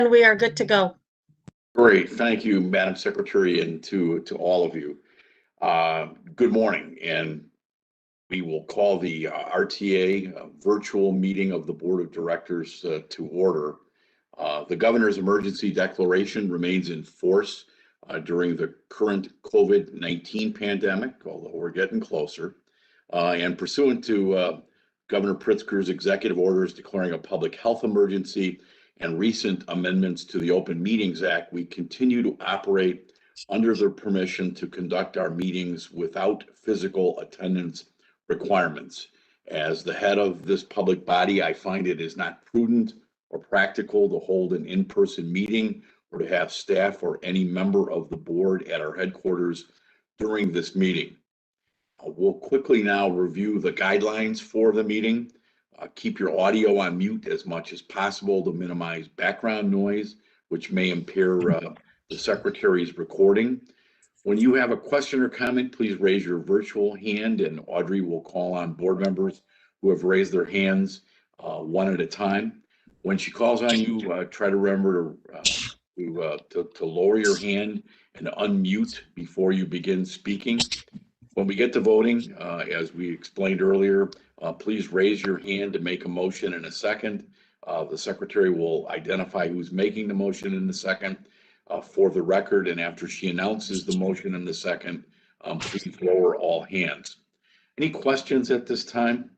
And we are good to go. Great. Thank you, Madam Secretary, and to all of you. Good morning, and we will call the RTA virtual meeting of the Board of Directors to order. The governor's emergency declaration remains in force during the current COVID-19 pandemic, although we're getting closer. And pursuant to Governor Pritzker's executive orders declaring a public health emergency and recent amendments to the Open Meetings Act, we continue to operate under their permission to conduct our meetings without physical attendance requirements. As the head of this public body, I find it is not prudent or practical to hold an in-person meeting or to have staff or any member of the board at our headquarters during this meeting. We'll quickly now review the guidelines for the meeting. Keep your audio on mute as much as possible to minimize background noise, which may impair the secretary's recording. When you have a question or comment, please raise your virtual hand and Audrey will call on board members who have raised their hands one at a time. When she calls on you, try to remember to lower your hand and unmute before you begin speaking. When we get to voting, as we explained earlier, please raise your hand to make a motion in a second. The secretary will identify who's making the motion in a second for the record. And after she announces the motion in the second, please lower all hands. Any questions at this time?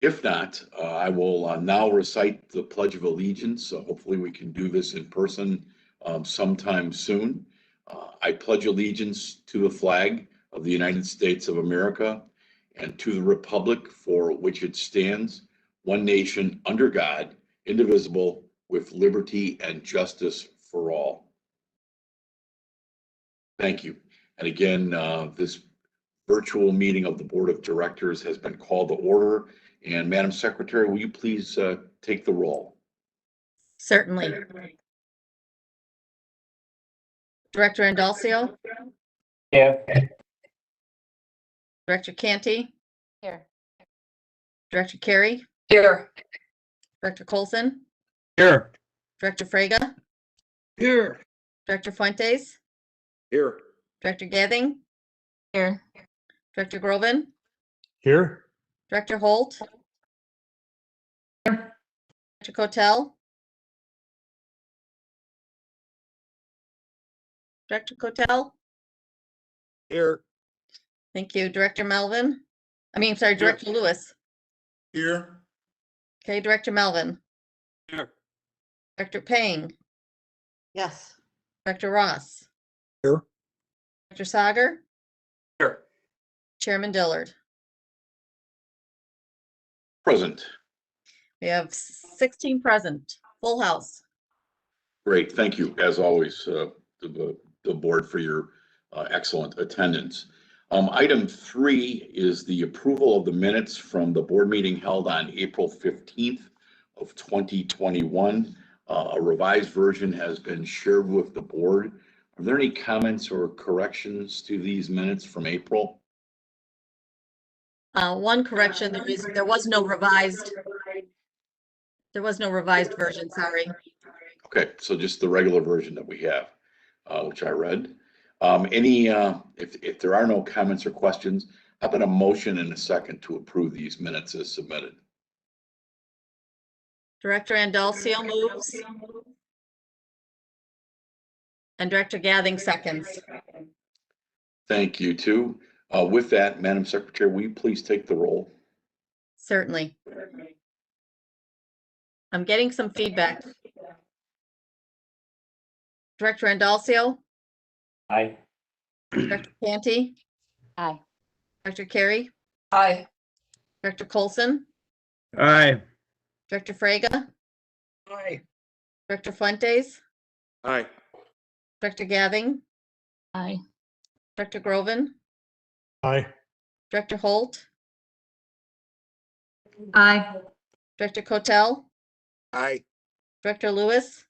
If not, I will now recite the Pledge of Allegiance. So hopefully we can do this in person sometime soon. I pledge allegiance to the flag of the United States of America and to the republic for which it stands, one nation under God, indivisible, with liberty and justice for all. Thank you. And again, this virtual meeting of the Board of Directors has been called to order. And Madam Secretary, will you please take the roll? Certainly. Director Andalcio? Yeah. Director Canty? Here. Director Carey? Here. Director Colson? Here. Director Frega? Here. Director Fuentes? Here. Director Gathing? Here. Director Groven? Here. Director Holt? Director Cotel? Director Cotel? Here. Thank you. Director Melvin? Director Lewis. Here. Okay, Director Melvin. Here. Director Payne. Yes. Director Ross. Here. Director Sager. Here. Chairman Dillard. Present. We have 16 present. Full house. Great. Thank you, as always, the board for your excellent attendance. Item 3 is the approval of the minutes from the board meeting held on April 15th of 2021. A revised version has been shared with the board. Are there any comments or corrections to these minutes from April? One correction, there was no revised version, sorry. Okay, so just the regular version that we have, which I read. If there are no comments or questions, how about a motion and a second to approve these minutes as submitted? Director Andalcio moves. And Director Gathing seconds. Thank you, too. With that, Madam Secretary, will you please take the roll? Certainly. I'm getting some feedback. Director Andalcio? Aye. Director Canty? Aye. Director Carey? Aye. Director Colson? Aye. Director Frega? Aye. Director Fuentes? Aye. Director Gathing? Aye. Director Groven? Aye. Director Holt? Aye. Director Cotel? Aye. Director Lewis?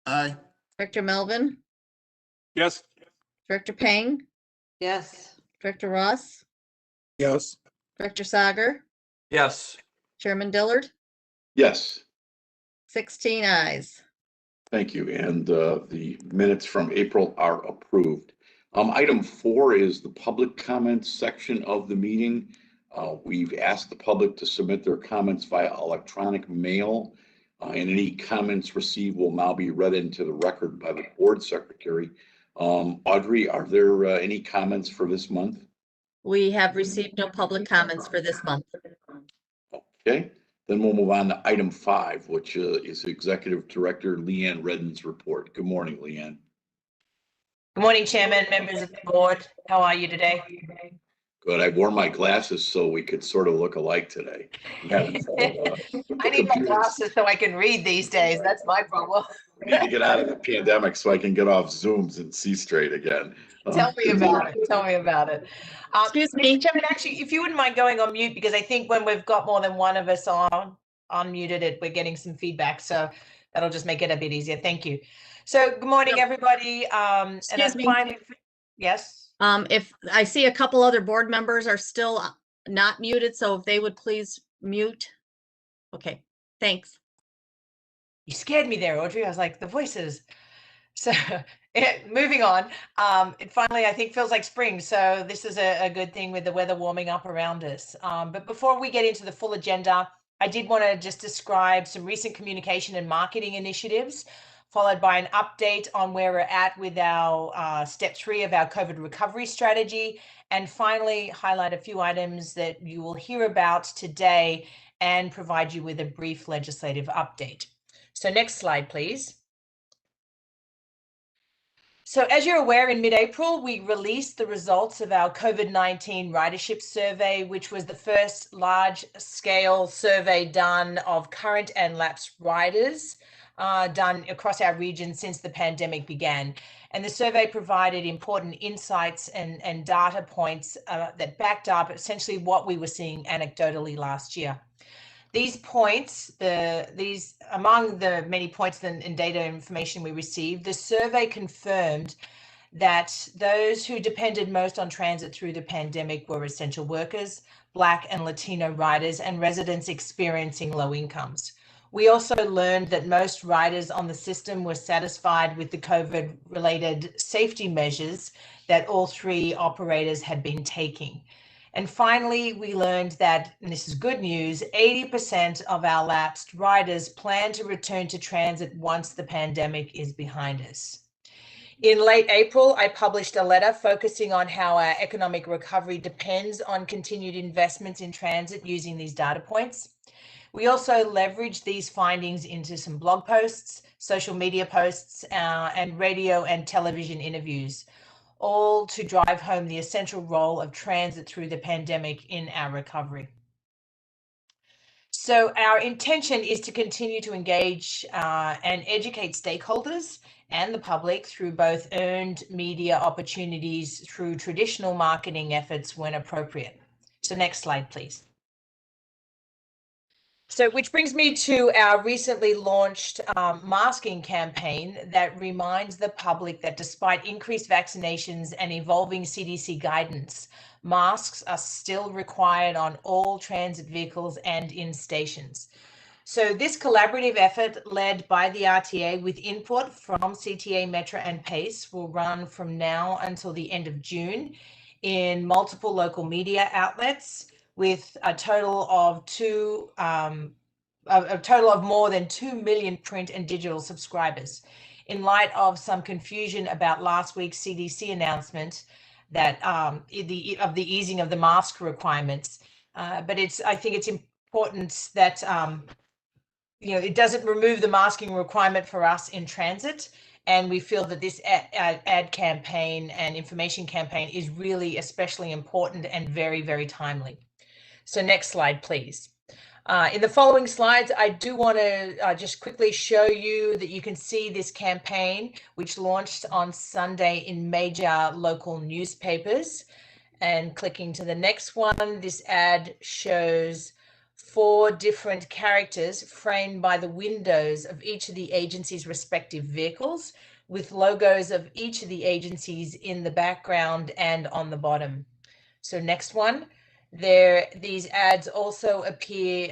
Aye. Director Melvin? Yes. Director Payne? Yes. Director Ross? Yes. Director Sager? Yes. Chairman Dillard? Yes. 16 ayes. Thank you. And the minutes from April are approved. Item 4 is the public comments section of the meeting. We've asked the public to submit their comments via electronic mail, and any comments received will now be read into the record by the board secretary. Audrey, are there any comments for this month? We have received no public comments for this month. Okay, then we'll move on to item 5, which is Executive Director Leanne Redden's report. Good morning, Leanne. Good morning, Chairman, members of the board. How are you today? Good. I wore my glasses so we could sort of look alike today. I need my glasses so I can read these days. That's my problem. We need to get out of the pandemic so I can get off Zooms and see straight again. Tell me about it. Tell me about it. Excuse me. Mr. Chairman, actually, if you wouldn't mind going on mute, because I think when we've got more than one of us unmuted, we're getting some feedback. So that'll just make it a bit easier. Thank you. So good morning, everybody. Excuse me. Yes. If I see a couple other board members are still not muted, so if they would please mute. Okay, thanks. You scared me there, Audrey. I was like, the voices. So moving on, it finally, I think, feels like spring. So this is a good thing with the weather warming up around us. But before we get into the full agenda, I did want to just describe some recent communication and marketing initiatives, followed by an update on where we're at with our step 3 of our COVID recovery strategy, and finally highlight a few items that you will hear about today and provide you with a brief legislative update. So next slide, please. So as you're aware, in mid-April, we released the results of our COVID-19 ridership survey, which was the first large-scale survey done of current and lapsed riders done across our region since the pandemic began. And the survey provided important insights and data points that backed up essentially what we were seeing anecdotally last year. These points, among the many points and data information we received, the survey confirmed that those who depended most on transit through the pandemic were essential workers, Black and Latino riders, and residents experiencing low incomes. We also learned that most riders on the system were satisfied with the COVID-related safety measures that all 3 operators had been taking. And finally, we learned that, and this is good news, 80% of our lapsed riders plan to return to transit once the pandemic is behind us. In late April, I published a letter focusing on how our economic recovery depends on continued investments in transit using these data points. We also leveraged these findings into some blog posts, social media posts, and radio and television interviews, all to drive home the essential role of transit through the pandemic in our recovery. So our intention is to continue to engage and educate stakeholders and the public through both earned media opportunities through traditional marketing efforts when appropriate. So next slide, please. So which brings me to our recently launched masking campaign that reminds the public that despite increased vaccinations and evolving CDC guidance, masks are still required on all transit vehicles and in stations. So this collaborative effort led by the RTA with input from CTA, Metro and PACE will run from now until the end of June in multiple local media outlets, with a total of more than 2 million print and digital subscribers, in light of some confusion about last week's CDC announcement that of the easing of the mask requirements. But I think it's important that it doesn't remove the masking requirement for us in transit. And we feel that this ad campaign and information campaign is really especially important and very, very timely. So next slide, please. In the following slides, I do want to just quickly show you that you can see this campaign, which launched on Sunday in major local newspapers. And clicking to the next one, this ad shows 4 different characters framed by the windows of each of the agency's respective vehicles, with logos of each of the agencies in the background and on the bottom. So next one. These ads also appear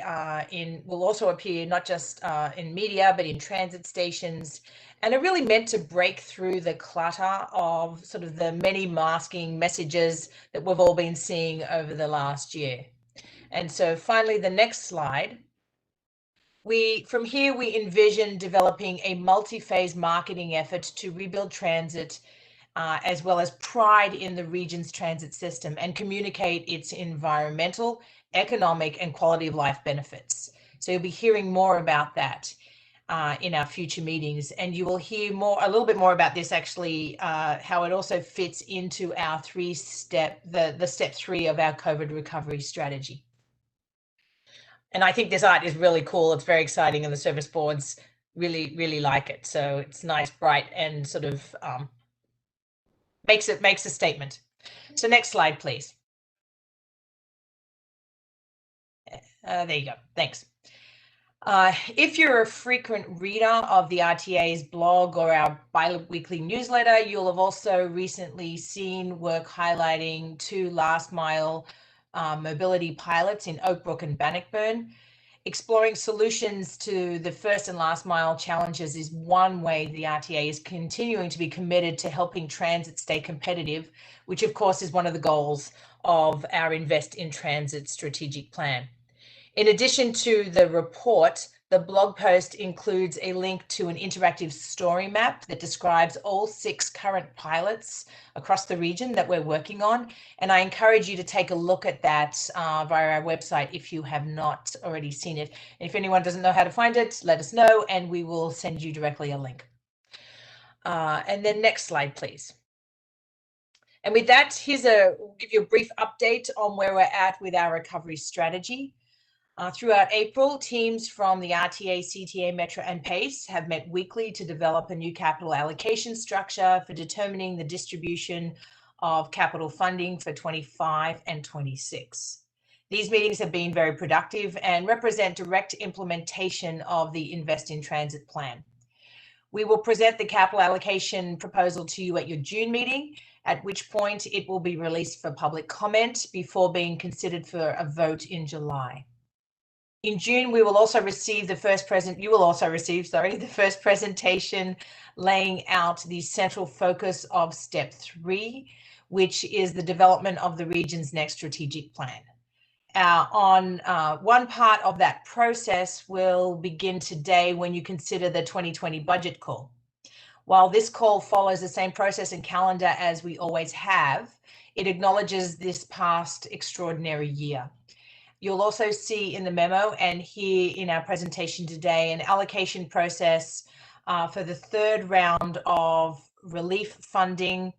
will also appear not just in media, but in transit stations, and are really meant to break through the clutter of sort of the many masking messages that we've all been seeing over the last year. And so finally, the next slide. From here, we envision developing a multi-phase marketing effort to rebuild transit, as well as pride in the region's transit system and communicate its environmental, economic, and quality of life benefits. So you'll be hearing more about that in our future meetings, and you will hear a little bit more about this actually, how it also fits into our the step 3 of our COVID recovery strategy. And I think this art is really cool. It's very exciting, and the service boards really, really like it. So it's nice, bright, and sort of makes a statement. So next slide, please. There you go. Thanks. If you're a frequent reader of the RTA's blog or our bi-weekly newsletter, you'll have also recently seen work highlighting 2 last mile mobility pilots in Oakbrook and Bannockburn. Exploring solutions to the first and last mile challenges is one way the RTA is continuing to be committed to helping transit stay competitive, which of course is one of the goals of our Invest in Transit strategic plan. In addition to the report, the blog post includes a link to an interactive story map that describes all 6 current pilots across the region that we're working on. And I encourage you to take a look at that via our website if you have not already seen it. And if anyone doesn't know how to find it, let us know and we will send you directly a link. And then next slide, please. And with that, we'll give you a brief update on where we're at with our recovery strategy. Throughout April, teams from the RTA, CTA, Metro and PACE have met weekly to develop a new capital allocation structure for determining the distribution of capital funding for 25 and 26. These meetings have been very productive and represent direct implementation of the Invest in Transit plan. We will present the capital allocation proposal to you at your June meeting, at which point it will be released for public comment before being considered for a vote in July. In June, we will also receive the first presentation laying out the central focus of step 3, which is the development of the region's next strategic plan. One part of that process will begin today when you consider the 2020 budget call. While this call follows the same process and calendar as we always have, it acknowledges this past extraordinary year. You'll also see in the memo and here in our presentation today an allocation process for the 3rd round of relief funding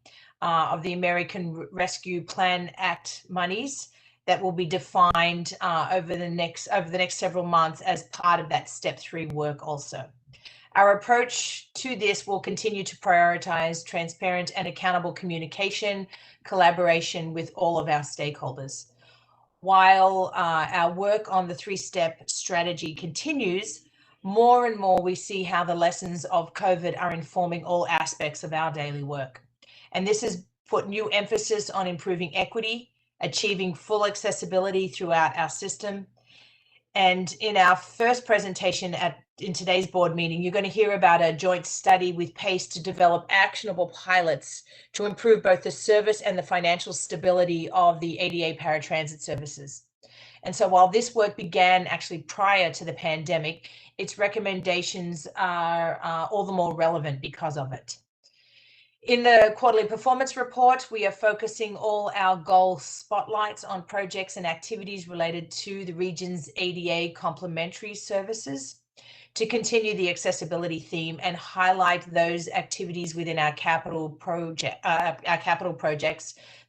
of the American Rescue Plan Act monies that will be defined over the next several months as part of that step 3 work also. Our approach to this will continue to prioritize transparent and accountable communication, collaboration with all of our stakeholders. While our work on the 3-step strategy continues, more and more we see how the lessons of COVID are informing all aspects of our daily work. And this has put new emphasis on improving equity, achieving full accessibility throughout our system. And in our first presentation in today's board meeting, you're going to hear about a joint study with PACE to develop actionable pilots to improve both the service and the financial stability of the ADA paratransit services. And so while this work began actually prior to the pandemic, its recommendations are all the more relevant because of it. In the quarterly performance report, we are focusing all our goal spotlights on projects and activities related to the region's ADA complementary services to continue the accessibility theme and highlight those activities within our capital projects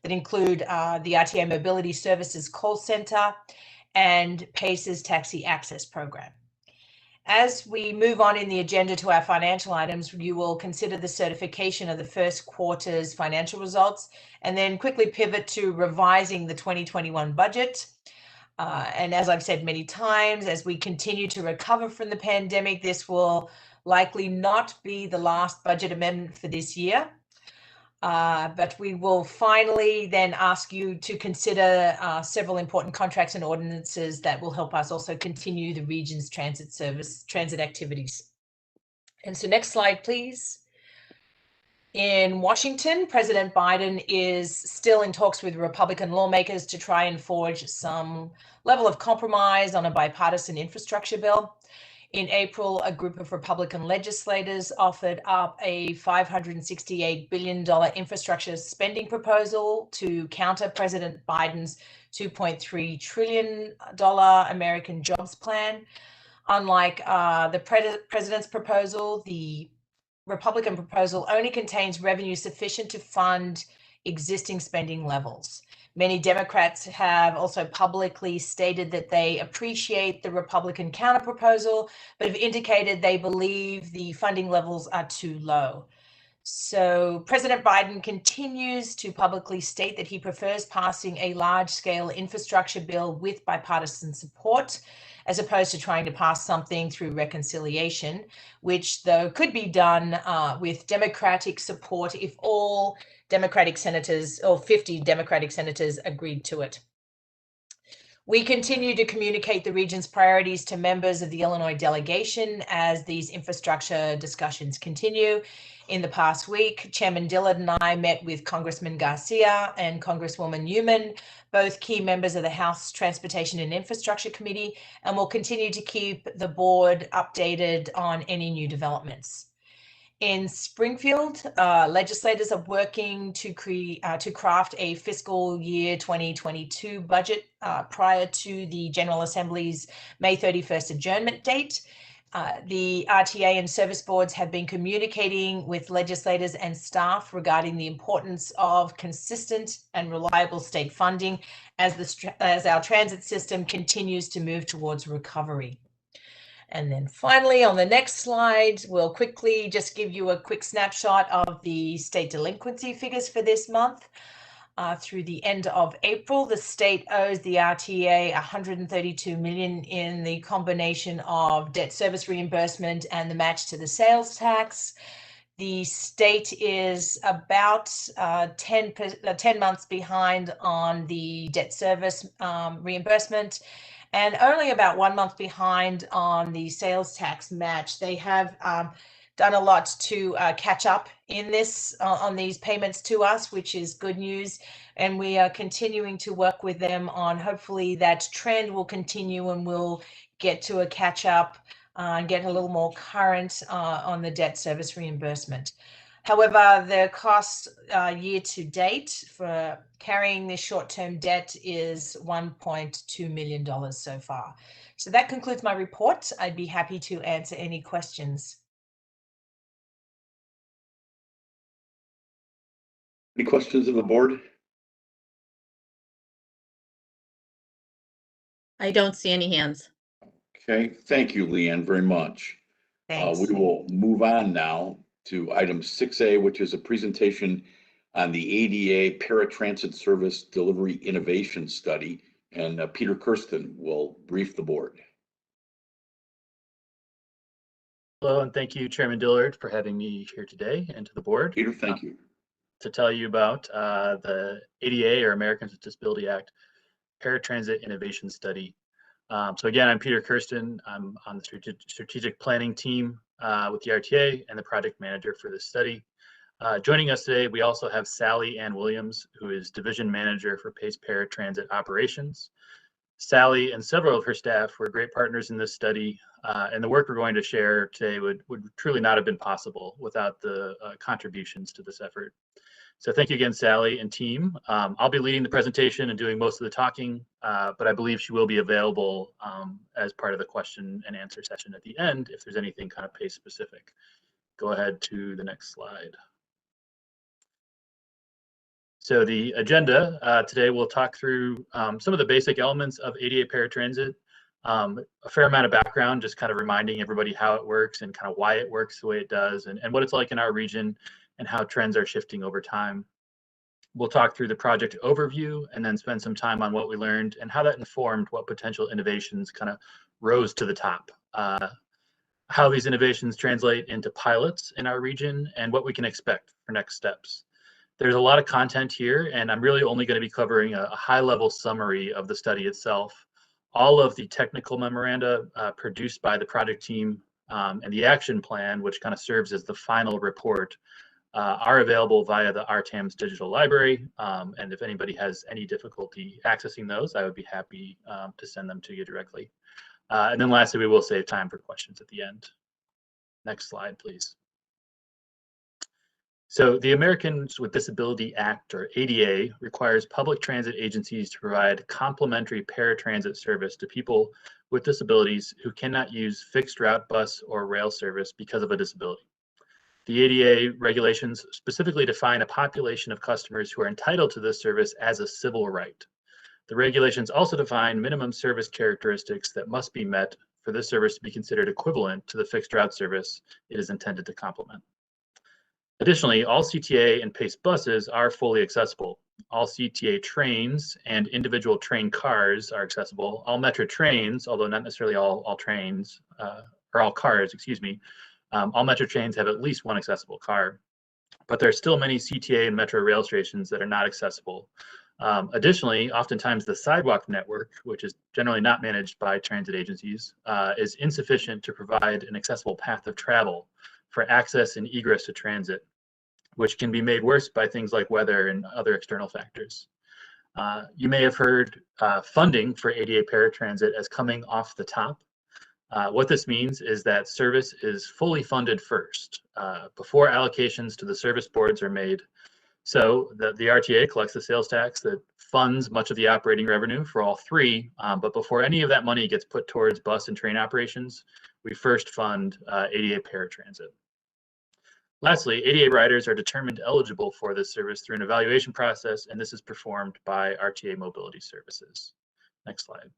that include the RTA Mobility Services call center and PACE's taxi access program. As we move on in the agenda to our financial items, you will consider the certification of the first quarter's financial results and then quickly pivot to revising the 2021 budget. And as I've said many times, as we continue to recover from the pandemic, this will likely not be the last budget amendment for this year. But we will finally then ask you to consider several important contracts and ordinances that will help us also continue the region's transit activities. And so next slide, please. In Washington, President Biden is still in talks with Republican lawmakers to try and forge some level of compromise on a bipartisan infrastructure bill. In April, a group of Republican legislators offered up a $568 billion infrastructure spending proposal to counter President Biden's $2.3 trillion American Jobs Plan. Unlike the president's proposal, the Republican proposal only contains revenue sufficient to fund existing spending levels. Many Democrats have also publicly stated that they appreciate the Republican counterproposal, but have indicated they believe the funding levels are too low. So President Biden continues to publicly state that he prefers passing a large-scale infrastructure bill with bipartisan support, as opposed to trying to pass something through reconciliation, which though could be done with Democratic support if all Democratic senators, or 50 Democratic senators, agreed to it. We continue to communicate the region's priorities to members of the Illinois delegation as these infrastructure discussions continue. In the past week, Chairman Dillard and I met with Congressman Garcia and Congresswoman Newman, both key members of the House Transportation and Infrastructure Committee, and will continue to keep the board updated on any new developments. In Springfield, legislators are working to craft a fiscal year 2022 budget prior to the General Assembly's May 31st adjournment date. The RTA and service boards have been communicating with legislators and staff regarding the importance of consistent and reliable state funding as our transit system continues to move towards recovery. And then finally, on the next slide, we'll quickly just give you a quick snapshot of the state delinquency figures for this month. Through the end of April, the state owes the RTA $132 million in the combination of debt service reimbursement and the match to the sales tax. The state is about 10 months behind on the debt service reimbursement, and only about 1 month behind on the sales tax match. They have done a lot to catch up in this on these payments to us, which is good news. And we are continuing to work with them on hopefully that trend will continue and we'll get to a catch up and get a little more current on the debt service reimbursement. However, the cost year to date for carrying this short-term debt is $1.2 million so far. So that concludes my report. I'd be happy to answer any questions. Any questions of the board? I don't see any hands. Okay, thank you, Leanne, very much. Thanks. We will move on now to item 6A, which is a presentation on the ADA Paratransit Service Delivery Innovation Study. And Peter Kirsten will brief the board. Hello, and thank you, Chairman Dillard, for having me here today, and to the board. Peter, thank you. To tell you about the ADA, or Americans with Disability Act, Paratransit Innovation Study. So again, I'm Peter Kirsten. I'm on the strategic planning team with the RTA and the project manager for this study. Joining us today, we also have Sally Ann Williams, who is division manager for PACE Paratransit Operations. Sally and several of her staff were great partners in this study, and the work we're going to share today would truly not have been possible without the contributions to this effort. So thank you again, Sally and team. I'll be leading the presentation and doing most of the talking, but I believe she will be available as part of the question and answer session at the end if there's anything kind of PACE specific. Go ahead to the next slide. So the agenda today, we'll talk through some of the basic elements of ADA Paratransit, a fair amount of background, just kind of reminding everybody how it works and kind of why it works the way it does, and what it's like in our region and how trends are shifting over time. We'll talk through the project overview and then spend some time on what we learned and how that informed what potential innovations kind of rose to the top, how these innovations translate into pilots in our region and what we can expect for next steps. There's a lot of content here, and I'm really only going to be covering a high-level summary of the study itself. All of the technical memoranda produced by the project team and the action plan, which kind of serves as the final report, are available via the RTAM's digital library. And if anybody has any difficulty accessing those, I would be happy to send them to you directly. And then lastly, we will save time for questions at the end. Next slide, please. So the Americans with Disability Act, or ADA, requires public transit agencies to provide complimentary paratransit service to people with disabilities who cannot use fixed route bus or rail service because of a disability. The ADA regulations specifically define a population of customers who are entitled to this service as a civil right. The regulations also define minimum service characteristics that must be met for this service to be considered equivalent to the fixed route service it is intended to complement. Additionally, all CTA and PACE buses are fully accessible. All CTA trains and individual train cars are accessible. All Metro trains, although not necessarily all trains, or all cars, excuse me, all Metro trains have at least one accessible car, but there are still many CTA and Metro rail stations that are not accessible. Additionally, oftentimes the sidewalk network, which is generally not managed by transit agencies, is insufficient to provide an accessible path of travel for access and egress to transit, which can be made worse by things like weather and other external factors. You may have heard funding for ADA paratransit as coming off the top. What this means is that service is fully funded first, before allocations to the service boards are made. So the RTA collects the sales tax that funds much of the operating revenue for all three, but before any of that money gets put towards bus and train operations, we first fund ADA paratransit. Lastly, ADA riders are determined eligible for this service through an evaluation process, and this is performed by RTA Mobility Services. Next slide.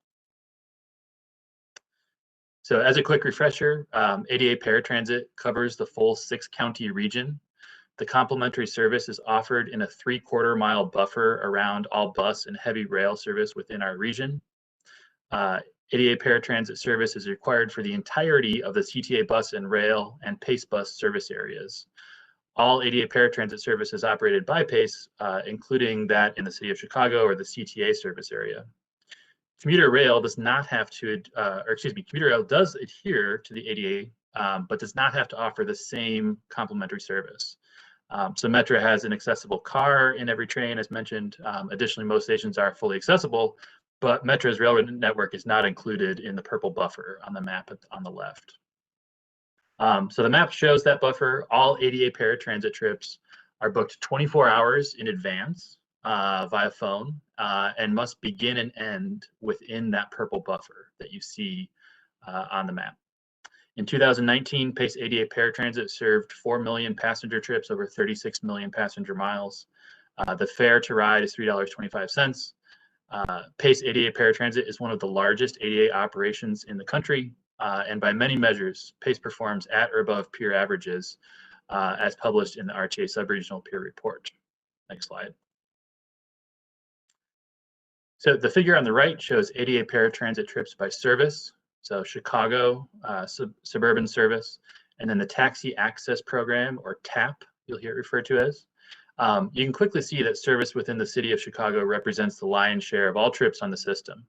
So as a quick refresher, ADA paratransit covers the full 6-county region. The complimentary service is offered in a 3/4 mile buffer around all bus and heavy rail service within our region. ADA paratransit service is required for the entirety of the CTA bus and rail and PACE bus service areas. All ADA paratransit service is operated by PACE, including that in the city of Chicago or the CTA service area. Commuter rail does not have to, commuter rail does adhere to the ADA, but does not have to offer the same complimentary service. So Metra has an accessible car in every train, as mentioned. Additionally, most stations are fully accessible, but Metra's railroad network is not included in the purple buffer on the map on the left. So the map shows that buffer. All ADA paratransit trips are booked 24 hours in advance via phone and must begin and end within that purple buffer that you see on the map. In 2019, PACE ADA paratransit served 4 million passenger trips over 36 million passenger miles. The fare to ride is $3.25. PACE ADA paratransit is one of the largest ADA operations in the country, and by many measures, PACE performs at or above peer averages, as published in the RTA Subregional Peer Report. Next slide. So the figure on the right shows ADA paratransit trips by service. So Chicago, suburban service, and then the Taxi Access Program, or TAP, you'll hear it referred to as. You can quickly see that service within the city of Chicago represents the lion's share of all trips on the system.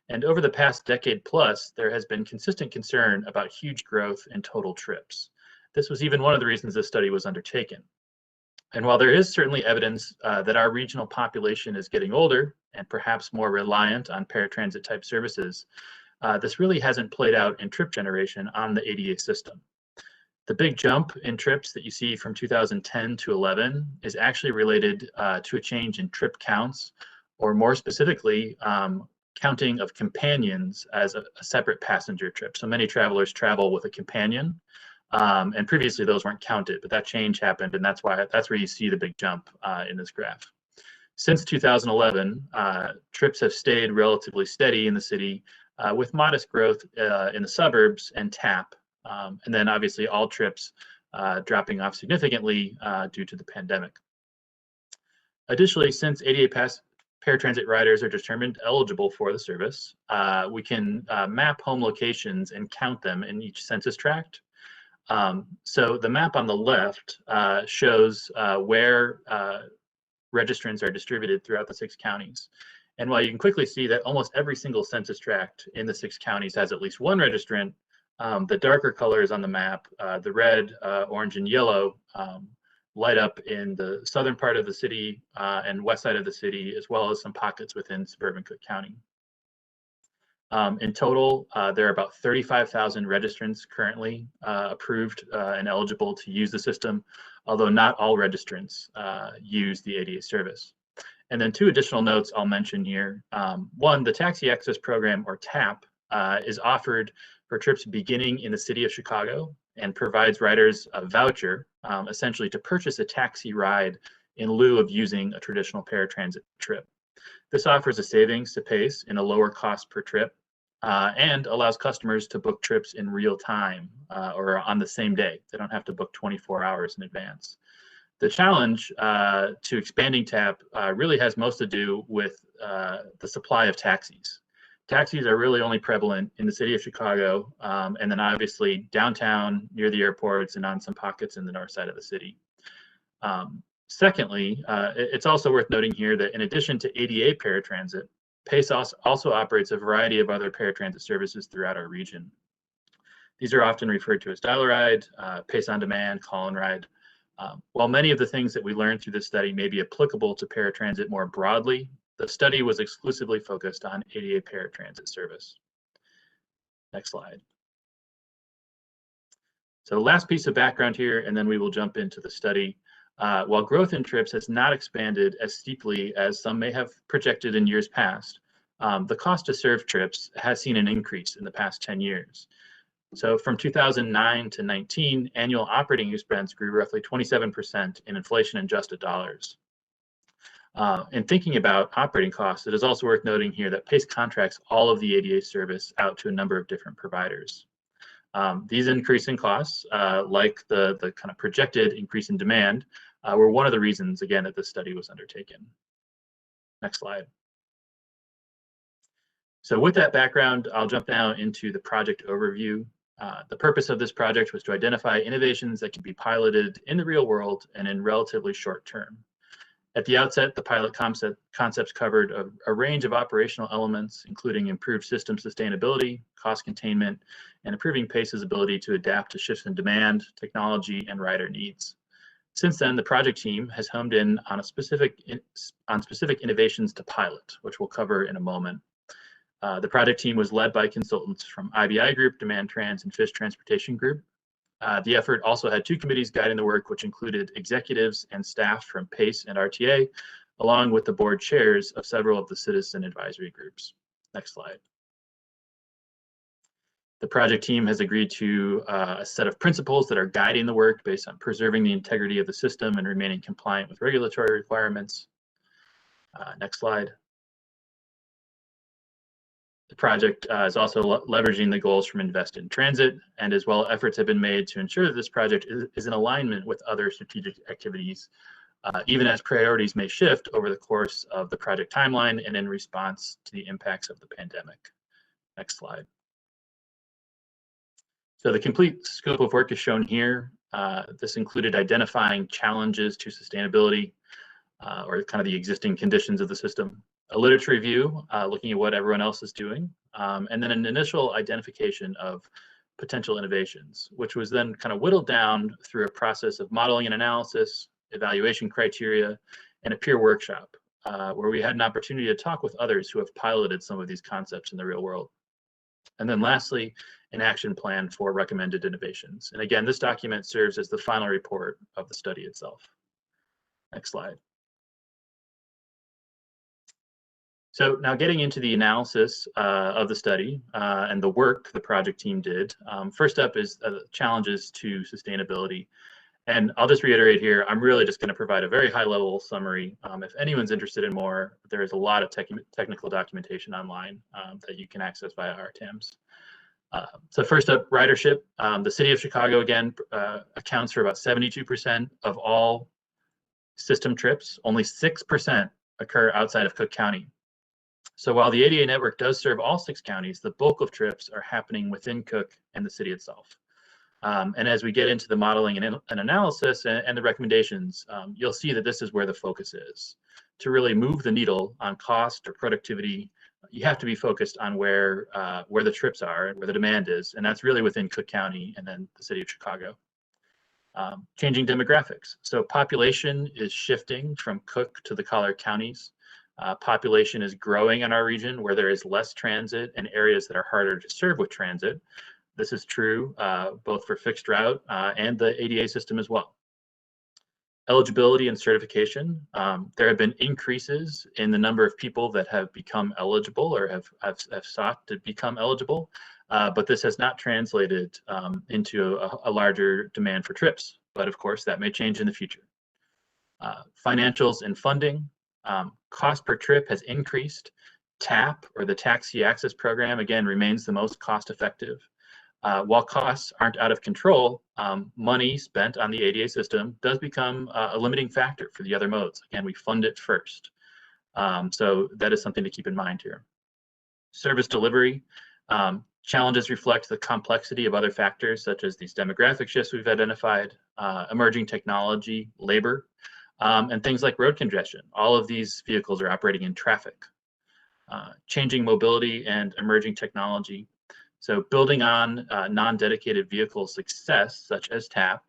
And over the past decade plus, there has been consistent concern about huge growth in total trips. This was even one of the reasons this study was undertaken. And while there is certainly evidence that our regional population is getting older and perhaps more reliant on paratransit type services, this really hasn't played out in trip generation on the ADA system. The big jump in trips that you see from 2010 to 11 is actually related to a change in trip counts, or more specifically, counting of companions as a separate passenger trip. So many travelers travel with a companion, and previously those weren't counted, but that change happened, and that's where you see the big jump in this graph. Since 2011, trips have stayed relatively steady in the city, with modest growth in the suburbs and TAP, and then obviously all trips dropping off significantly due to the pandemic. Additionally, since ADA paratransit riders are determined eligible for the service, we can map home locations and count them in each census tract. So the map on the left shows where registrants are distributed throughout the 6 counties. And while you can quickly see that almost every single census tract in the 6 counties has at least one registrant, the darker colors on the map, the red, orange, and yellow, light up in the southern part of the city and west side of the city, as well as some pockets within suburban Cook County. In total, there are about 35,000 registrants currently approved and eligible to use the system, although not all registrants use the ADA service. And then 2 additional notes I'll mention here. One, the Taxi Access Program, or TAP, is offered for trips beginning in the city of Chicago and provides riders a voucher, essentially to purchase a taxi ride in lieu of using a traditional paratransit trip. This offers a savings to PACE in a lower cost per trip and allows customers to book trips in real time or on the same day. They don't have to book 24 hours in advance. The challenge to expanding TAP really has most to do with the supply of taxis. Taxis are really only prevalent in the city of Chicago, and then obviously downtown, near the airports, and on some pockets in the north side of the city. Secondly, it's also worth noting here that in addition to ADA paratransit, PACE also operates a variety of other paratransit services throughout our region. These are often referred to as Dial a Ride, PACE on Demand, Call and Ride. While many of the things that we learned through this study may be applicable to paratransit more broadly, the study was exclusively focused on ADA paratransit service. Next slide. So last piece of background here, and then we will jump into the study. While growth in trips has not expanded as steeply as some may have projected in years past, the cost to serve trips has seen an increase in the past 10 years. So from 2009 to 19, annual operating expense grew roughly 27% in inflation-adjusted dollars. In thinking about operating costs, it is also worth noting here that PACE contracts all of the ADA service out to a number of different providers. These increasing costs, like the kind of projected increase in demand, were one of the reasons, again, that this study was undertaken. Next slide. So with that background, I'll jump now into the project overview. The purpose of this project was to identify innovations that can be piloted in the real world and in relatively short term. At the outset, the pilot concepts covered a range of operational elements, including improved system sustainability, cost containment, and improving PACE's ability to adapt to shifts in demand, technology, and rider needs. Since then, the project team has honed in on specific innovations to pilot, which we'll cover in a moment. The project team was led by consultants from IBI Group, Demand Trans, and Fish Transportation Group. The effort also had 2 committees guiding the work, which included executives and staff from PACE and RTA, along with the board chairs of several of the citizen advisory groups. Next slide. The project team has agreed to a set of principles that are guiding the work based on preserving the integrity of the system and remaining compliant with regulatory requirements. Next slide. The project is also leveraging the goals from Invest in Transit, and as well, efforts have been made to ensure that this project is in alignment with other strategic activities, even as priorities may shift over the course of the project timeline and in response to the impacts of the pandemic. Next slide. So the complete scope of work is shown here. This included identifying challenges to sustainability or kind of the existing conditions of the system, a literature review, looking at what everyone else is doing, and then an initial identification of potential innovations, which was then kind of whittled down through a process of modeling and analysis, evaluation criteria, and a peer workshop, where we had an opportunity to talk with others who have piloted some of these concepts in the real world. And then lastly, an action plan for recommended innovations. And again, this document serves as the final report of the study itself. Next slide. So now getting into the analysis of the study and the work the project team did. First up is challenges to sustainability. And I'll just reiterate here, I'm really just going to provide a very high level summary. If anyone's interested in more, there is a lot of technical documentation online that you can access via RTAMs. So first up, ridership. The city of Chicago, again, accounts for about 72% of all system trips. Only 6% occur outside of Cook County. So while the ADA network does serve all 6 counties, the bulk of trips are happening within Cook and the city itself. And as we get into the modeling and analysis and the recommendations, you'll see that this is where the focus is. To really move the needle on cost or productivity, you have to be focused on where the trips are and where the demand is, and that's really within Cook County and then the city of Chicago. Changing demographics. So population is shifting from Cook to the collar counties. Population is growing in our region where there is less transit and areas that are harder to serve with transit. This is true both for fixed route and the ADA system as well. Eligibility and certification. There have been increases in the number of people that have become eligible or have sought to become eligible, but this has not translated into a larger demand for trips. But of course, that may change in the future. Financials and funding. Cost per trip has increased. TAP, or the Taxi Access Program, again, remains the most cost effective. While costs aren't out of control, money spent on the ADA system does become a limiting factor for the other modes. Again, we fund it first. So that is something to keep in mind here. Service delivery. Challenges reflect the complexity of other factors, such as these demographic shifts we've identified, emerging technology, labor, and things like road congestion. All of these vehicles are operating in traffic. Changing mobility and emerging technology. So building on non-dedicated vehicle success, such as TAP.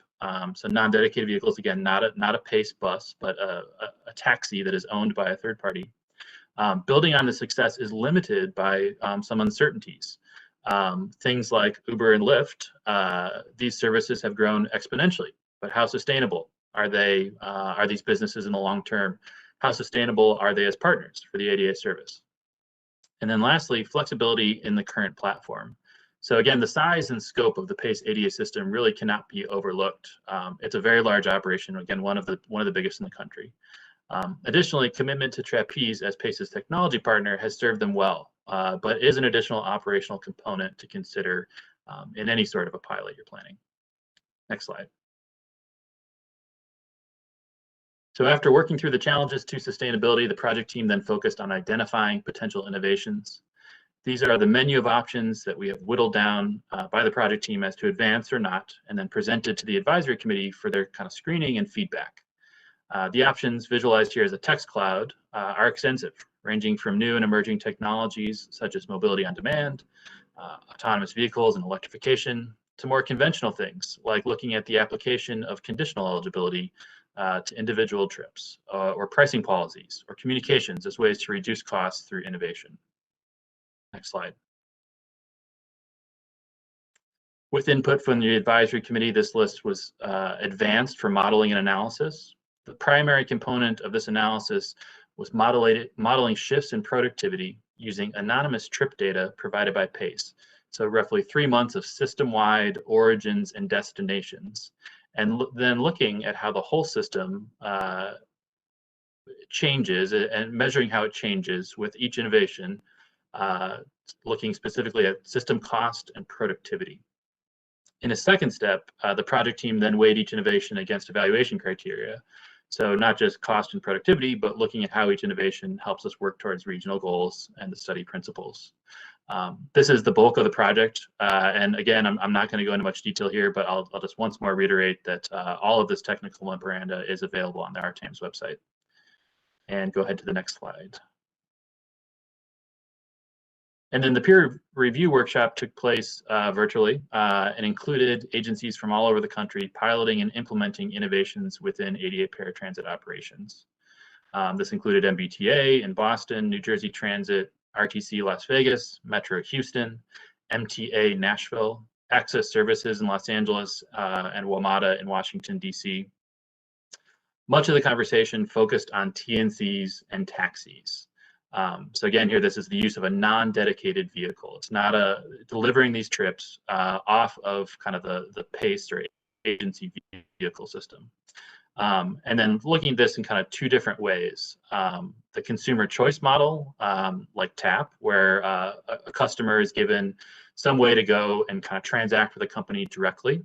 So non-dedicated vehicles, again, not a PACE bus, but a taxi that is owned by a third party. Building on the success is limited by some uncertainties. Things like Uber and Lyft, these services have grown exponentially, but how sustainable are they? Are these businesses in the long term? How sustainable are they as partners for the ADA service? And then lastly, flexibility in the current platform. So again, the size and scope of the PACE ADA system really cannot be overlooked. It's a very large operation, again, one of the biggest in the country. Additionally, commitment to Trapeze as PACE's technology partner has served them well, but is an additional operational component to consider in any sort of a pilot you're planning. Next slide. So after working through the challenges to sustainability, the project team then focused on identifying potential innovations. These are the menu of options that we have whittled down by the project team as to advance or not, and then presented to the advisory committee for their kind of screening and feedback. The options visualized here as a text cloud are extensive, ranging from new and emerging technologies such as mobility on demand, autonomous vehicles and electrification, to more conventional things like looking at the application of conditional eligibility to individual trips, or pricing policies or communications as ways to reduce costs through innovation. Next slide. With input from the advisory committee, this list was advanced for modeling and analysis. The primary component of this analysis was modeling shifts in productivity using anonymous trip data provided by PACE. So roughly 3 months of system-wide origins and destinations, and then looking at how the whole system changes and measuring how it changes with each innovation, looking specifically at system cost and productivity. In a second step, the project team then weighed each innovation against evaluation criteria. So not just cost and productivity, but looking at how each innovation helps us work towards regional goals and the study principles. This is the bulk of the project. And again, I'm not going to go into much detail here, but I'll just once more reiterate that all of this technical memoranda is available on the RTAM's website. And go ahead to the next slide. And then the peer review workshop took place virtually and included agencies from all over the country piloting and implementing innovations within ADA paratransit operations. This included MBTA in Boston, New Jersey Transit, RTC Las Vegas, Metro Houston, MTA Nashville, Access Services in Los Angeles, and WMATA in Washington, DC. Much of the conversation focused on TNCs and taxis. So again, here, this is the use of a non-dedicated vehicle. It's not delivering these trips off of kind of the PACE or agency vehicle system. And then looking at this in kind of two different ways. The consumer choice model, like TAP, where a customer is given some way to go and kind of transact with a company directly.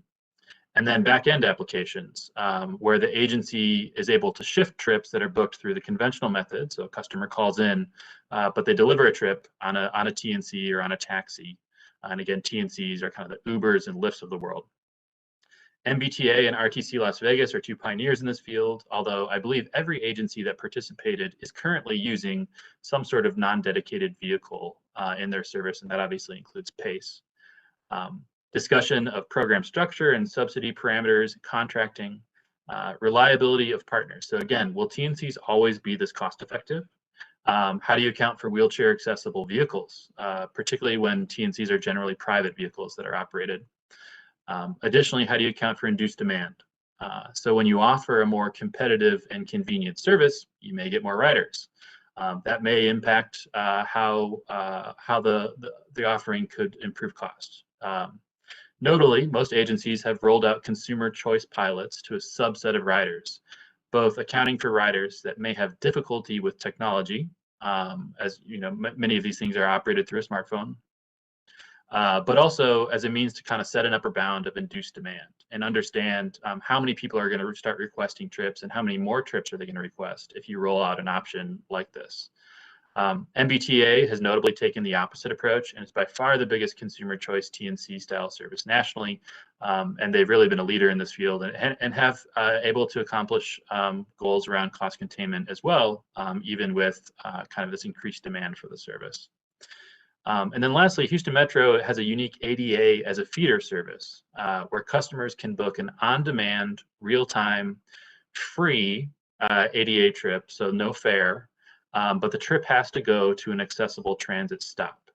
And then back-end applications, where the agency is able to shift trips that are booked through the conventional method. So a customer calls in, but they deliver a trip on a TNC or on a taxi. And again, TNCs are kind of the Ubers and Lyfts of the world. MBTA and RTC Las Vegas are two pioneers in this field, although I believe every agency that participated is currently using some sort of non-dedicated vehicle in their service, and that obviously includes PACE. Discussion of program structure and subsidy parameters, contracting, reliability of partners. So again, will TNCs always be this cost effective? How do you account for wheelchair accessible vehicles, particularly when TNCs are generally private vehicles that are operated? Additionally, how do you account for induced demand? So when you offer a more competitive and convenient service, you may get more riders. That may impact how the offering could improve costs. Notably, most agencies have rolled out consumer choice pilots to a subset of riders, both accounting for riders that may have difficulty with technology, as you know, many of these things are operated through a smartphone, but also as a means to kind of set an upper bound of induced demand and understand how many people are going to start requesting trips and how many more trips are they going to request if you roll out an option like this. MBTA has notably taken the opposite approach, and it's by far the biggest consumer choice TNC style service nationally, and they've really been a leader in this field and have able to accomplish goals around cost containment as well, even with kind of this increased demand for the service. And then lastly, Houston Metro has a unique ADA as a feeder service where customers can book an on-demand, real-time, free ADA trip, so no fare, but the trip has to go to an accessible transit stop.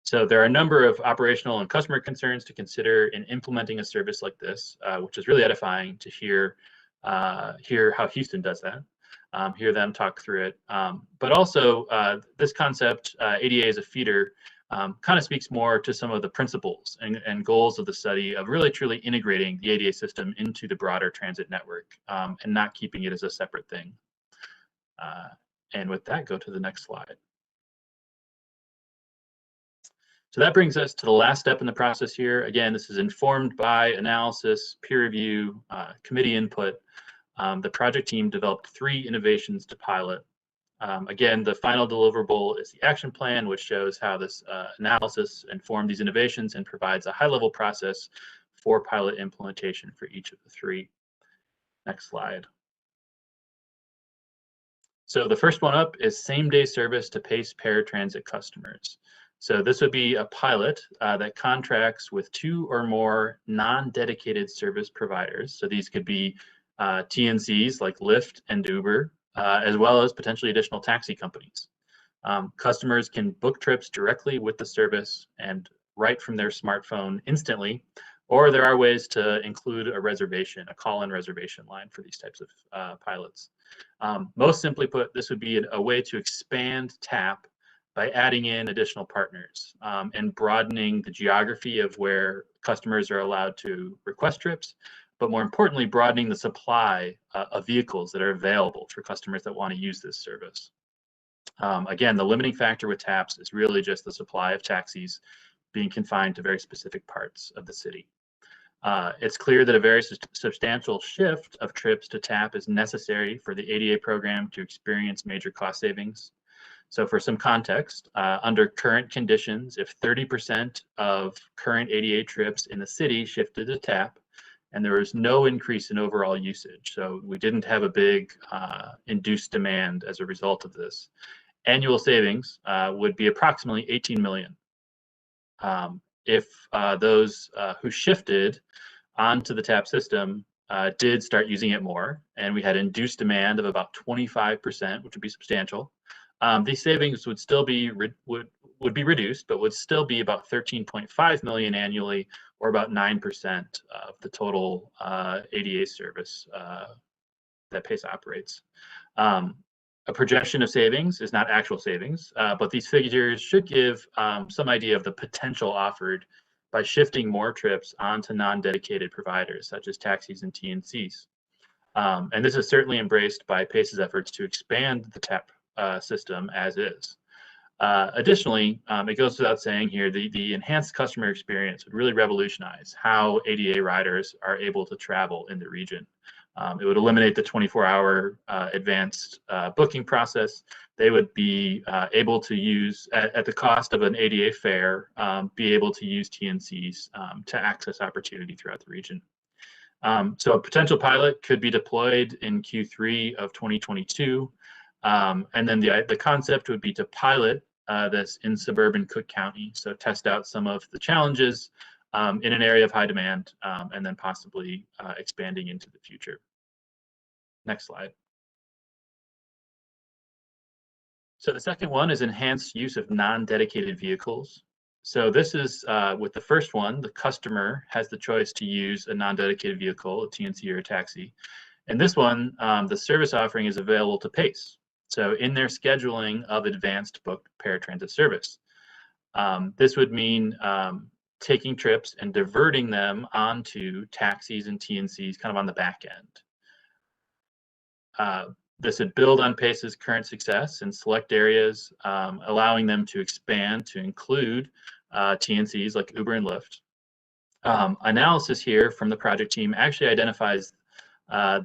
So there are a number of operational and customer concerns to consider in implementing a service like this, which is really edifying to hear how Houston does that. Hear them talk through it. But also this concept, ADA as a feeder, kind of speaks more to some of the principles and goals of the study of really truly integrating the ADA system into the broader transit network and not keeping it as a separate thing. And with that, go to the next slide. So that brings us to the last step in the process here. Again, this is informed by analysis, peer review, committee input. The project team developed 3 innovations to pilot. Again, the final deliverable is the action plan, which shows how this analysis informed these innovations and provides a high-level process for pilot implementation for each of the 3. Next slide. So the first one up is same-day service to PACE paratransit customers. So this would be a pilot that contracts with 2 or more non-dedicated service providers. So these could be TNCs like Lyft and Uber, as well as potentially additional taxi companies. Customers can book trips directly with the service and right from their smartphone instantly, or there are ways to include a reservation, a call-in reservation line for these types of pilots. Most simply put, this would be a way to expand TAP by adding in additional partners and broadening the geography of where customers are allowed to request trips, but more importantly, broadening the supply of vehicles that are available for customers that want to use this service. Again, the limiting factor with TAPs is really just the supply of taxis being confined to very specific parts of the city. It's clear that a very substantial shift of trips to TAP is necessary for the ADA program to experience major cost savings. So for some context, under current conditions, if 30% of current ADA trips in the city shifted to TAP, and there was no increase in overall usage, so we didn't have a big induced demand as a result of this, annual savings would be approximately 18 million. If those who shifted onto the TAP system did start using it more, and we had induced demand of about 25%, which would be substantial, these savings would still be would be reduced, but would still be about 13.5 million annually, or about 9% of the total ADA service that PACE operates. A projection of savings is not actual savings, but these figures should give some idea of the potential offered by shifting more trips onto non-dedicated providers, such as taxis and TNCs. And this is certainly embraced by PACE's efforts to expand the TAP system as is. Additionally, it goes without saying here, the enhanced customer experience would really revolutionize how ADA riders are able to travel in the region. It would eliminate the 24-hour advanced booking process. They would be able to use, at the cost of an ADA fare, be able to use TNCs to access opportunity throughout the region. So a potential pilot could be deployed in Q3 of 2022. And then the concept would be to pilot this in suburban Cook County. So test out some of the challenges in an area of high demand, and then possibly expanding into the future. Next slide. So the second one is enhanced use of non-dedicated vehicles. So this is with the first one, the customer has the choice to use a non-dedicated vehicle, a TNC or a taxi. And this one, the service offering is available to PACE. So in their scheduling of advanced booked paratransit service. This would mean taking trips and diverting them onto taxis and TNCs kind of on the back end. This would build on PACE's current success in select areas, allowing them to expand to include TNCs like Uber and Lyft. Analysis here from the project team actually identifies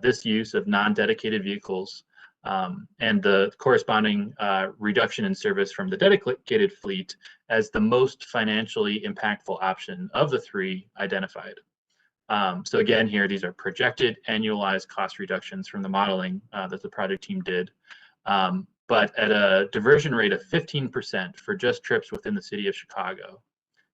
this use of non-dedicated vehicles and the corresponding reduction in service from the dedicated fleet as the most financially impactful option of the three identified. So again, here, these are projected annualized cost reductions from the modeling that the project team did, but at a diversion rate of 15% for just trips within the city of Chicago.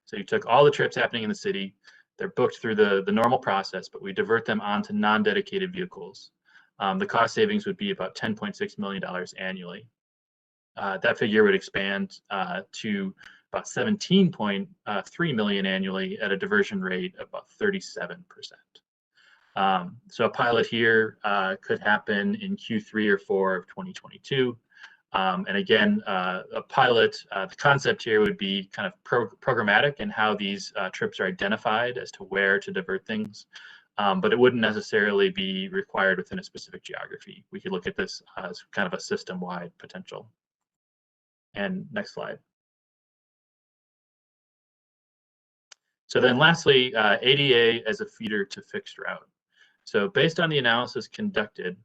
So you took all the trips happening in the city, they're booked through the normal process, but we divert them onto non-dedicated vehicles. The cost savings would be about $10.6 million annually. That figure would expand to about 17.3 million annually at a diversion rate of about 37%. So a pilot here could happen in Q3 or 4 of 2022. And again, a pilot, the concept here would be kind of programmatic in how these trips are identified as to where to divert things, but it wouldn't necessarily be required within a specific geography. We could look at this as kind of a system-wide potential. And next slide. So then lastly, ADA as a feeder to fixed route. So based on the analysis conducted,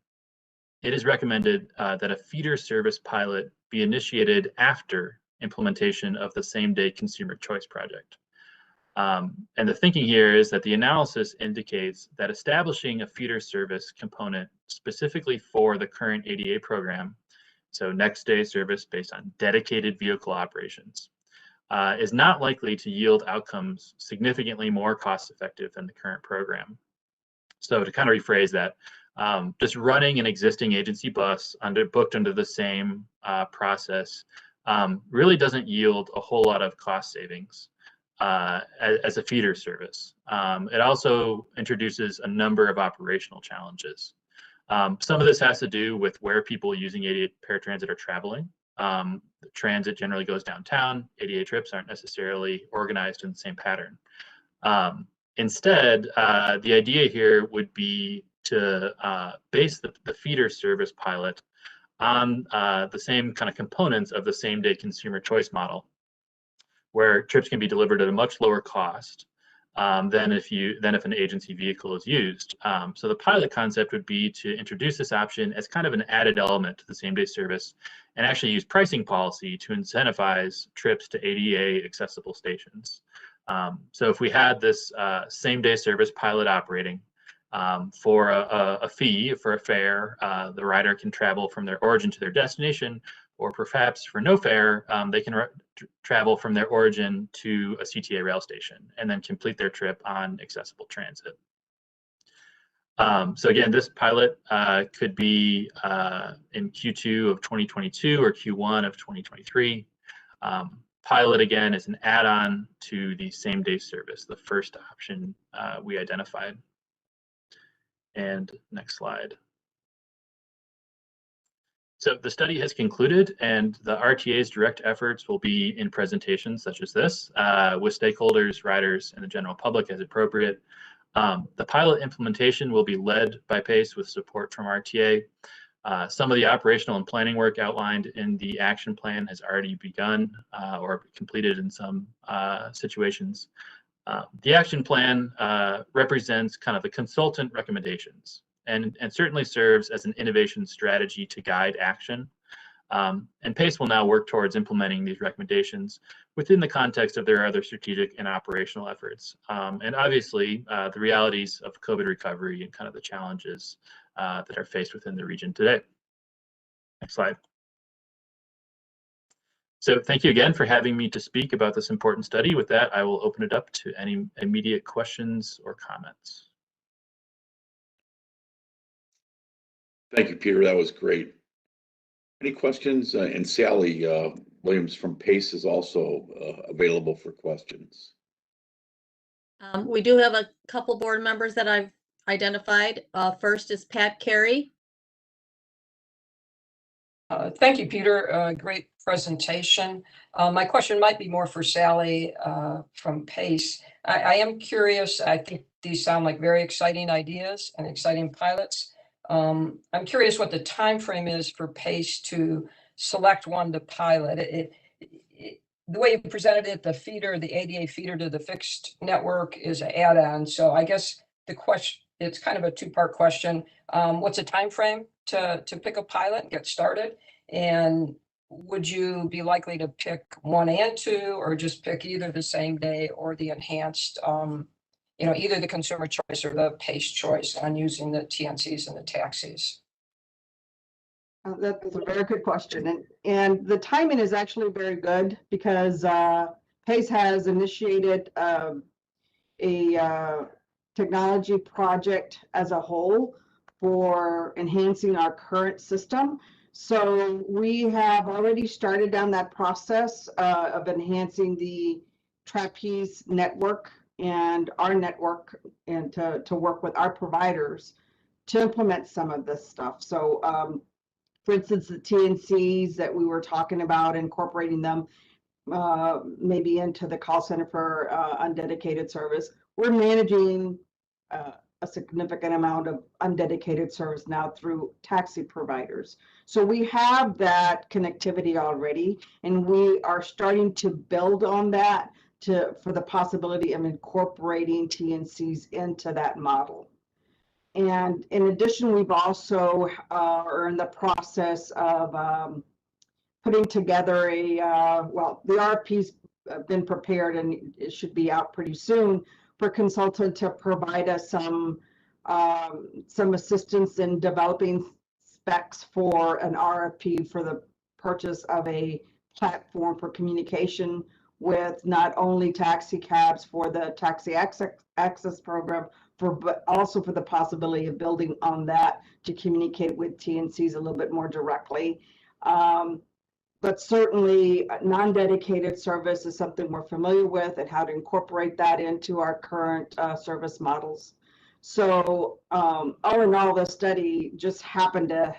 it is recommended that a feeder service pilot be initiated after implementation of the same-day consumer choice project. And the thinking here is that the analysis indicates that establishing a feeder service component specifically for the current ADA program, so next day service based on dedicated vehicle operations, is not likely to yield outcomes significantly more cost effective than the current program. So to kind of rephrase that, just running an existing agency bus booked under the same process really doesn't yield a whole lot of cost savings as a feeder service. It also introduces a number of operational challenges. Some of this has to do with where people using ADA paratransit are traveling. The transit generally goes downtown. ADA trips aren't necessarily organized in the same pattern. Instead, the idea here would be to base the feeder service pilot on the same kind of components of the same-day consumer choice model, where trips can be delivered at a much lower cost than if an agency vehicle is used. So the pilot concept would be to introduce this option as kind of an added element to the same-day service, and actually use pricing policy to incentivize trips to ADA accessible stations. So if we had this same-day service pilot operating for a fee, for a fare, the rider can travel from their origin to their destination, or perhaps for no fare, they can travel from their origin to a CTA rail station and then complete their trip on accessible transit. So again, this pilot could be in Q2 of 2022 or Q1 of 2023. Pilot, again, is an add-on to the same-day service, the first option we identified. And next slide. So the study has concluded, and the RTA's direct efforts will be in presentations such as this with stakeholders, riders, and the general public as appropriate. The pilot implementation will be led by PACE with support from RTA. Some of the operational and planning work outlined in the action plan has already begun or completed in some situations. The action plan represents kind of the consultant recommendations and certainly serves as an innovation strategy to guide action. And PACE will now work towards implementing these recommendations within the context of their other strategic and operational efforts. And obviously, the realities of COVID recovery and kind of the challenges that are faced within the region today. Next slide. So thank you again for having me to speak about this important study. With that, I will open it up to any immediate questions or comments. Thank you, Peter. That was great. Any questions? And Sally Williams from PACE is also available for questions. We do have a couple board members that I've identified. First is Pat Carey. Thank you, Peter. Great presentation. My question might be more for Sally from PACE. I am curious. I think these sound like very exciting ideas and exciting pilots. I'm curious what the time frame is for PACE to select one to pilot. The way you presented it, the ADA feeder to the fixed network is an add-on. So I guess the question, it's kind of a two-part question. What's the time frame to pick a pilot and get started? And would you be likely to pick 1 and 2, or just pick either the same day or the enhanced, either the consumer choice or the PACE choice on using the TNCs and the taxis? That's a very good question. And the timing is actually very good because PACE has initiated a technology project as a whole for enhancing our current system. So we have already started down that process of enhancing the Trapeze network and our network, and to work with our providers to implement some of this stuff. So for instance, the TNCs that we were talking about, incorporating them maybe into the call center for undedicated service. We're managing a significant amount of undedicated service now through taxi providers. So we have that connectivity already, and we are starting to build on that for the possibility of incorporating TNCs into that model. And in addition, we've also are in the process of putting together well, the RFP's been prepared and it should be out pretty soon for a consultant to provide us some assistance in developing specs for an RFP for the purchase of a platform for communication with not only taxi cabs for the taxi access program, but also for the possibility of building on that to communicate with TNCs a little bit more directly. But certainly non-dedicated service is something we're familiar with, and how to incorporate that into our current service models. So all in all, the study just happened to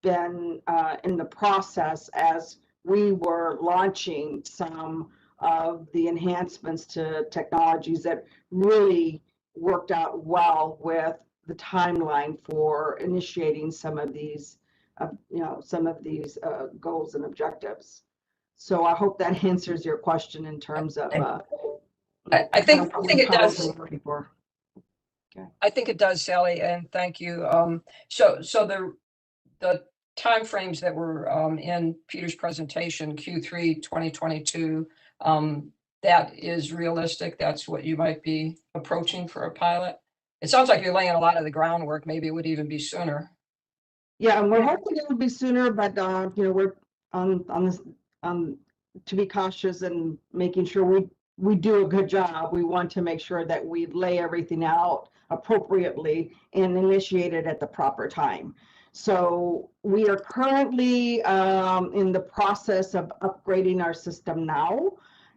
been in the process as we were launching some of the enhancements to technologies that really worked out well with the timeline for initiating some of these goals and objectives. So I hope that answers your question in terms of I think it does. Okay. I think it does, Sally, and thank you. So the timeframes that were in Peter's presentation, Q3 2022, that is realistic. That's what you might be approaching for a pilot. It sounds like you're laying a lot of the groundwork. Maybe it would even be sooner. Yeah, and we're hoping it would be sooner, but we're on this to be cautious and making sure we do a good job. We want to make sure that we lay everything out appropriately and initiate it at the proper time. So we are currently in the process of upgrading our system now.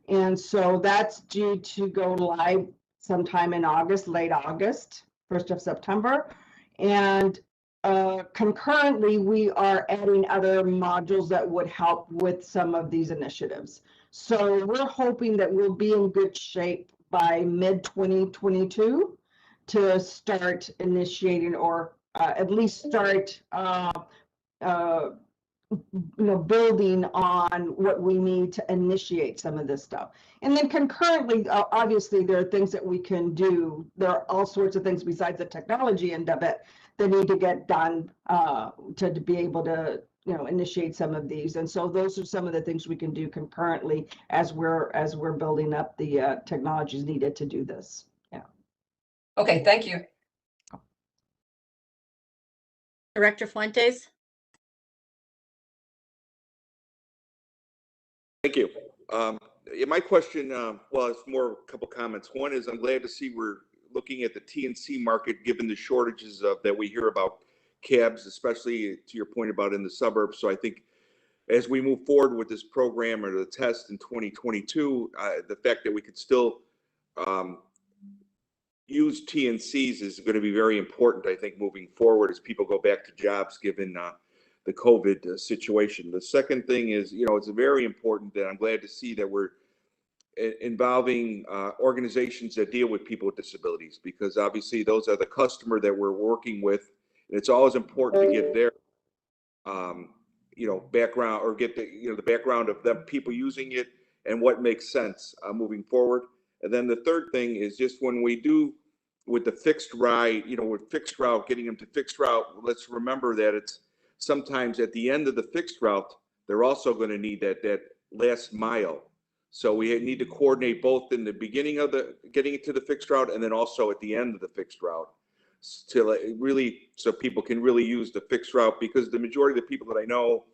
And so that's due to go live sometime in August, late August, 1st of September. And concurrently, we are adding other modules that would help with some of these initiatives. So we're hoping that we'll be in good shape by mid-2022 to start initiating, or at least start building on what we need to initiate some of this stuff. And then concurrently, obviously, there are things that we can do. There are all sorts of things besides the technology end of it that need to get done to be able to initiate some of these. And so those are some of the things we can do concurrently as we're building up the technologies needed to do this. Yeah. Okay, thank you. Director Fuentes? Thank you. Yeah, my question, well, it's more a couple comments. One is I'm glad to see we're looking at the TNC market, given the shortages that we hear about cabs, especially to your point about in the suburbs. So I think as we move forward with this program or the test in 2022, the fact that we could still use TNCs is going to be very important, I think, moving forward as people go back to jobs, given the COVID situation. The second thing is, it's very important that I'm glad to see that we're involving organizations that deal with people with disabilities, because obviously those are the customer that we're working with. And it's always important to get their, background, or get the background of them, people using it, and what makes sense moving forward. And then the third thing is just when we do with the fixed ride, with fixed route, getting them to fixed route, let's remember that it's sometimes at the end of the fixed route, they're also going to need that last mile. So we need to coordinate both in the beginning of getting it to the fixed route and then also at the end of the fixed route to really, so people can really use the fixed route, because the majority of the people that I know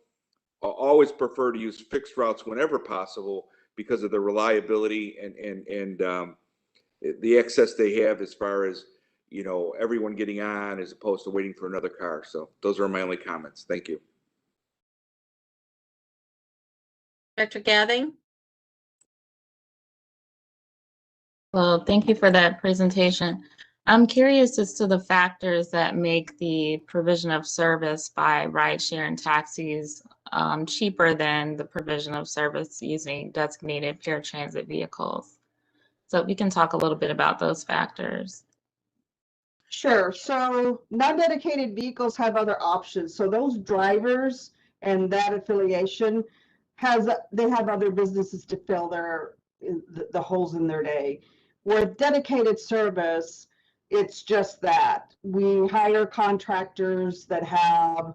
always prefer to use fixed routes whenever possible because of the reliability and the access they have as far as, everyone getting on as opposed to waiting for another car. So those are my only comments. Thank you. Director Gathing? Well, thank you for that presentation. I'm curious as to the factors that make the provision of service by rideshare and taxis cheaper than the provision of service using designated paratransit vehicles. So we can talk a little bit about those factors. Sure. So non-dedicated vehicles have other options. So those drivers and that affiliation they have other businesses to fill the holes in their day. With dedicated service, it's just that we hire contractors that have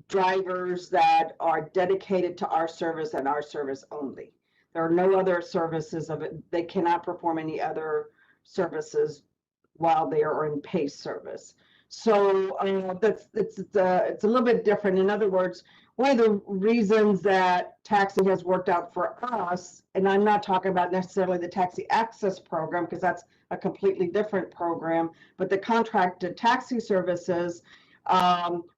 drivers that are dedicated to our service and our service only. There are no other services of it. They cannot perform any other services while they are in PACE service. So it's a little bit different. In other words, one of the reasons that taxi has worked out for us, and I'm not talking about necessarily the taxi access program because that's a completely different program, but the contracted taxi services,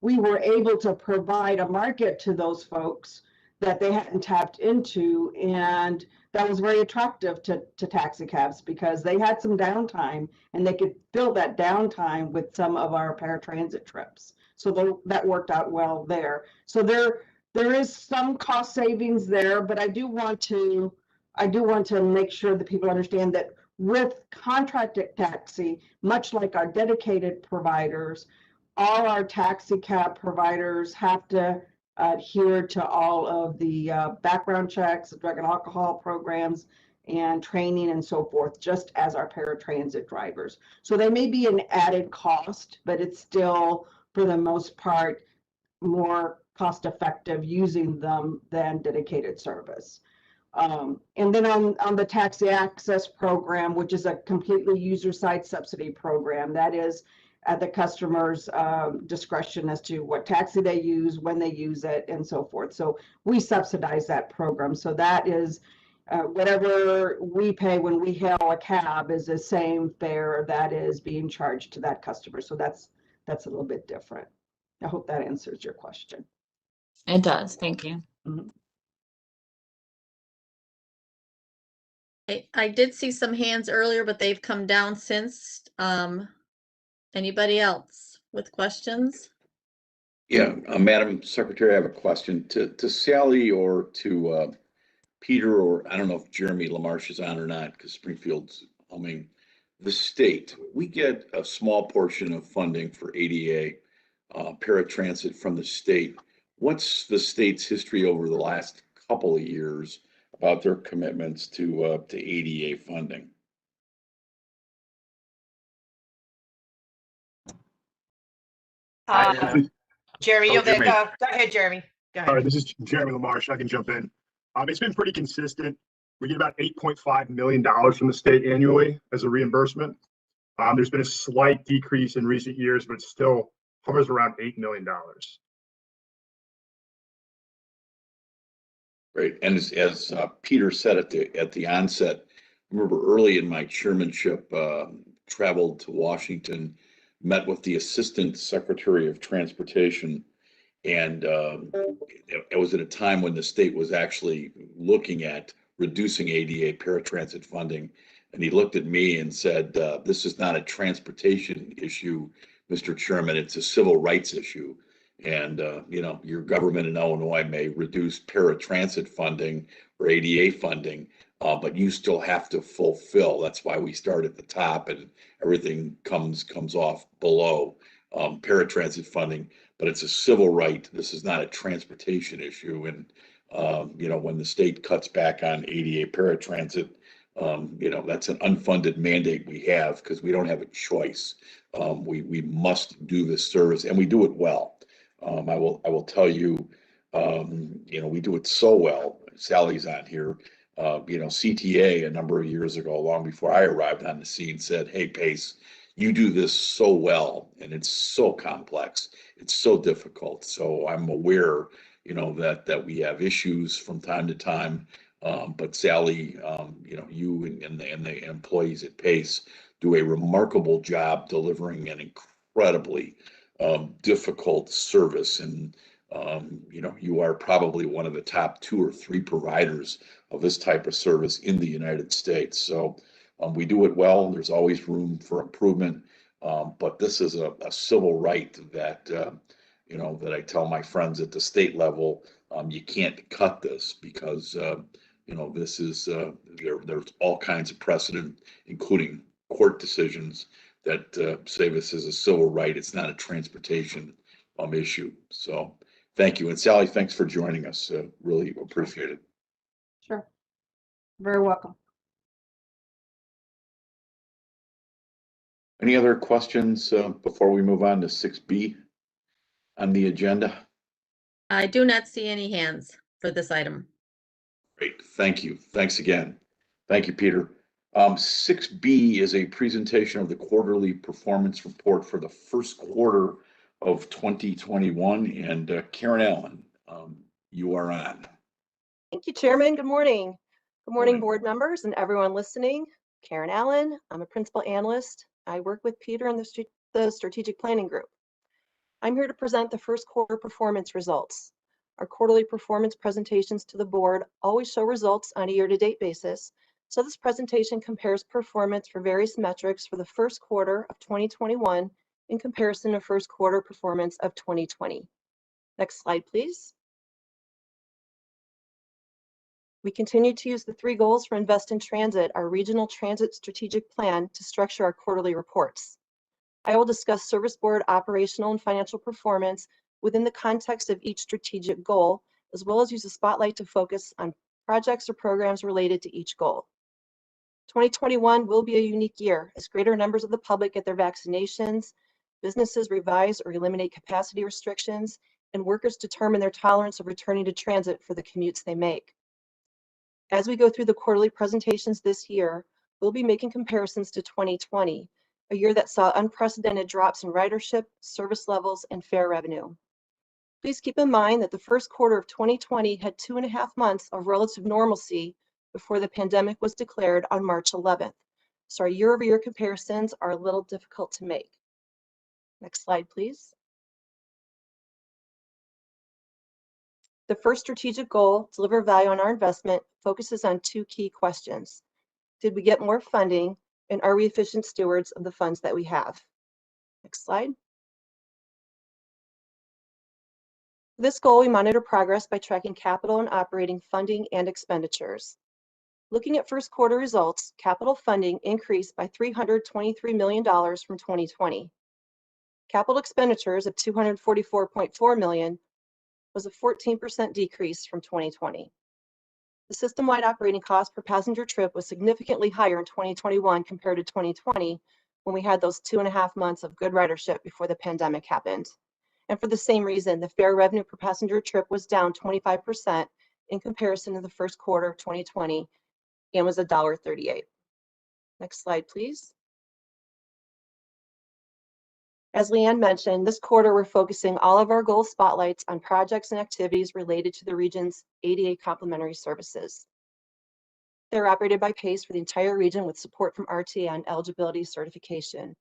we were able to provide a market to those folks that they hadn't tapped into, and that was very attractive to taxi cabs because they had some downtime and they could fill that downtime with some of our paratransit trips. So that worked out well there. So there is some cost savings there, but I do want to make sure that people understand that with contracted taxi, much like our dedicated providers, all our taxi cab providers have to adhere to all of the background checks, drug and alcohol programs, and training and so forth, just as our paratransit drivers. So they may be an added cost, but it's still, for the most part, more cost effective using them than dedicated service. And then on the taxi access program, which is a completely user side subsidy program, that is at the customer's discretion as to what taxi they use, when they use it, and so forth. So we subsidize that program. So that is whatever we pay when we hail a cab is the same fare that is being charged to that customer. So that's a little bit different. I hope that answers your question. It does. Thank you. Mm-hmm. I did see some hands earlier, but they've come down since. Anybody else with questions? Yeah, Madam Secretary, I have a question to Sally or to Peter, or I don't know if Jeremy LaMarche is on or not, because Springfield's, the state, we get a small portion of funding for ADA paratransit from the state. What's the state's history over the last couple of years about their commitments to ADA funding? Jeremy, you're there. Jeremy. Go ahead, Jeremy. Go All right, ahead. this is Jeremy Lamarche. I can jump in. It's been pretty consistent. We get about $8.5 million from the state annually as a reimbursement. There's been a slight decrease in recent years, but it still hovers around $8 million. Great. And as Peter said at the onset, I remember early in my chairmanship, traveled to Washington, met with the Assistant Secretary of Transportation, and it was at a time when the state was actually looking at reducing ADA paratransit funding. And he looked at me and said, this is not a transportation issue, Mr. Chairman, it's a civil rights issue. And, you know, your government in Illinois may reduce paratransit funding or ADA funding, but you still have to fulfill. That's why we start at the top and everything comes off below paratransit funding. But it's a civil right. This is not a transportation issue. And, you know, when the state cuts back on ADA paratransit, you know, that's an unfunded mandate we have because we don't have a choice. We must do this service and we do it well. I will tell you, you know, we do it so well. Sally's on here. You know, CTA a number of years ago, long before I arrived on the scene, said, "Hey, Pace, you do this so well, and it's so complex, it's so difficult." So I'm aware, you know, that we have issues from time to time. But Sally, you know, you and the employees at Pace do a remarkable job delivering an incredibly difficult service. And, you know, you are probably one of the top 2 or 3 providers of this type of service in the United States. So we do it well. There's always room for improvement. But this is a civil right that, you know, that I tell my friends at the state level, you can't cut this because, you know, this is, there's all kinds of precedent, including court decisions that say this is a civil right. It's not a transportation issue. So thank you. And Sally, thanks for joining us. Really appreciate it. Sure. Very welcome. Any other questions before we move on to 6B on the agenda? I do not see any hands for this item. Great. Thank you. Thanks again. Thank you, Peter. 6B is a presentation of the quarterly performance report for the first quarter of 2021. And Karen Allen, you are on. Thank you, Chairman. Good morning. Good morning, Morning. board members and everyone listening. Karen Allen, I'm a principal analyst. I work with Peter in the strategic planning group. I'm here to present the first quarter performance results. Our quarterly performance presentations to the board always show results on a year-to-date basis. So this presentation compares performance for various metrics for the first quarter of 2021 in comparison to first quarter performance of 2020. Next slide, please. We continue to use the 3 goals for Invest in Transit, our regional transit strategic plan, to structure our quarterly reports. I will discuss service board operational and financial performance within the context of each strategic goal, as well as use a spotlight to focus on projects or programs related to each goal. 2021 will be a unique year as greater numbers of the public get their vaccinations, businesses revise or eliminate capacity restrictions, and workers determine their tolerance of returning to transit for the commutes they make. As we go through the quarterly presentations this year, we'll be making comparisons to 2020, a year that saw unprecedented drops in ridership, service levels, and fare revenue. Please keep in mind that the first quarter of 2020 had 2.5 months of relative normalcy before the pandemic was declared on March 11th. So our year-over-year comparisons are a little difficult to make. Next slide, please. The first strategic goal, deliver value on our investment, focuses on 2 key questions. Did we get more funding, and are we efficient stewards of the funds that we have? Next slide. For this goal, we monitor progress by tracking capital and operating funding and expenditures. Looking at first quarter results, capital funding increased by $323 million from 2020. Capital expenditures of $244.4 million was a 14% decrease from 2020. The system-wide operating cost per passenger trip was significantly higher in 2021 compared to 2020, when we had those 2.5 months of good ridership before the pandemic happened. And for the same reason, the fare revenue per passenger trip was down 25% in comparison to the first quarter of 2020 and was $1.38. Next slide, please. As Leanne mentioned, this quarter we're focusing all of our goal spotlights on projects and activities related to the region's ADA complementary services. They're operated by PACE for the entire region with support from RTA on eligibility certification.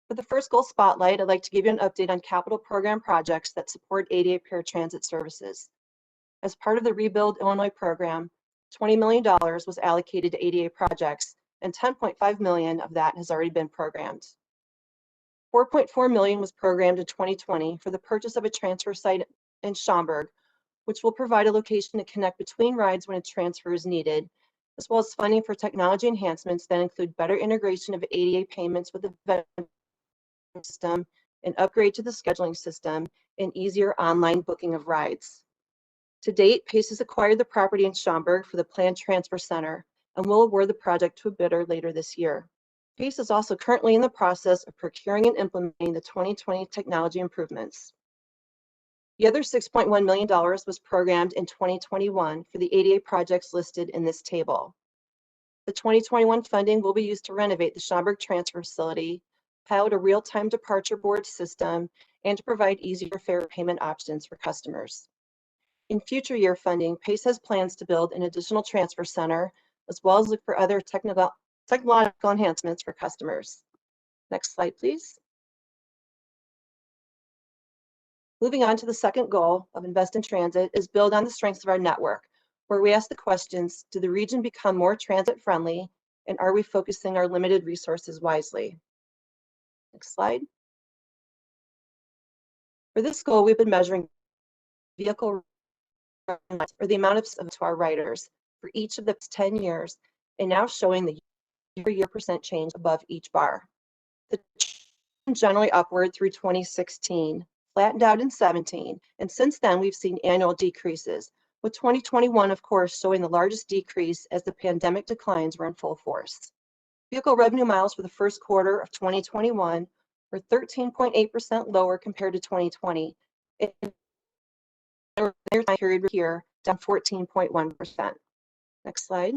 For the first goal spotlight, I'd like to give you an update on capital program projects that support ADA paratransit services. As part of the Rebuild Illinois program, $20 million was allocated to ADA projects, and $10.5 million of that has already been programmed. $4.4 million was programmed in 2020 for the purchase of a transfer site in Schaumburg, which will provide a location to connect between rides when a transfer is needed, as well as funding for technology enhancements that include better integration of ADA payments with the vending system, an upgrade to the scheduling system, and easier online booking of rides. To date, PACE has acquired the property in Schaumburg for the planned transfer center and will award the project to a bidder later this year. PACE is also currently in the process of procuring and implementing the 2020 technology improvements. The other $6.1 million was programmed in 2021 for the ADA projects listed in this table. The 2021 funding will be used to renovate the Schaumburg transfer facility, pilot a real-time departure board system, and to provide easier fare payment options for customers. In future year funding, PACE has plans to build an additional transfer center, as well as look for other technological enhancements for customers. Next slide, please. Moving on to the second goal of Invest in Transit is build on the strengths of our network, where we ask the questions, do the region become more transit friendly, and are we focusing our limited resources wisely? Next slide. For this goal, we've been measuring vehicle or the amount of to our riders for each of the 10 years, and now showing the year percent change above each bar. The trend generally upward through 2016, flattened out in 17, and since then we've seen annual decreases, with 2021 of course showing the largest decrease as the pandemic declines were in full force. Vehicle revenue miles for the first quarter of 2021 were 13.8% lower compared to 2020. Time period here, down 14.1%. Next slide.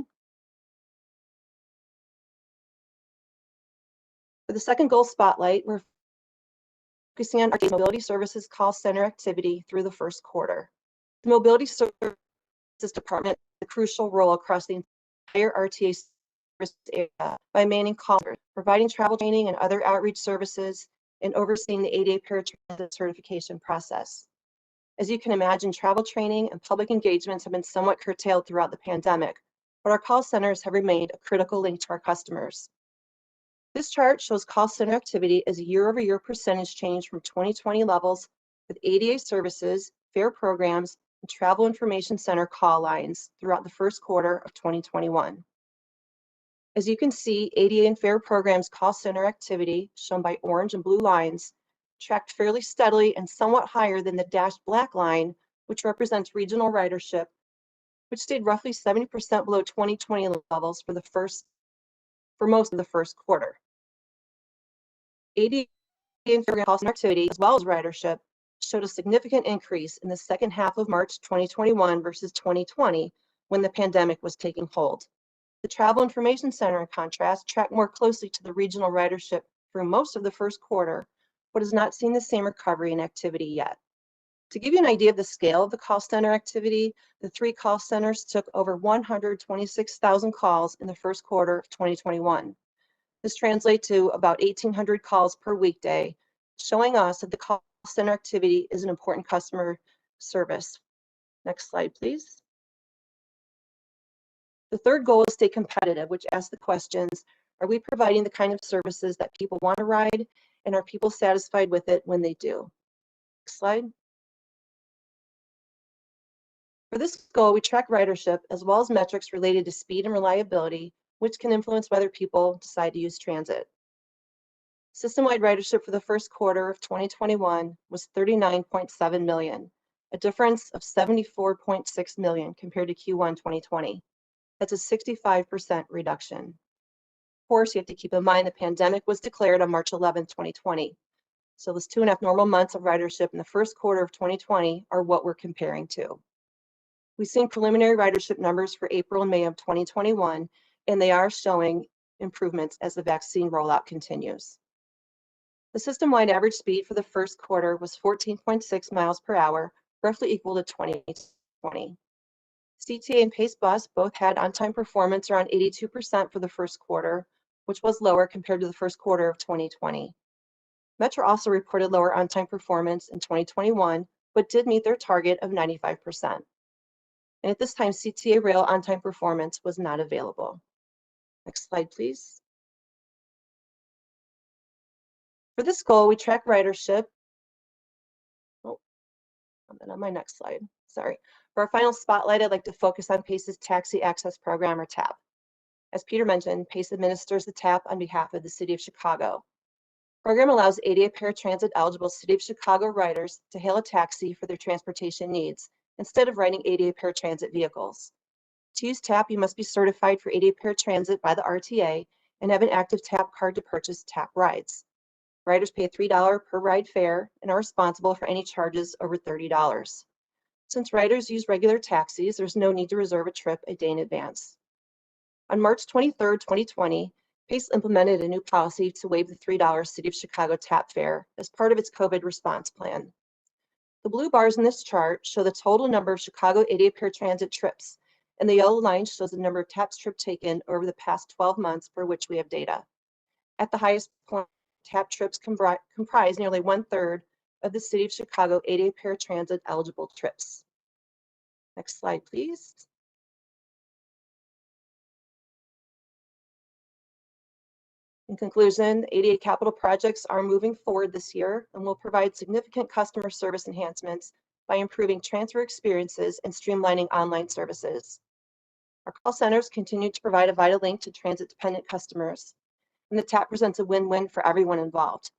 For the second goal spotlight, we're focusing on RTA's mobility services call center activity through the first quarter. The mobility services department has a crucial role across the entire RTA service area by manning call centers, providing travel training and other outreach services, and overseeing the ADA paratransit certification process. As you can imagine, travel training and public engagements have been somewhat curtailed throughout the pandemic, but our call centers have remained a critical link to our customers. This chart shows call center activity as a year-over-year percentage change from 2020 levels with ADA services, fare programs, and travel information center call lines throughout the first quarter of 2021. As you can see, ADA and fare programs call center activity, shown by orange and blue lines, tracked fairly steadily and somewhat higher than the dashed black line, which represents regional ridership, which stayed roughly 70% below 2020 levels for most of the first quarter. ADA and fare call center activity, as well as ridership, showed a significant increase in the second half of March 2021 versus 2020, when the pandemic was taking hold. The Travel Information Center, in contrast, tracked more closely to the regional ridership through most of the first quarter, but has not seen the same recovery in activity yet. To give you an idea of the scale of the call center activity, the three call centers took over 126,000 calls in the first quarter of 2021. This translates to about 1,800 calls per weekday, showing us that the call center activity is an important customer service. Next slide, please. The third goal is stay competitive, which asks the questions, are we providing the kind of services that people want to ride, and are people satisfied with it when they do? Next slide. For this goal, we track ridership as well as metrics related to speed and reliability, which can influence whether people decide to use transit. System-wide ridership for the first quarter of 2021 was 39.7 million, a difference of 74.6 million compared to Q1 2020. That's a 65% reduction. Of course, you have to keep in mind the pandemic was declared on March 11, 2020. So this 2.5 normal months of ridership in the first quarter of 2020 are what we're comparing to. We've seen preliminary ridership numbers for April and May of 2021, and they are showing improvements as the vaccine rollout continues. The system-wide average speed for the first quarter was 14.6 miles per hour, roughly equal to 2020. CTA and Pace Bus both had on-time performance around 82% for the first quarter, which was lower compared to the first quarter of 2020. Metro also reported lower on-time performance in 2021, but did meet their target of 95%. And at this time, CTA Rail on-time performance was not available. Next slide, please. For this goal, we track ridership. Oh, and then on my next slide, sorry. For our final spotlight, I'd like to focus on PACE's Taxi Access Program, or TAP. As Peter mentioned, PACE administers the TAP on behalf of the City of Chicago. The program allows ADA paratransit eligible City of Chicago riders to hail a taxi for their transportation needs instead of riding ADA paratransit vehicles. To use TAP, you must be certified for ADA paratransit by the RTA and have an active TAP card to purchase TAP rides. Riders pay a $3 per ride fare and are responsible for any charges over $30. Since riders use regular taxis, there's no need to reserve a trip a day in advance. On March 23, 2020, PACE implemented a new policy to waive the $3 City of Chicago TAP fare as part of its COVID response plan. The blue bars in this chart show the total number of Chicago ADA paratransit trips, and the yellow line shows the number of TAP trips taken over the past 12 months for which we have data. At the highest point, TAP trips comprise nearly 1/3 of the City of Chicago ADA paratransit eligible trips. Next slide, please. In conclusion, ADA capital projects are moving forward this year and will provide significant customer service enhancements by improving transfer experiences and streamlining online services. Our call centers continue to provide a vital link to transit-dependent customers, and the TAP presents a win-win for everyone involved.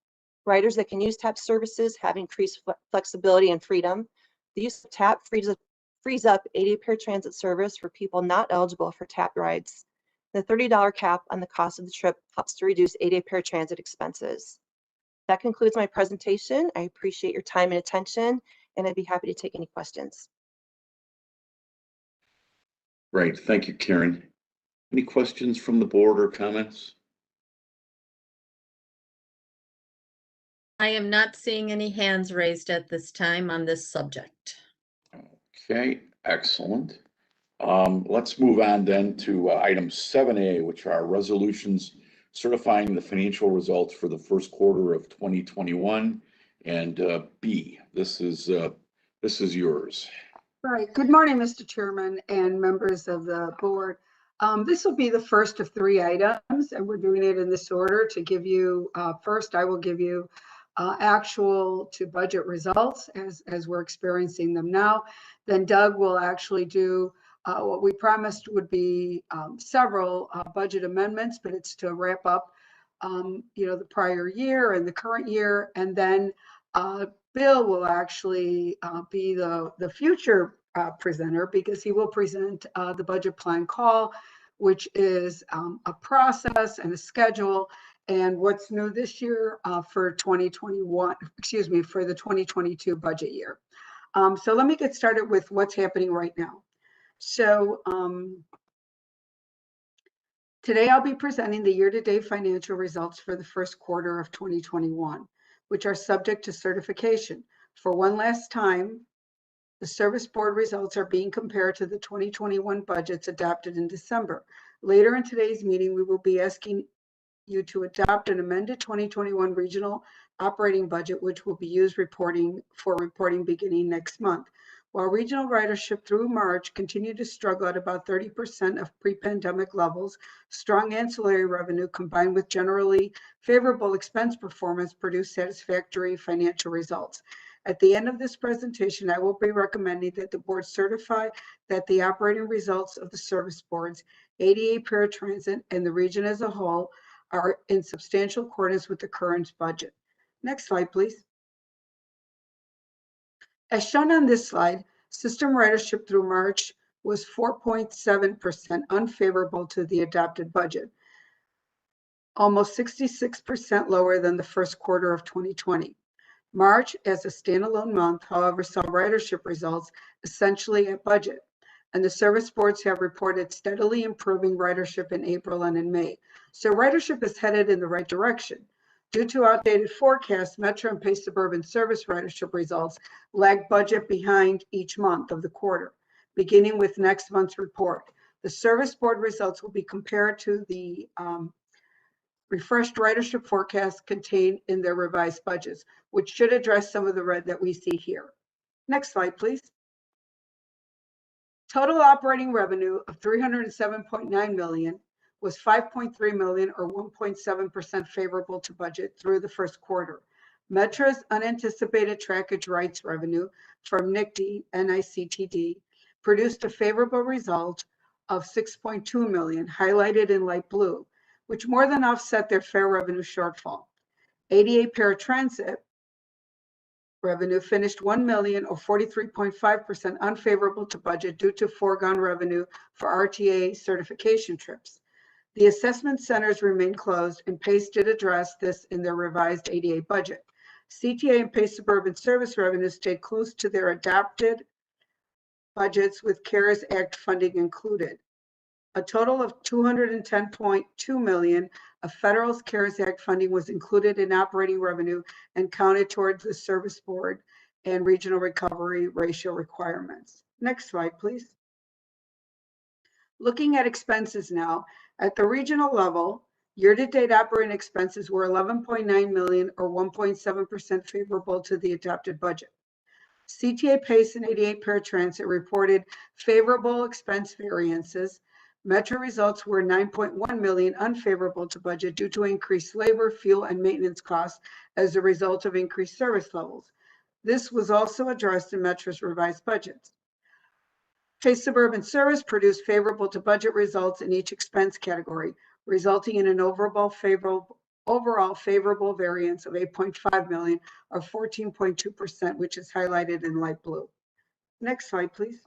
Riders that can use TAP services have increased flexibility and freedom. The use of TAP frees up ADA paratransit service for people not eligible for TAP rides. The $30 cap on the cost of the trip helps to reduce ADA paratransit expenses. That concludes my presentation. I appreciate your time and attention, and I'd be happy to take any questions. Great, thank you, Karen. Any questions from the board or comments? I am not seeing any hands raised at this time on this subject. Okay, excellent. Let's move on then to item 7A, which are resolutions certifying the financial results for the first quarter of 2021. And B, this is yours. Right. Good morning, Mr. Chairman and members of the board. This will be the first of 3 items, and we're doing it in this order to give you, first, I will give you actual to budget results as we're experiencing them now. Then Doug will actually do what we promised would be several budget amendments, but it's to wrap up, the prior year and the current year. And then Bill will actually be the future presenter, because he will present the budget plan call, which is a process and a schedule and what's new this year for 2021, for the 2022 budget year. So let me get started with what's happening right now. So today I'll be presenting the year-to-date financial results for the first quarter of 2021, which are subject to certification. For one last time, the service board results are being compared to the 2021 budgets adopted in December. Later in today's meeting, we will be asking you to adopt an amended 2021 regional operating budget, which will be used for reporting beginning next month. While regional ridership through March continued to struggle at about 30% of pre-pandemic levels, strong ancillary revenue combined with generally favorable expense performance produced satisfactory financial results. At the end of this presentation, I will be recommending that the board certify that the operating results of the service boards, ADA paratransit, and the region as a whole are in substantial accordance with the current budget. Next slide, please. As shown on this slide, system ridership through March was 4.7% unfavorable to the adopted budget, almost 66% lower than the first quarter of 2020. March, as a standalone month, however, saw ridership results essentially at budget, and the service boards have reported steadily improving ridership in April and in May. So ridership is headed in the right direction. Due to outdated forecasts, Metro and Pace Suburban service ridership results lag budget behind each month of the quarter, beginning with next month's report. The service board results will be compared to the refreshed ridership forecasts contained in their revised budgets, which should address some of the red that we see here. Next slide, please. Total operating revenue of $307.9 million was $5.3 million or 1.7% favorable to budget through the first quarter. Metro's unanticipated trackage rights revenue from NICTD produced a favorable result of $6.2 million, highlighted in light blue, which more than offset their fare revenue shortfall. ADA paratransit revenue finished $1 million or 43.5% unfavorable to budget due to foregone revenue for RTA certification trips. The assessment centers remain closed, and PACE did address this in their revised ADA budget. CTA and PACE Suburban service revenue stayed close to their adopted budgets with CARES Act funding included. A total of $210.2 million of federal CARES Act funding was included in operating revenue and counted towards the service board and regional recovery ratio requirements. Next slide, please. Looking at expenses now, at the regional level, year-to-date operating expenses were $11.9 million or 1.7% favorable to the adopted budget. CTA PACE and 88 paratransit reported favorable expense variances. Metro results were $9.1 million unfavorable to budget due to increased labor, fuel, and maintenance costs as a result of increased service levels. This was also addressed in Metro's revised budgets. PACE Suburban Service produced favorable to budget results in each expense category, resulting in an overall favorable variance of $8.5 million or 14.2%, which is highlighted in light blue. Next slide, please.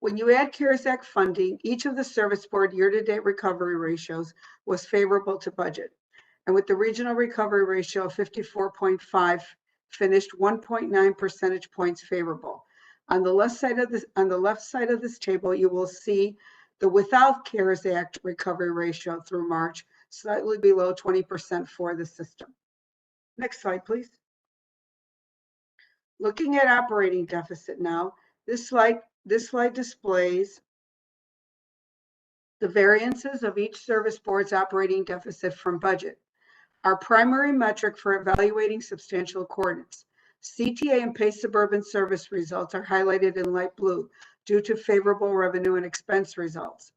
When you add CARES Act funding, each of the service board year-to-date recovery ratios was favorable to budget. And with the regional recovery ratio of 54.5, finished 1.9 percentage points favorable. On the left side of this table, you will see the without CARES Act recovery ratio through March, slightly below 20% for the system. Next slide, please. Looking at operating deficit now, this slide displays the variances of each service board's operating deficit from budget. Our primary metric for evaluating substantial accordance. CTA and PACE Suburban service results are highlighted in light blue due to favorable revenue and expense results.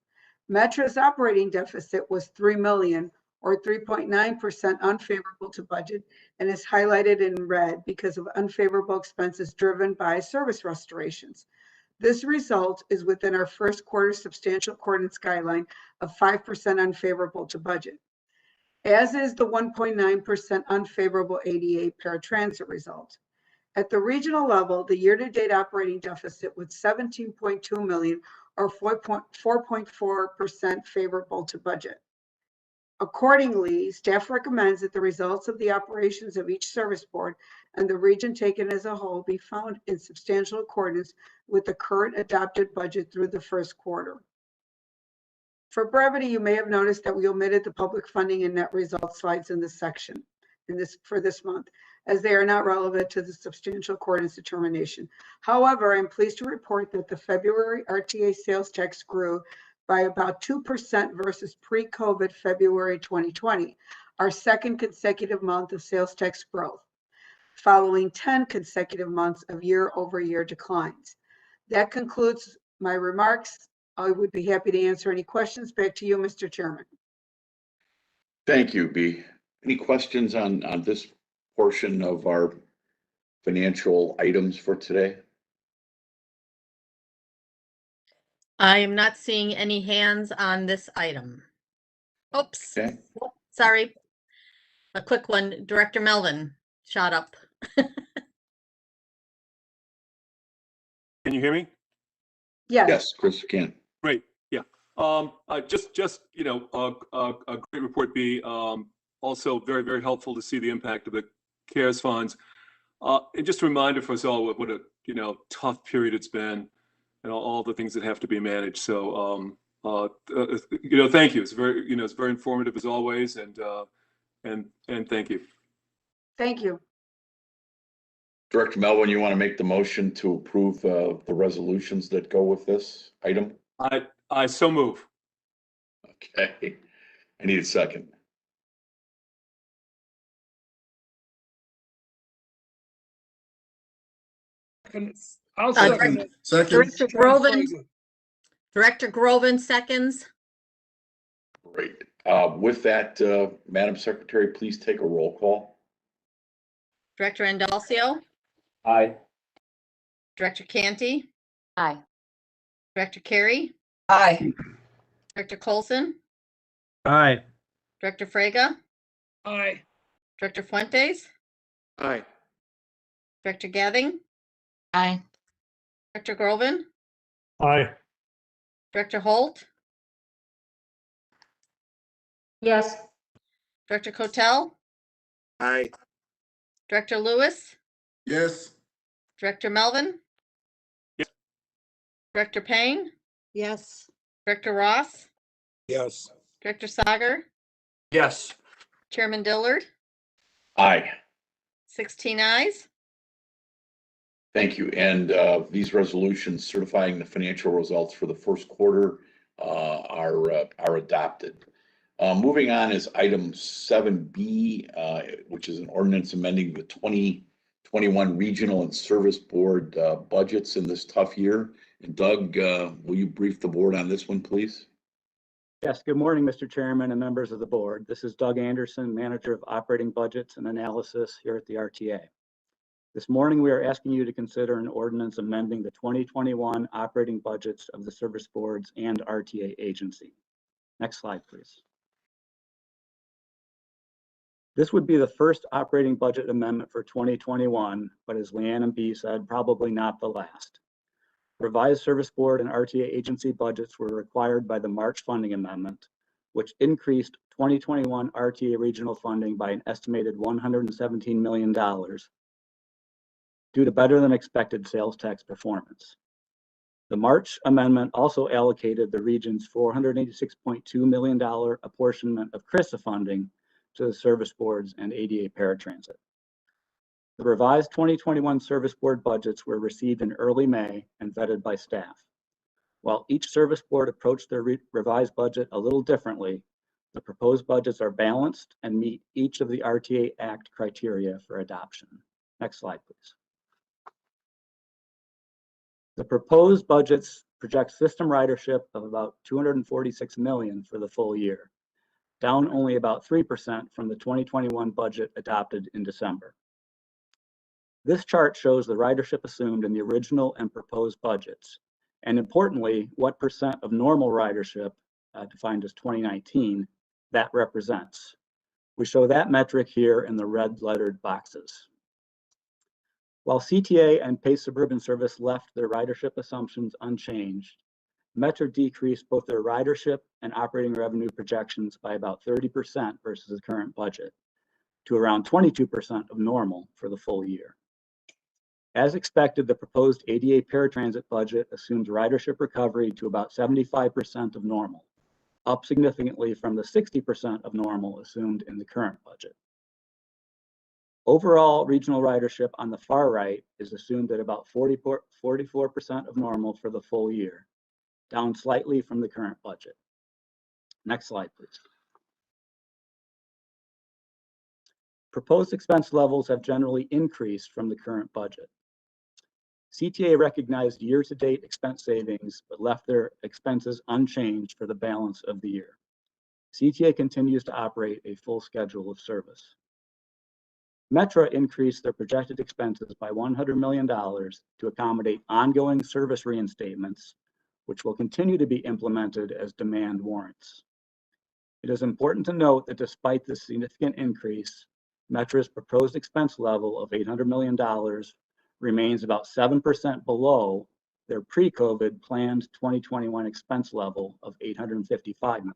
Metro's operating deficit was $3 million or 3.9% unfavorable to budget and is highlighted in red because of unfavorable expenses driven by service restorations. This result is within our first quarter substantial accordance guideline of 5% unfavorable to budget, as is the 1.9% unfavorable ADA paratransit result. At the regional level, the year-to-date operating deficit was $17.2 million or 4.4% favorable to budget. Accordingly, staff recommends that the results of the operations of each service board and the region taken as a whole be found in substantial accordance with the current adopted budget through the first quarter. For brevity, you may have noticed that we omitted the public funding and net results slides in this section for this month, as they are not relevant to the substantial accordance determination. However, I'm pleased to report that the February RTA sales tax grew by about 2% versus pre-COVID February 2020, our second consecutive month of sales tax growth, following 10 consecutive months of year-over-year declines. That concludes my remarks. I would be happy to answer any questions. Back to you, Mr. Chairman. Thank you, Bea. Any questions on this portion of our financial items for today? I am not seeing any hands on this item. Oops. Okay. Sorry. A quick one. Director Melvin shot up. Can you hear me? Yes. Yes, Chris, you can. Great. Yeah. Just you know, a great report, Bea. Also very, very helpful to see the impact of the CARES funds. And just a reminder for us all what a tough period it's been, and all the things that have to be managed. So thank you. It's very informative as always, and thank you. Thank you. Director Melvin, you want to make the motion to approve the resolutions that go with this item? I so move. Okay, I need a second. I'll second it. Director Groven. Director Groven seconds. Great. With that, Madam Secretary, please take a roll call. Director Andalcio. Aye. Director Canty. Aye. Director Carey. Aye. Director Colson. Aye. Director Frega. Aye. Director Fuentes. Aye. Director Gathing. Aye. Director Groven. Aye. Director Holt. Yes. Director Cotel. Aye. Director Lewis. Yes. Director Melvin. Yes. Director Payne. Yes. Director Ross. Yes. Director Sager. Yes. Chairman Dillard. Aye. 16 ayes. Thank you. And these resolutions certifying the financial results for the first quarter are adopted. Moving on is item 7B, which is an ordinance amending the 2021 Regional and Service Board budgets in this tough year. And Doug, will you brief the board on this one, please? Yes, good morning, Mr. Chairman and members of the board. This is Doug Anderson, Manager of Operating Budgets and Analysis here at the RTA. This morning, we are asking you to consider an ordinance amending the 2021 operating budgets of the service boards and RTA agency. Next slide, please. This would be the first operating budget amendment for 2021, but as Leanne and Bee said, probably not the last. Revised service board and RTA agency budgets were required by the March funding amendment, which increased 2021 RTA regional funding by an estimated $117 million due to better than expected sales tax performance. The March amendment also allocated the region's $486.2 million apportionment of CRISA funding to the service boards and ADA paratransit. The revised 2021 service board budgets were received in early May and vetted by staff. While each service board approached their revised budget a little differently, the proposed budgets are balanced and meet each of the RTA Act criteria for adoption. Next slide, please. The proposed budgets project system ridership of about 246 million for the full year, down only about 3% from the 2021 budget adopted in December. This chart shows the ridership assumed in the original and proposed budgets, and importantly, what percent of normal ridership, defined as 2019, that represents. We show that metric here in the red lettered boxes. While CTA and Pace Suburban Service left their ridership assumptions unchanged, Metro decreased both their ridership and operating revenue projections by about 30% versus the current budget, to around 22% of normal for the full year. As expected, the proposed ADA paratransit budget assumes ridership recovery to about 75% of normal, up significantly from the 60% of normal assumed in the current budget. Overall, regional ridership on the far right is assumed at about 44% of normal for the full year, down slightly from the current budget. Next slide, please. Proposed expense levels have generally increased from the current budget. CTA recognized year-to-date expense savings, but left their expenses unchanged for the balance of the year. CTA continues to operate a full schedule of service. Metra increased their projected expenses by $100 million to accommodate ongoing service reinstatements, which will continue to be implemented as demand warrants. It is important to note that despite this significant increase, Metra's proposed expense level of $800 million remains about 7% below their pre-COVID planned 2021 expense level of $855 million.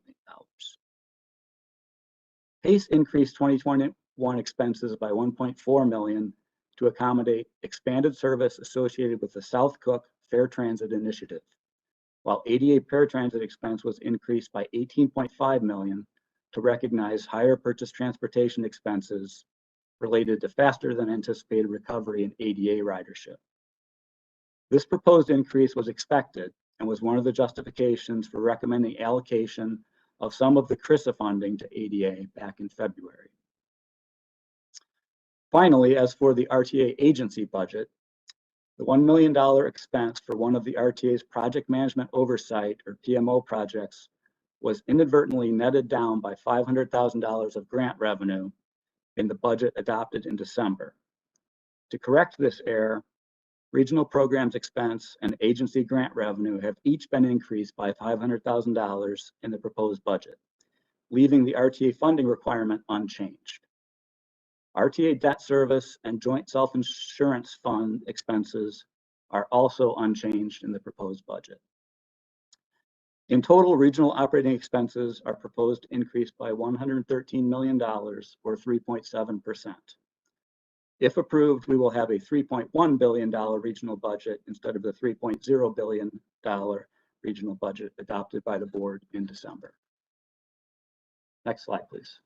Pace increased 2021 2021 expenses by 1.4 million to accommodate expanded service associated with the South Cook Fair Transit Initiative, while ADA paratransit expense was increased by 18.5 million to recognize higher purchase transportation expenses related to faster than anticipated recovery in ADA ridership. This proposed increase was expected and was one of the justifications for recommending allocation of some of the CRISA funding to ADA back in February. Finally, as for the RTA agency budget, the $1 million expense for one of the RTA's project management oversight or PMO projects was inadvertently netted down by $500,000 of grant revenue in the budget adopted in December. To correct this error, regional programs expense and agency grant revenue have each been increased by $500,000 in the proposed budget, leaving the RTA funding requirement unchanged. RTA debt service and joint self-insurance fund expenses are also unchanged in the proposed budget. In total, regional operating expenses are proposed to increase by $113 million or 3.7%. If approved, we will have a $3.1 billion regional budget instead of the $3.0 billion regional budget adopted by the board in December. Next slide, please.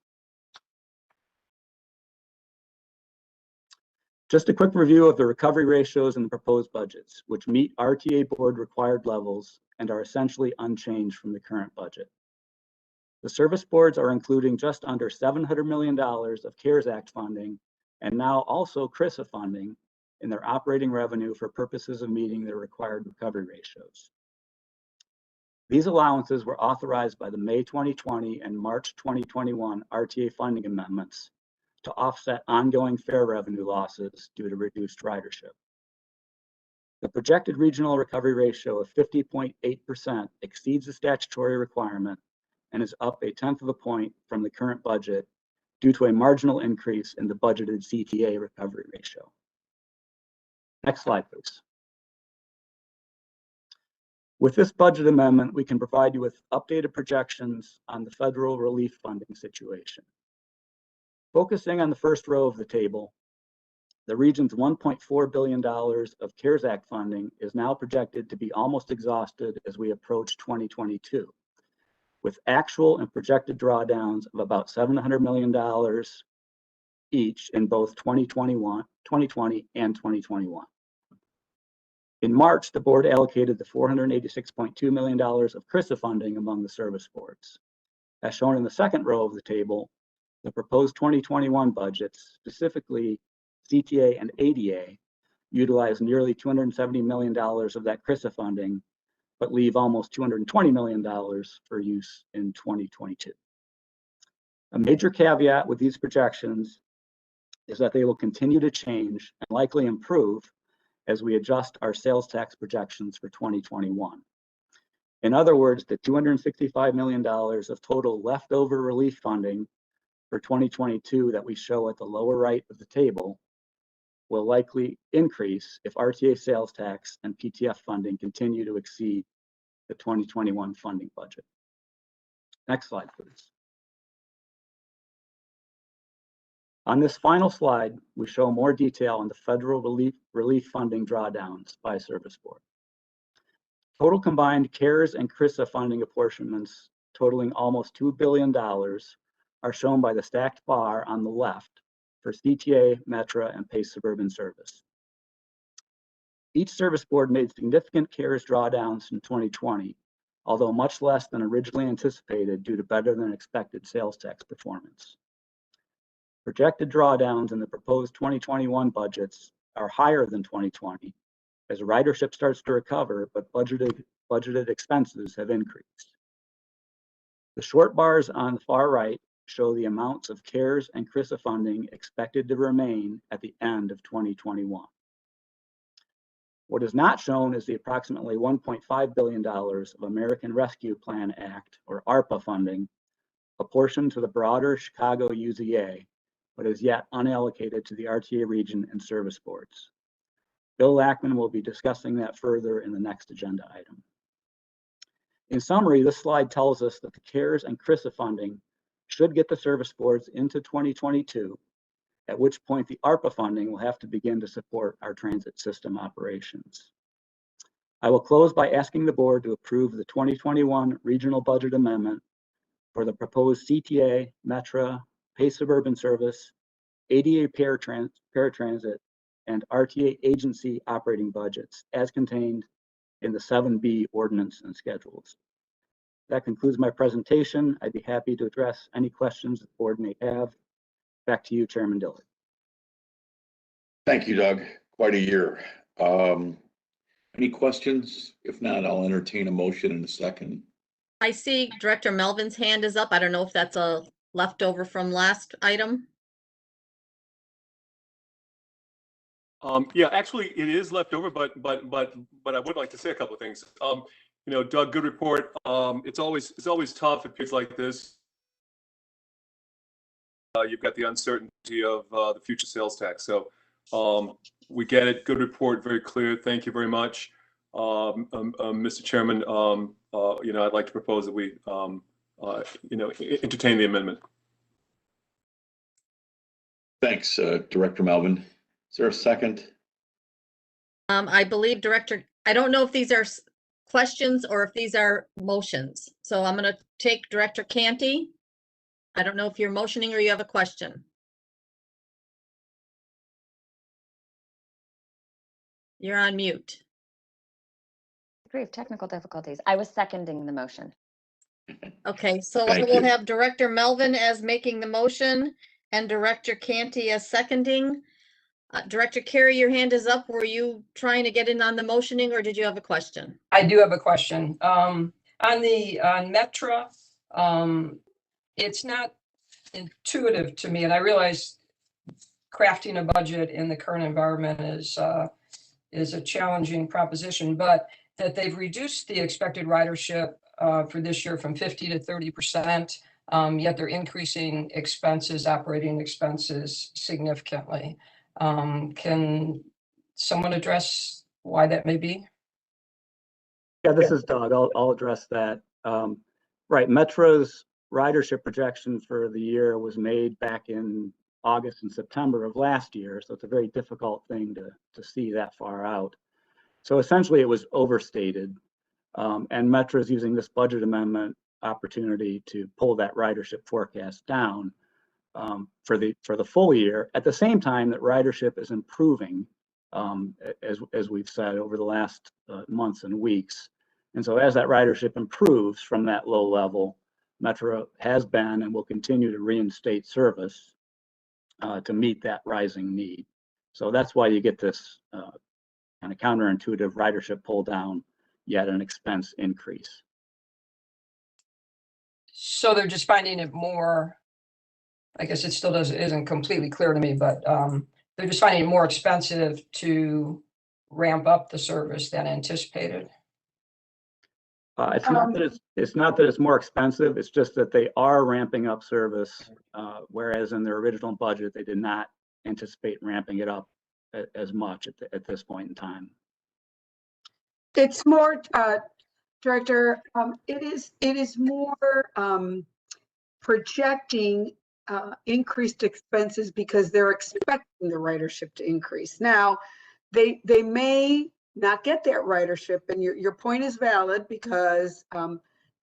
Just a quick review of the recovery ratios in the proposed budgets, which meet RTA board required levels and are essentially unchanged from the current budget. The service boards are including just under $700 million of CARES Act funding and now also CRISA funding in their operating revenue for purposes of meeting their required recovery ratios. These allowances were authorized by the May 2020 and March 2021 RTA funding amendments to offset ongoing fare revenue losses due to reduced ridership. The projected regional recovery ratio of 50.8% exceeds the statutory requirement and is up 0.1 of a point from the current budget due to a marginal increase in the budgeted CTA recovery ratio. Next slide, please. With this budget amendment, we can provide you with updated projections on the federal relief funding situation. Focusing on the first row of the table, the region's $1.4 billion of CARES Act funding is now projected to be almost exhausted as we approach 2022, with actual and projected drawdowns of about $700 million each in both 2020 and 2021. In March, the board allocated the $486.2 million of CRISA funding among the service boards. As shown in the second row of the table, the proposed 2021 budgets, specifically CTA and ADA, utilize nearly $270 million of that CRISA funding, but leave almost $220 million for use in 2022. A major caveat with these projections is that they will continue to change and likely improve as we adjust our sales tax projections for 2021. In other words, the $265 million of total leftover relief funding for 2022 that we show at the lower right of the table will likely increase if RTA sales tax and PTF funding continue to exceed the 2021 funding budget. Next slide, please. On this final slide, we show more detail on the federal relief funding drawdowns by service board. Total combined CARES and CRISA funding apportionments totaling almost $2 billion are shown by the stacked bar on the left for CTA, Metra, and PACE Suburban service. Each service board made significant CARES drawdowns in 2020, although much less than originally anticipated due to better than expected sales tax performance. Projected drawdowns in the proposed 2021 budgets are higher than 2020 as ridership starts to recover, but budgeted expenses have increased. The short bars on the far right show the amounts of CARES and CRISA funding expected to remain at the end of 2021. What is not shown is the approximately $1.5 billion of American Rescue Plan Act, or ARPA funding, apportioned to the broader Chicago UZA, but is yet unallocated to the RTA region and service boards. Bill Lackman will be discussing that further in the next agenda item. In summary, this slide tells us that the CARES and CRISA funding should get the service boards into 2022 at which point the ARPA funding will have to begin to support our transit system operations. I will close by asking the board to approve the 2021 regional budget amendment for the proposed CTA, Metra, Pace Suburban Service, ADA paratransit, and RTA agency operating budgets as contained in the 7B ordinance and schedules. That concludes my presentation. I'd be happy to address any questions the board may have. Back to you, Chairman Dillard. Thank you, Doug. Quite a year. Any questions? If not, I'll entertain a motion in a second. I see Director Melvin's hand is up. I don't know if that's a leftover from last item. Yeah, actually, it is left over, but I would like to say a couple of things. You know, Doug, good report. It's always tough at periods like this. You've got the uncertainty of the future sales tax. So we get it. Good report, very clear. Thank you very much, Mr. Chairman. You know, I'd like to propose that we you know, entertain the amendment. Thanks, Director Melvin. Is there a second? I believe I don't know if these are questions or if these are motions. So I'm going to take Director Canty. I don't know if you're motioning or you have a question. You're on mute. Agree of technical difficulties. I was seconding the motion. Okay, so Thank I will you. have Director Melvin as making the motion and Director Canty as seconding. Director Carey, your hand is up. Were you trying to get in on the motioning or did you have a question? I do have a question. On Metra, it's not intuitive to me, and I realize crafting a budget in the current environment is a challenging proposition, but that they've reduced the expected ridership for this year from 50 to 30%, yet they're increasing expenses, operating expenses significantly. Can someone address why that may be? Yeah, this is Doug. I'll address that. Right, Metro's ridership projection for the year was made back in August and September of last year, so it's a very difficult thing to see that far out. So essentially, it was overstated, and Metro is using this budget amendment opportunity to pull that ridership forecast down for the full year. At the same time, that ridership is improving, as we've said over the last months and weeks. And so as that ridership improves from that low level, Metro has been and will continue to reinstate service to meet that rising need. So that's why you get this kind of counterintuitive ridership pull down, yet an expense increase. So they're just finding it more, I guess it still isn't completely clear to me, but they're just finding it more expensive to ramp up the service than anticipated. It's not that it's more expensive. It's just that they are ramping up service, whereas in their original budget they did not anticipate ramping it up as much at this point in time. It's more, Director. It is more projecting increased expenses because they're expecting the ridership to increase. Now, they may not get that ridership, and your point is valid because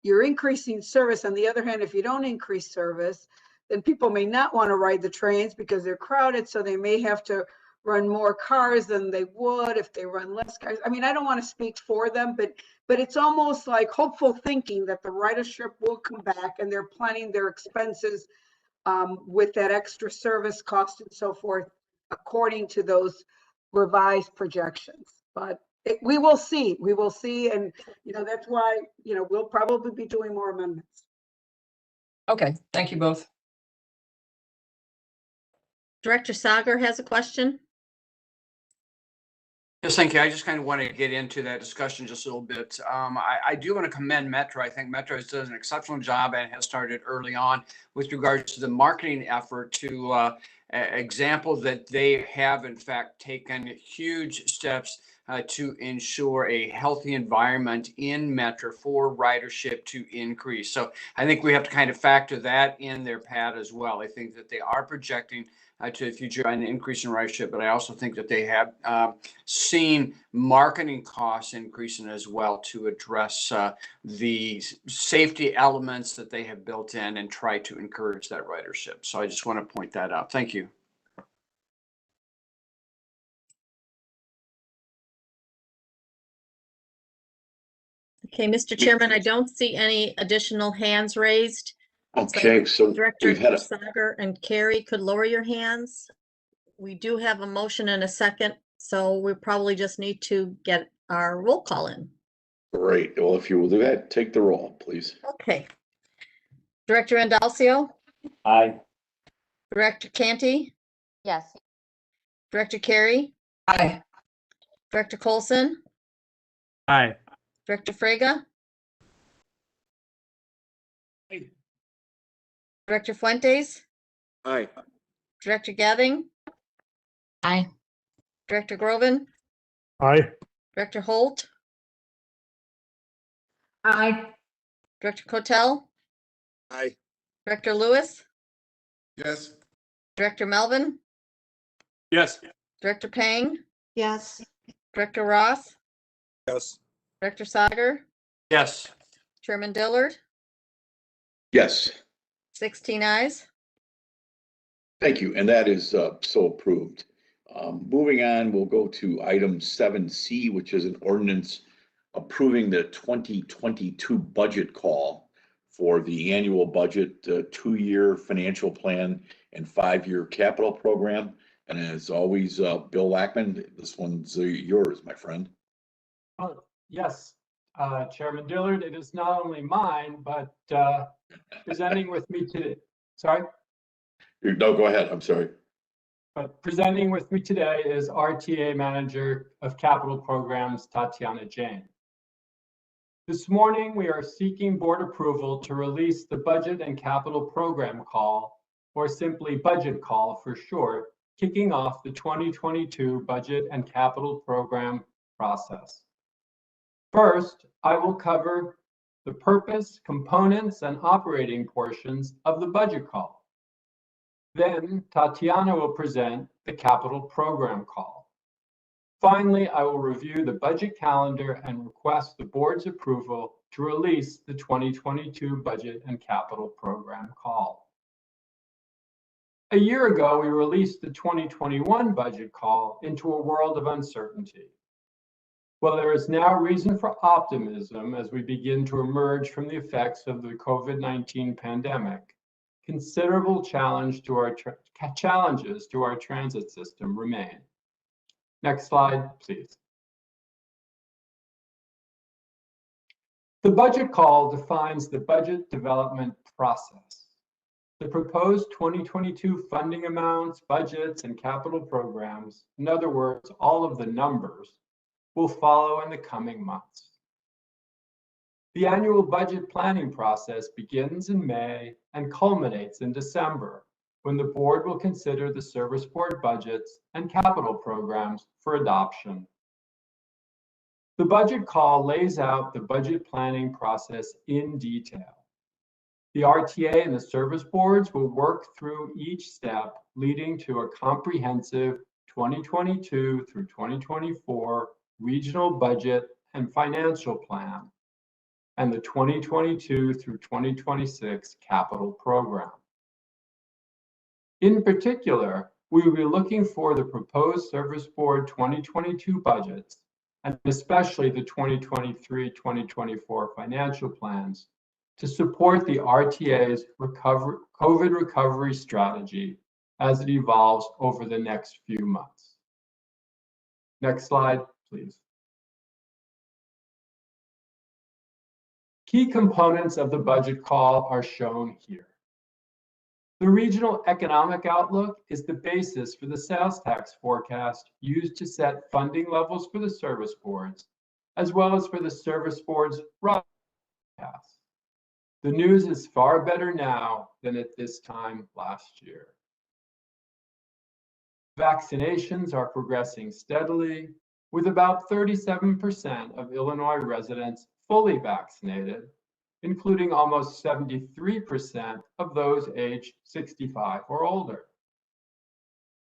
you're increasing service. On the other hand, if you don't increase service, then people may not want to ride the trains because they're crowded, so they may have to run more cars than they would if they run less cars. I mean, I don't want to speak for them, but it's almost like hopeful thinking that the ridership will come back and they're planning their expenses with that extra service cost and so forth, according to those revised projections. But we will see, and that's why we'll probably be doing more amendments. Okay, thank you both. Director Sagar has a question. Yes, thank you. I just kind of want to get into that discussion just a little bit. I do want to commend Metro. I think Metro has done an exceptional job and has started early on with regards to the marketing effort to example that they have in fact taken huge steps to ensure a healthy environment in Metro for ridership to increase. So I think we have to kind of factor that in their pad as well. I think that they are projecting to the future and increase in ridership, but I also think that they have seen marketing costs increasing as well to address the safety elements that they have built in and try to encourage that ridership. So I just want to point that out. Thank you. Okay, Mr. Chairman, I don't see any additional hands raised. Okay, so Director we've had a, Sager and Carrie could lower your hands. We do have a motion and a second, so we probably just need to get our roll call in. great. Well, if you will do that, take the roll, please. Okay. Director Andalcio, Aye. Director Canty, Yes. Director Carey, Aye. Director Colson, Aye. Director Frega, Director Fuentes, Aye. Director Gathing, Aye. Director Groven, Aye. Director Holt, Aye. Director Cotel, Aye. Director Lewis, Yes. Director Melvin, Yes. Director Pang, Yes. Director Ross, Yes. Director Sager, Yes. Chairman Dillard, Yes, 16 ayes. thank you. And that is so approved. Moving on, we'll go to item 7C, which is an ordinance approving the 2022 budget call for the annual budget, 2-year financial plan and 5-year capital program. And as always, Bill Lackman, this one's yours, my friend. Yes, Chairman Dillard, it is not only mine, but presenting with me today, sorry, No, go ahead. I'm sorry. but presenting with me today is RTA Manager of Capital Programs, Tatiana Jain. This morning, we are seeking board approval to release the Budget and Capital Program Call, or simply Budget Call for short, kicking off the 2022 Budget and Capital Program process. First, I will cover the purpose, components, and operating portions of the budget call. Then Tatiana will present the capital program call. Finally, I will review the budget calendar and request the board's approval to release the 2022 budget and capital program call. A year ago, we released the 2021 budget call into a world of uncertainty. Well, there is now reason for optimism as we begin to emerge from the effects of the COVID-19 pandemic. Considerable challenges to our transit system remain. Next slide, please. The budget call defines the budget development process. The proposed 2022 funding amounts, budgets, and capital programs, in other words, all of the numbers, will follow in the coming months. The annual budget planning process begins in May and culminates in December, when the board will consider the service board budgets and capital programs for adoption. The budget call lays out the budget planning process in detail. The RTA and the service boards will work through each step, leading to a comprehensive 2022 through 2024 regional budget and financial plan, and the 2022 through 2026 capital program. In particular, we will be looking for the proposed Service Board 2022 budgets, and especially the 2023-2024 financial plans, to support the RTA's COVID recovery strategy as it evolves over the next few months. Next slide, please. Key components of the budget call are shown here. The regional economic outlook is the basis for the sales tax forecast used to set funding levels for the service boards, as well as for the service boards' forecast. The news is far better now than at this time last year. Vaccinations are progressing steadily, with about 37% of Illinois residents fully vaccinated, including almost 73% of those aged 65 or older.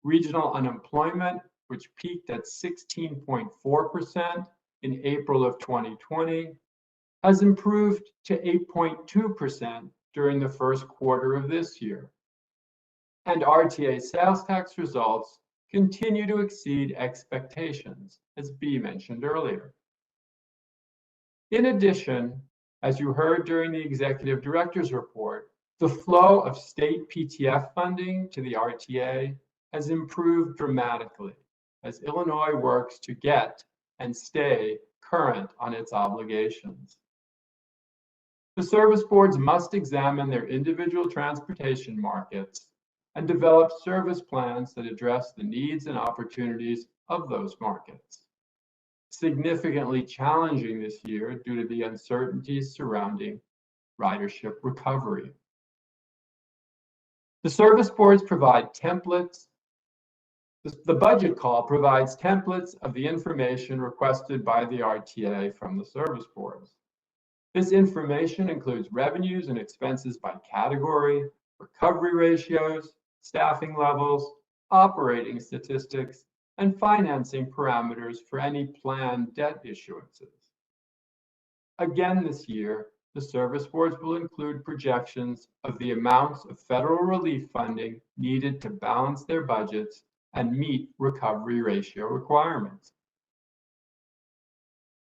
Regional unemployment, which peaked at 16.4% in April of 2020, has improved to 8.2% during the first quarter of this year. And RTA sales tax results continue to exceed expectations, as Bea mentioned earlier. In addition, as you heard during the Executive Director's report, the flow of state PTF funding to the RTA has improved dramatically as Illinois works to get and stay current on its obligations. The service boards must examine their individual transportation markets and develop service plans that address the needs and opportunities of those markets. Significantly challenging this year due to the uncertainties surrounding ridership recovery. The service boards provide templates. The budget call provides templates of the information requested by the RTA from the service boards. This information includes revenues and expenses by category, recovery ratios, staffing levels, operating statistics, and financing parameters for any planned debt issuances. Again this year, the service boards will include projections of the amounts of federal relief funding needed to balance their budgets and meet recovery ratio requirements.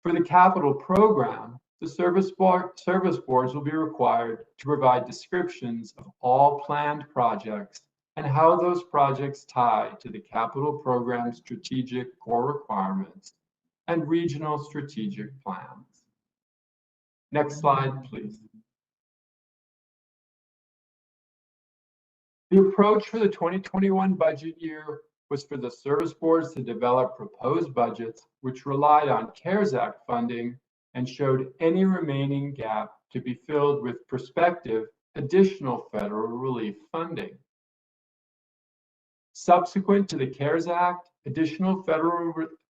For the capital program, the service boards will be required to provide descriptions of all planned projects and how those projects tie to the capital program's strategic core requirements and regional strategic plans. Next slide, please. The approach for the 2021 budget year was for the service boards to develop proposed budgets which relied on CARES Act funding and showed any remaining gap to be filled with prospective additional federal relief funding. Subsequent to the CARES Act, additional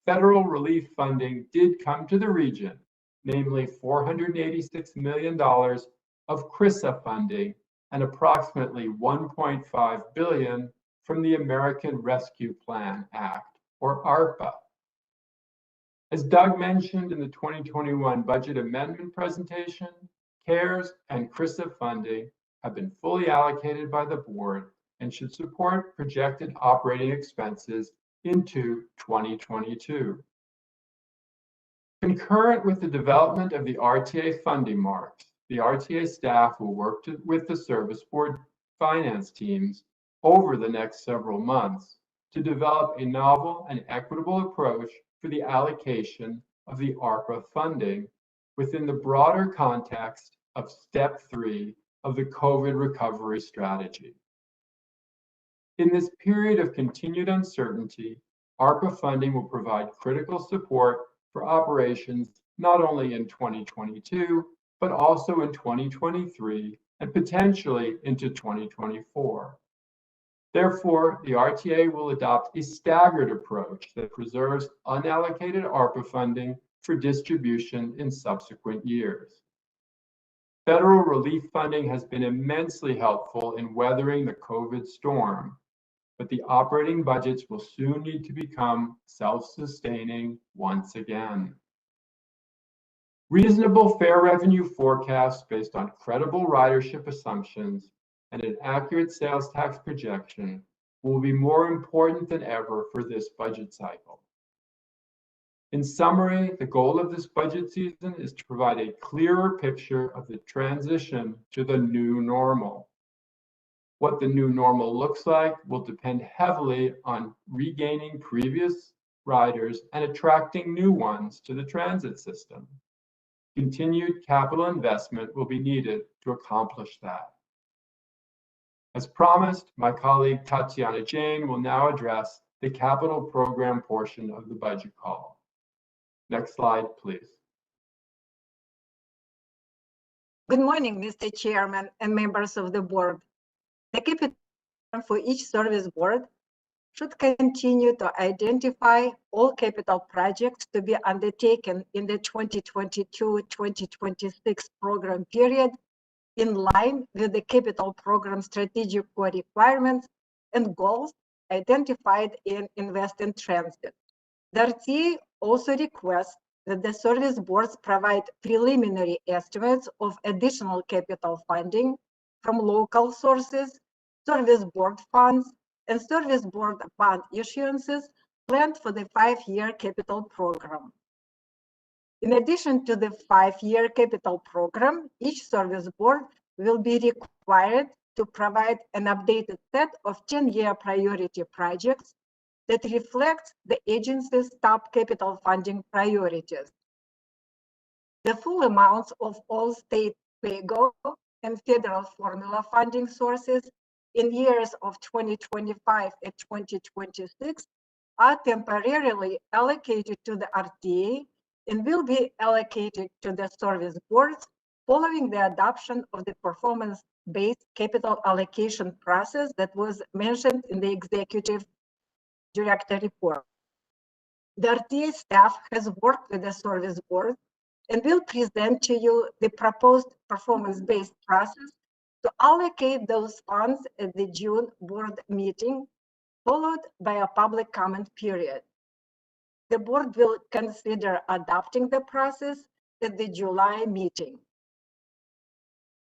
federal relief funding did come to the region, namely $486 million of CRISA funding and approximately $1.5 billion from the American Rescue Plan Act, or ARPA. As Doug mentioned in the 2021 budget amendment presentation, CARES and CRISA funding have been fully allocated by the board and should support projected operating expenses into 2022. Concurrent with the development of the RTA funding marks, the RTA staff will work with the service board finance teams over the next several months to develop a novel and equitable approach for the allocation of the ARPA funding within the broader context of Step 3 of the COVID recovery strategy. In this period of continued uncertainty, ARPA funding will provide critical support for operations not only in 2022, but also in 2023 and potentially into 2024. Therefore, the RTA will adopt a staggered approach that preserves unallocated ARPA funding for distribution in subsequent years. Federal relief funding has been immensely helpful in weathering the COVID storm, but the operating budgets will soon need to become self-sustaining once again. Reasonable fair revenue forecasts based on credible ridership assumptions and an accurate sales tax projection will be more important than ever for this budget cycle. In summary, the goal of this budget season is to provide a clearer picture of the transition to the new normal. What the new normal looks like will depend heavily on regaining previous riders and attracting new ones to the transit system. Continued capital investment will be needed to accomplish that. As promised, my colleague Tatiana Jain will now address the capital program portion of the budget call. Next slide, please. Good morning, Mr. Chairman and members of the board. The capital program for each service board should continue to identify all capital projects to be undertaken in the 2022-2026 program period in line with the capital program strategic core requirements and goals identified in Invest in Transit. The RTA also requests that the service boards provide preliminary estimates of additional capital funding from local sources, service board funds, and service board bond issuances planned for the 5-year capital program. In addition to the 5-year capital program, each service board will be required to provide an updated set of 10-year priority projects that reflect the agency's top capital funding priorities. The full amounts of all state PAYGO and federal formula funding sources in years of 2025 and 2026 are temporarily allocated to the RTA and will be allocated to the service boards following the adoption of the performance-based capital allocation process that was mentioned in the executive director report. The RTA staff has worked with the service board and will present to you the proposed performance-based process to allocate those funds at the June board meeting, followed by a public comment period. The board will consider adopting the process at the July meeting.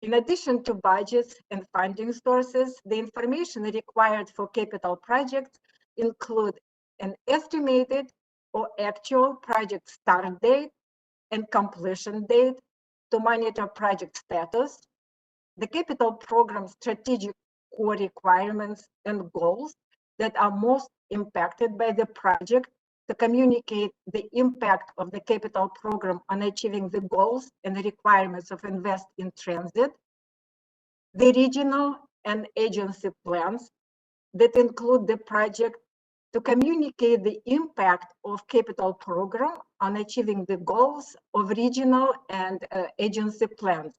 In addition to budgets and funding sources, the information required for capital projects include an estimated or actual project start date and completion date to monitor project status, the capital program strategic core requirements and goals that are most impacted by the project to communicate the impact of the capital program on achieving the goals and the requirements of Invest in Transit, the regional and agency plans that include the project to communicate the impact of capital program on achieving the goals of regional and agency plans.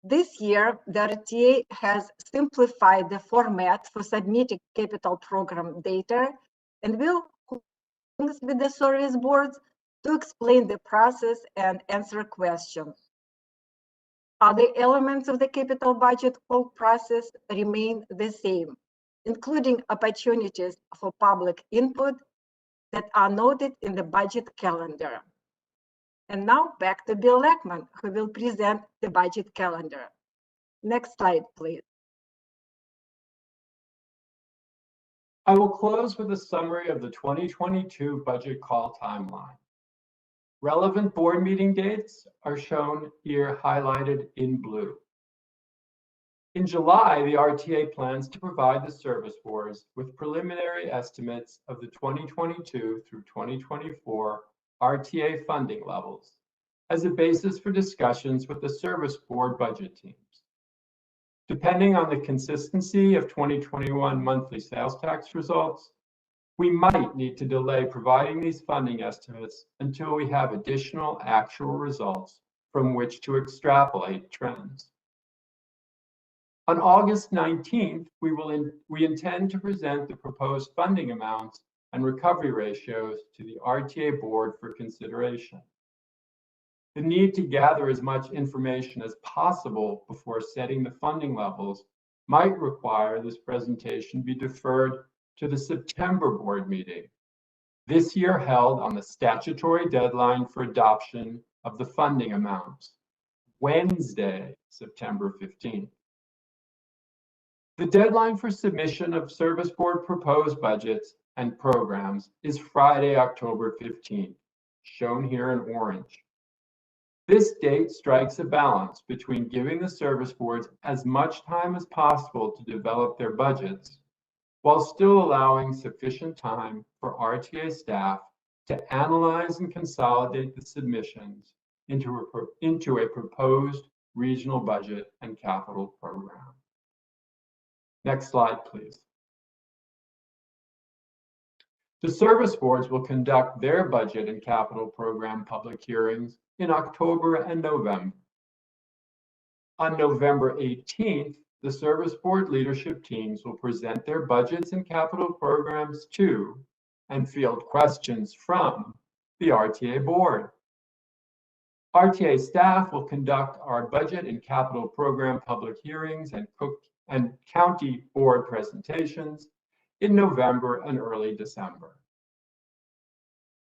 This year, the RTA has simplified the format for submitting capital program data and will work with the service boards to explain the process and answer questions. Other elements of the capital budget call process remain the same, including opportunities for public input that are noted in the budget calendar. And now back to Bill Lackman, who will present the budget calendar. Next slide, please. I will close with a summary of the 2022 budget call timeline. Relevant board meeting dates are shown here highlighted in blue. In July, the RTA plans to provide the service boards with preliminary estimates of the 2022 through 2024 RTA funding levels as a basis for discussions with the service board budget teams. Depending on the consistency of 2021 monthly sales tax results, we might need to delay providing these funding estimates until we have additional actual results from which to extrapolate trends. On August 19th, we intend to present the proposed funding amounts and recovery ratios to the RTA board for consideration. The need to gather as much information as possible before setting the funding levels might require this presentation be deferred to the September board meeting, this year held on the statutory deadline for adoption of the funding amounts, Wednesday, September 15th. The deadline for submission of service board proposed budgets and programs is Friday, October 15th, shown here in orange. This date strikes a balance between giving the service boards as much time as possible to develop their budgets, while still allowing sufficient time for RTA staff to analyze and consolidate the submissions into a proposed regional budget and capital program. Next slide, please. The service boards will conduct their budget and capital program public hearings in October and November. On November 18th, the service board leadership teams will present their budgets and capital programs to and field questions from the RTA board. RTA staff will conduct our budget and capital program public hearings and county board presentations in November and early December.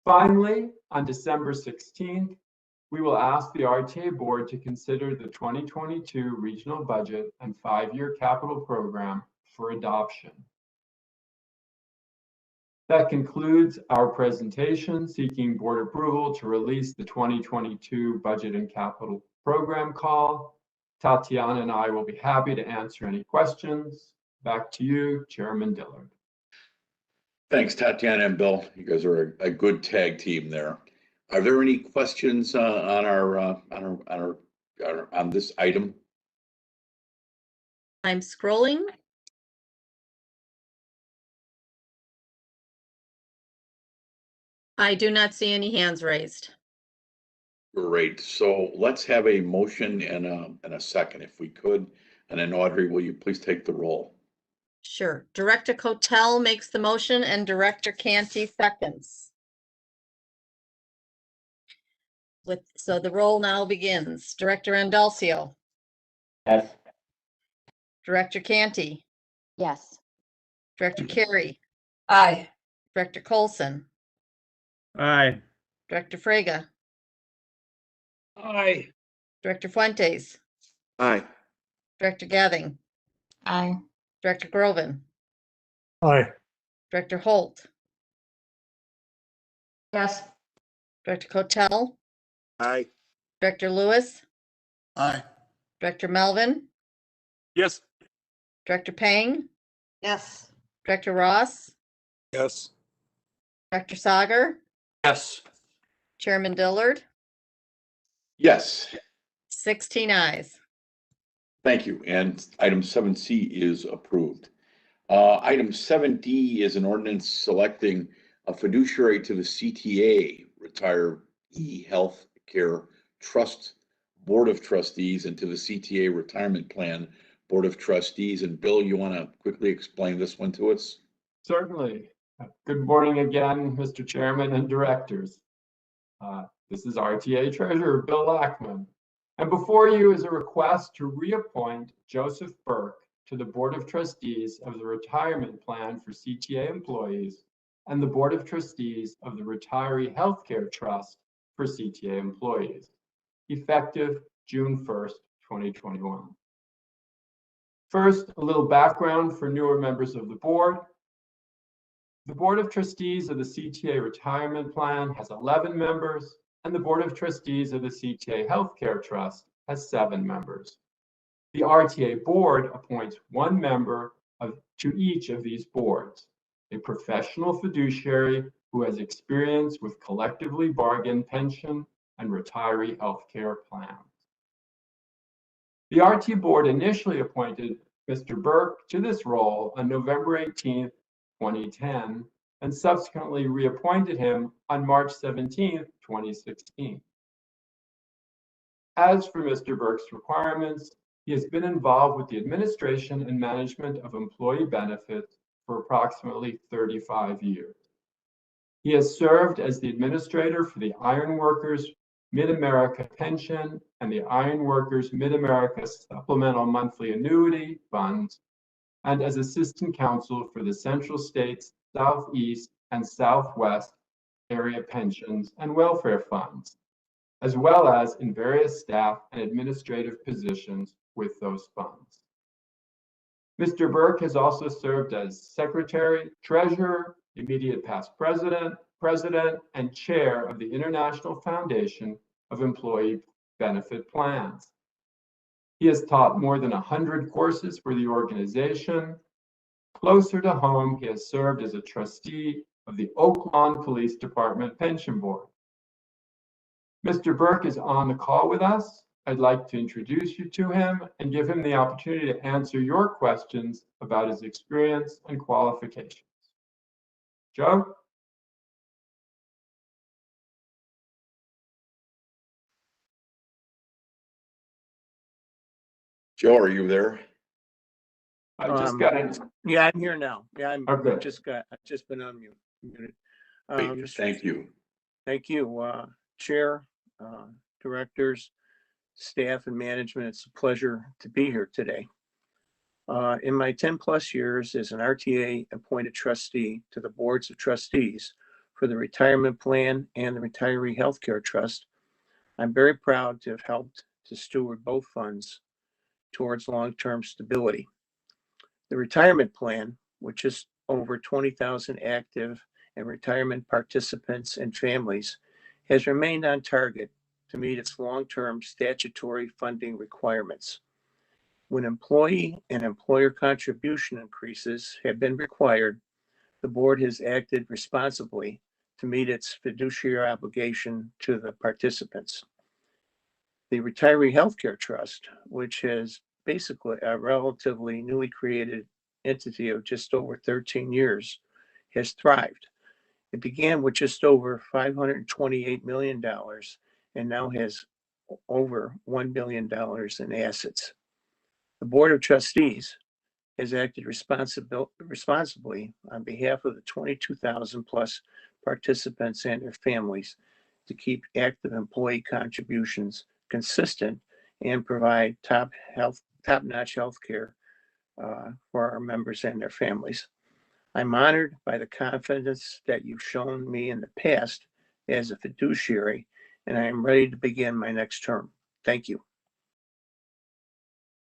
Finally, on December 16th, we will ask the RTA board to consider the 2022 regional budget and 5-year capital program for adoption. That concludes our presentation seeking board approval to release the 2022 budget and capital program call. Tatiana and I will be happy to answer any questions. Back to you, Chairman Dillard. Thanks, Tatiana and Bill. You guys are a good tag team there. Are there any questions on this item? I'm scrolling. I do not see any hands raised. Great. So let's have a motion and a second if we could. And then Audrey, will you please take the roll? Sure. Director Cotel makes the motion and Director Canty seconds. So the roll now begins. Director Andalcio. Yes. Director Canty. Yes. Director Carey. Aye. Director Colson. Aye. Director Frega. Aye. Director Fuentes. Aye. Director Gathing. Aye. Director Groven. Aye. Director Holt. Yes. Director Cotel. Aye. Director Lewis. Aye. Director Melvin. Yes. Director Pang. Yes. Director Ross. Yes. Director Sager. Yes. Chairman Dillard. Yes. 16 ayes. Thank you. And item 7C is approved. Item 7D is an ordinance selecting a fiduciary to the CTA Retiree Health Care Trust Board of Trustees and to the CTA Retirement Plan Board of Trustees. And Bill, you want to quickly explain this one to us? Certainly. Good morning again, Mr. Chairman and directors. This is RTA Treasurer Bill Lackman. And before you is a request to reappoint Joseph Burke to the Board of Trustees of the Retirement Plan for CTA employees and the Board of Trustees of the Retiree Healthcare Trust for CTA employees, effective June 1st, 2021. First, a little background for newer members of the board. The Board of Trustees of the CTA Retirement Plan has 11 members, and the Board of Trustees of the CTA Healthcare Trust has 7 members. The RTA Board appoints 1 member to each of these boards, a professional fiduciary who has experience with collectively bargained pension and retiree healthcare plans. The RTA Board initially appointed Mr. Burke to this role on November 18th, 2010, and subsequently reappointed him on March 17th, 2016. As for Mr. Burke's requirements, he has been involved with the administration and management of employee benefits for approximately 35 years. He has served as the administrator for the Iron Workers Mid-America Pension and the Iron Workers Mid-America Supplemental Monthly Annuity Funds, and as assistant counsel for the Central States, Southeast, and Southwest area pensions and welfare funds, as well as in various staff and administrative positions with those funds. Mr. Burke has also served as secretary, treasurer, immediate past president, and chair of the International Foundation of Employee Benefit Plans. He has taught more than 100 courses for the organization. Closer to home, he has served as a trustee of the Oak Lawn Police Department Pension Board. Mr. Burke is on the call with us. I'd like to introduce you to him and give him the opportunity to answer your questions about his experience and qualifications. Joe? Joe, are you there? I just got it. Yeah, I'm here now. Yeah, I've Okay. just been unmuted. Great, thank you. Thank you, Chair, directors, staff, and management. It's a pleasure to be here today. In my 10+ years as an RTA appointed trustee to the boards of trustees for the retirement plan and the retiree healthcare trust, I'm very proud to have helped to steward both funds towards long-term stability. The retirement plan, which is over 20,000 active and retirement participants and families, has remained on target to meet its long-term statutory funding requirements. When employee and employer contribution increases have been required, the board has acted responsibly to meet its fiduciary obligation to the participants. The Retiree Healthcare Trust, which is basically a relatively newly created entity of just over 13 years, has thrived. It began with just over $528 million and now has over $1 billion in assets. The Board of Trustees has acted responsibly on behalf of the 22,000 plus participants and their families to keep active employee contributions consistent and provide top-notch health care for our members and their families. I'm honored by the confidence that you've shown me in the past as a fiduciary, and I am ready to begin my next term. Thank you.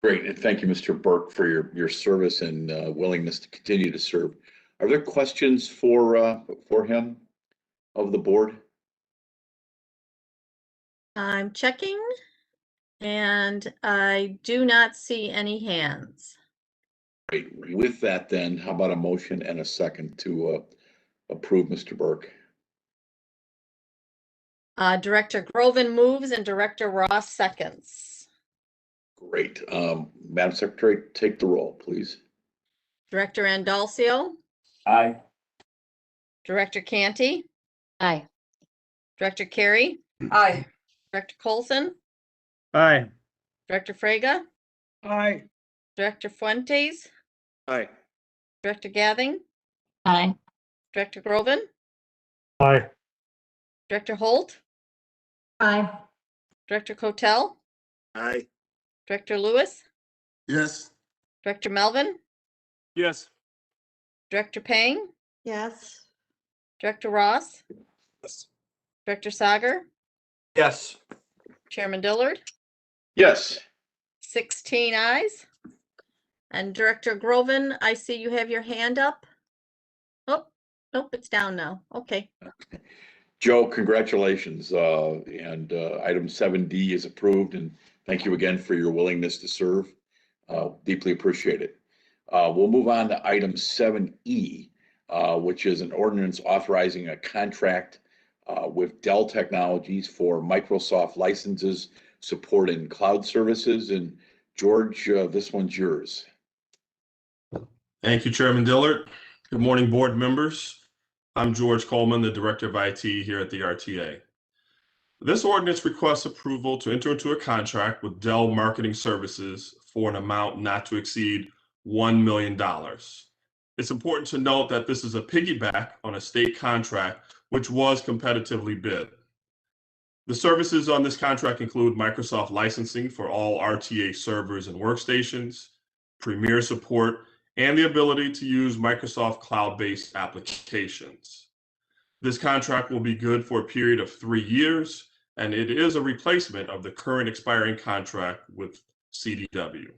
Great, and thank you, Mr. Burke, for your service and willingness to continue to serve. Are there questions for him of the board? I'm checking, and I do not see any hands. Great. With that, then, how about a motion and a second to approve Mr. Burke? Director Groven moves and Director Ross seconds. Great. Madam Secretary, take the roll, please. Director Andalcio, Aye. Director Canty, Aye. Director Carey, Aye. Director Colson, Aye. Director Frega, Aye. Director Fuentes, Aye. Director Gathing, Aye. Director Groven, Aye. Director Holt, Aye. Director Cotel, Aye. Director Lewis, Yes. Director Melvin, Yes. Director Pang, Yes. Director Ross, Yes. Director Sager, Yes. Chairman Dillard, Yes. 16 ayes. And Director Groven, I see you have your hand up. Oh, nope, it's down now. Okay. Joe, congratulations. And item 7D is approved, and thank you again for your willingness to serve. Deeply appreciate it. We'll move on to item 7E, which is an ordinance authorizing a contract with Dell Technologies for Microsoft licenses supporting cloud services. And George, this one's yours. Thank you, Chairman Dillard. Good morning, board members. I'm George Coleman, the Director of IT here at the RTA. This ordinance requests approval to enter into a contract with Dell Marketing Services for an amount not to exceed $1 million. It's important to note that this is a piggyback on a state contract, which was competitively bid. The services on this contract include Microsoft licensing for all RTA servers and workstations, Premier support, and the ability to use Microsoft cloud-based applications. This contract will be good for a period of 3 years, and it is a replacement of the current expiring contract with CDW.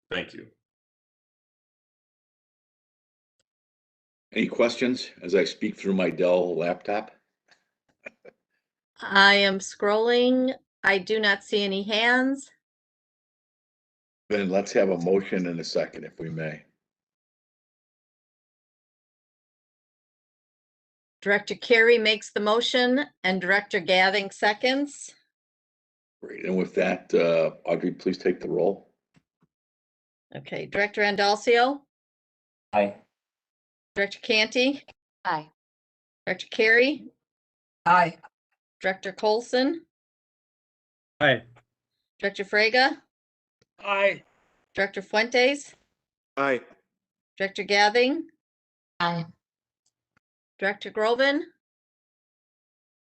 Thank you. Any questions as I speak through my Dell laptop? I am scrolling. I do not see any hands. Then let's have a motion and a second, if we may. Director Carey makes the motion and Director Gathing seconds. Great. And with that, Audrey, please take the roll. Okay, Director Andalcio, Aye. Director Canty, Aye. Director Carey, Aye. Director Colson, Aye. Director Frega, Aye. Director Fuentes, Aye. Director Gathing, Aye. Director Groven.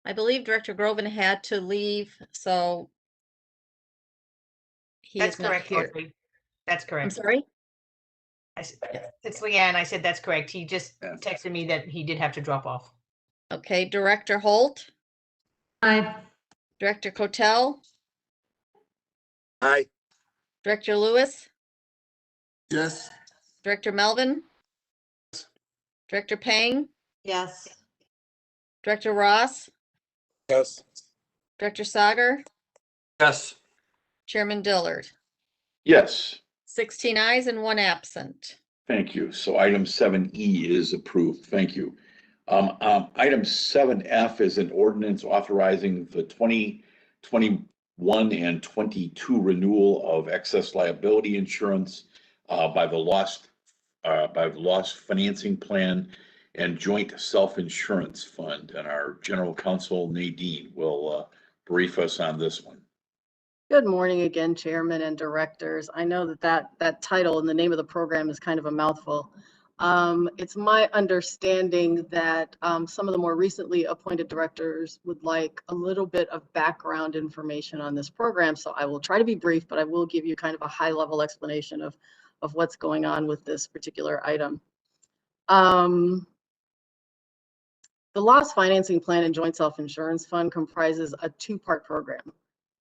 I believe Director Groven had to leave, so he That's is not correct, here. Audrey. That's correct. I'm sorry? It's Leanne. I said that's correct. He just texted me that he did have to drop off. Okay, Director Holt, Aye. Director Cotel, Aye. Director Lewis, Yes. Director Melvin, Director Pang, Yes. Director Ross, Yes. Director Sagar, Yes. Chairman Dillard. Yes, 16 ayes and 1 absent. thank you. So item 7E is approved. Thank you. Item 7F is an ordinance authorizing the 2021 and 22 renewal of excess liability insurance by the loss financing plan and joint self-insurance fund. And our general counsel Nadine will brief us on this one. Good morning again, Chairman and Directors. I know that title and the name of the program is kind of a mouthful. It's my understanding that some of the more recently appointed directors would like a little bit of background information on this program. So I will try to be brief, but I will give you kind of a high-level explanation of what's going on with this particular item. The loss financing plan and joint self-insurance fund comprises a 2-part program.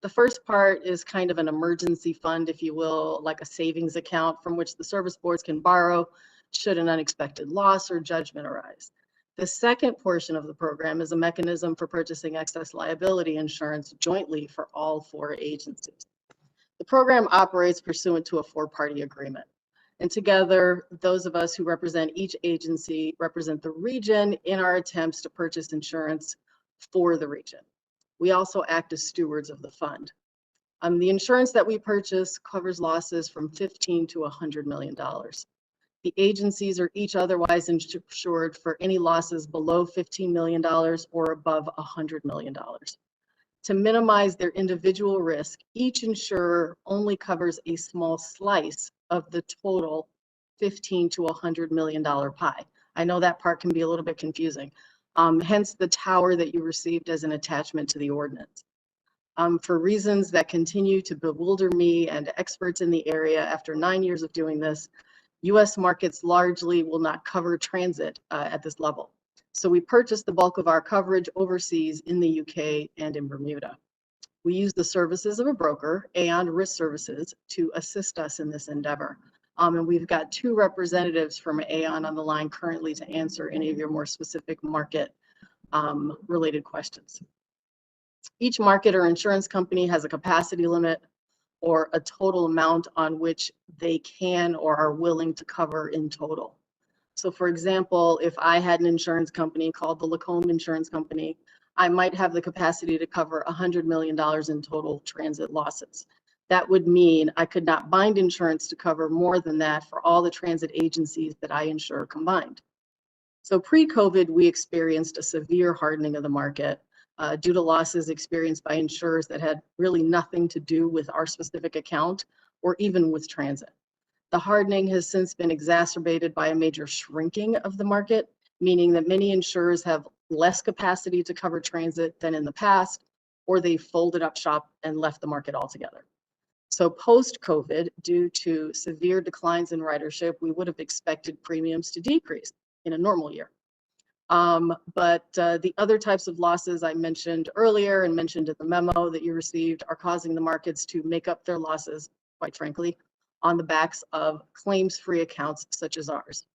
The first part is kind of an emergency fund, if you will, like a savings account from which the service boards can borrow should an unexpected loss or judgment arise. The second portion of the program is a mechanism for purchasing excess liability insurance jointly for all 4 agencies. The program operates pursuant to a 4-party agreement. And together, those of us who represent each agency represent the region in our attempts to purchase insurance for the region. We also act as stewards of the fund. The insurance that we purchase covers losses from $15 to $100 million. The agencies are each otherwise insured for any losses below $15 million or above $100 million. To minimize their individual risk, each insurer only covers a small slice of the total $15 to $100 million pie. I know that part can be a little bit confusing. Hence the tower that you received as an attachment to the ordinance. For reasons that continue to bewilder me and experts in the area after 9 years of doing this, US markets largely will not cover transit at this level. So we purchased the bulk of our coverage overseas in the UK and in Bermuda. We use the services of a broker, Aon Risk Services, to assist us in this endeavor. And we've got 2 representatives from Aon on the line currently to answer any of your more specific market related questions. Each market or insurance company has a capacity limit or a total amount on which they can or are willing to cover in total. So for example, if I had an insurance company called the Lacombe Insurance Company, I might have the capacity to cover $100 million in total transit losses. That would mean I could not bind insurance to cover more than that for all the transit agencies that I insure combined. So pre-COVID, we experienced a severe hardening of the market due to losses experienced by insurers that had really nothing to do with our specific account or even with transit. The hardening has since been exacerbated by a major shrinking of the market, meaning that many insurers have less capacity to cover transit than in the past, or they folded up shop and left the market altogether. So post-COVID, due to severe declines in ridership, we would have expected premiums to decrease in a normal year. But the other types of losses I mentioned earlier and mentioned in the memo that you received are causing the markets to make up their losses, quite frankly, on the backs of claims-free accounts such as ours.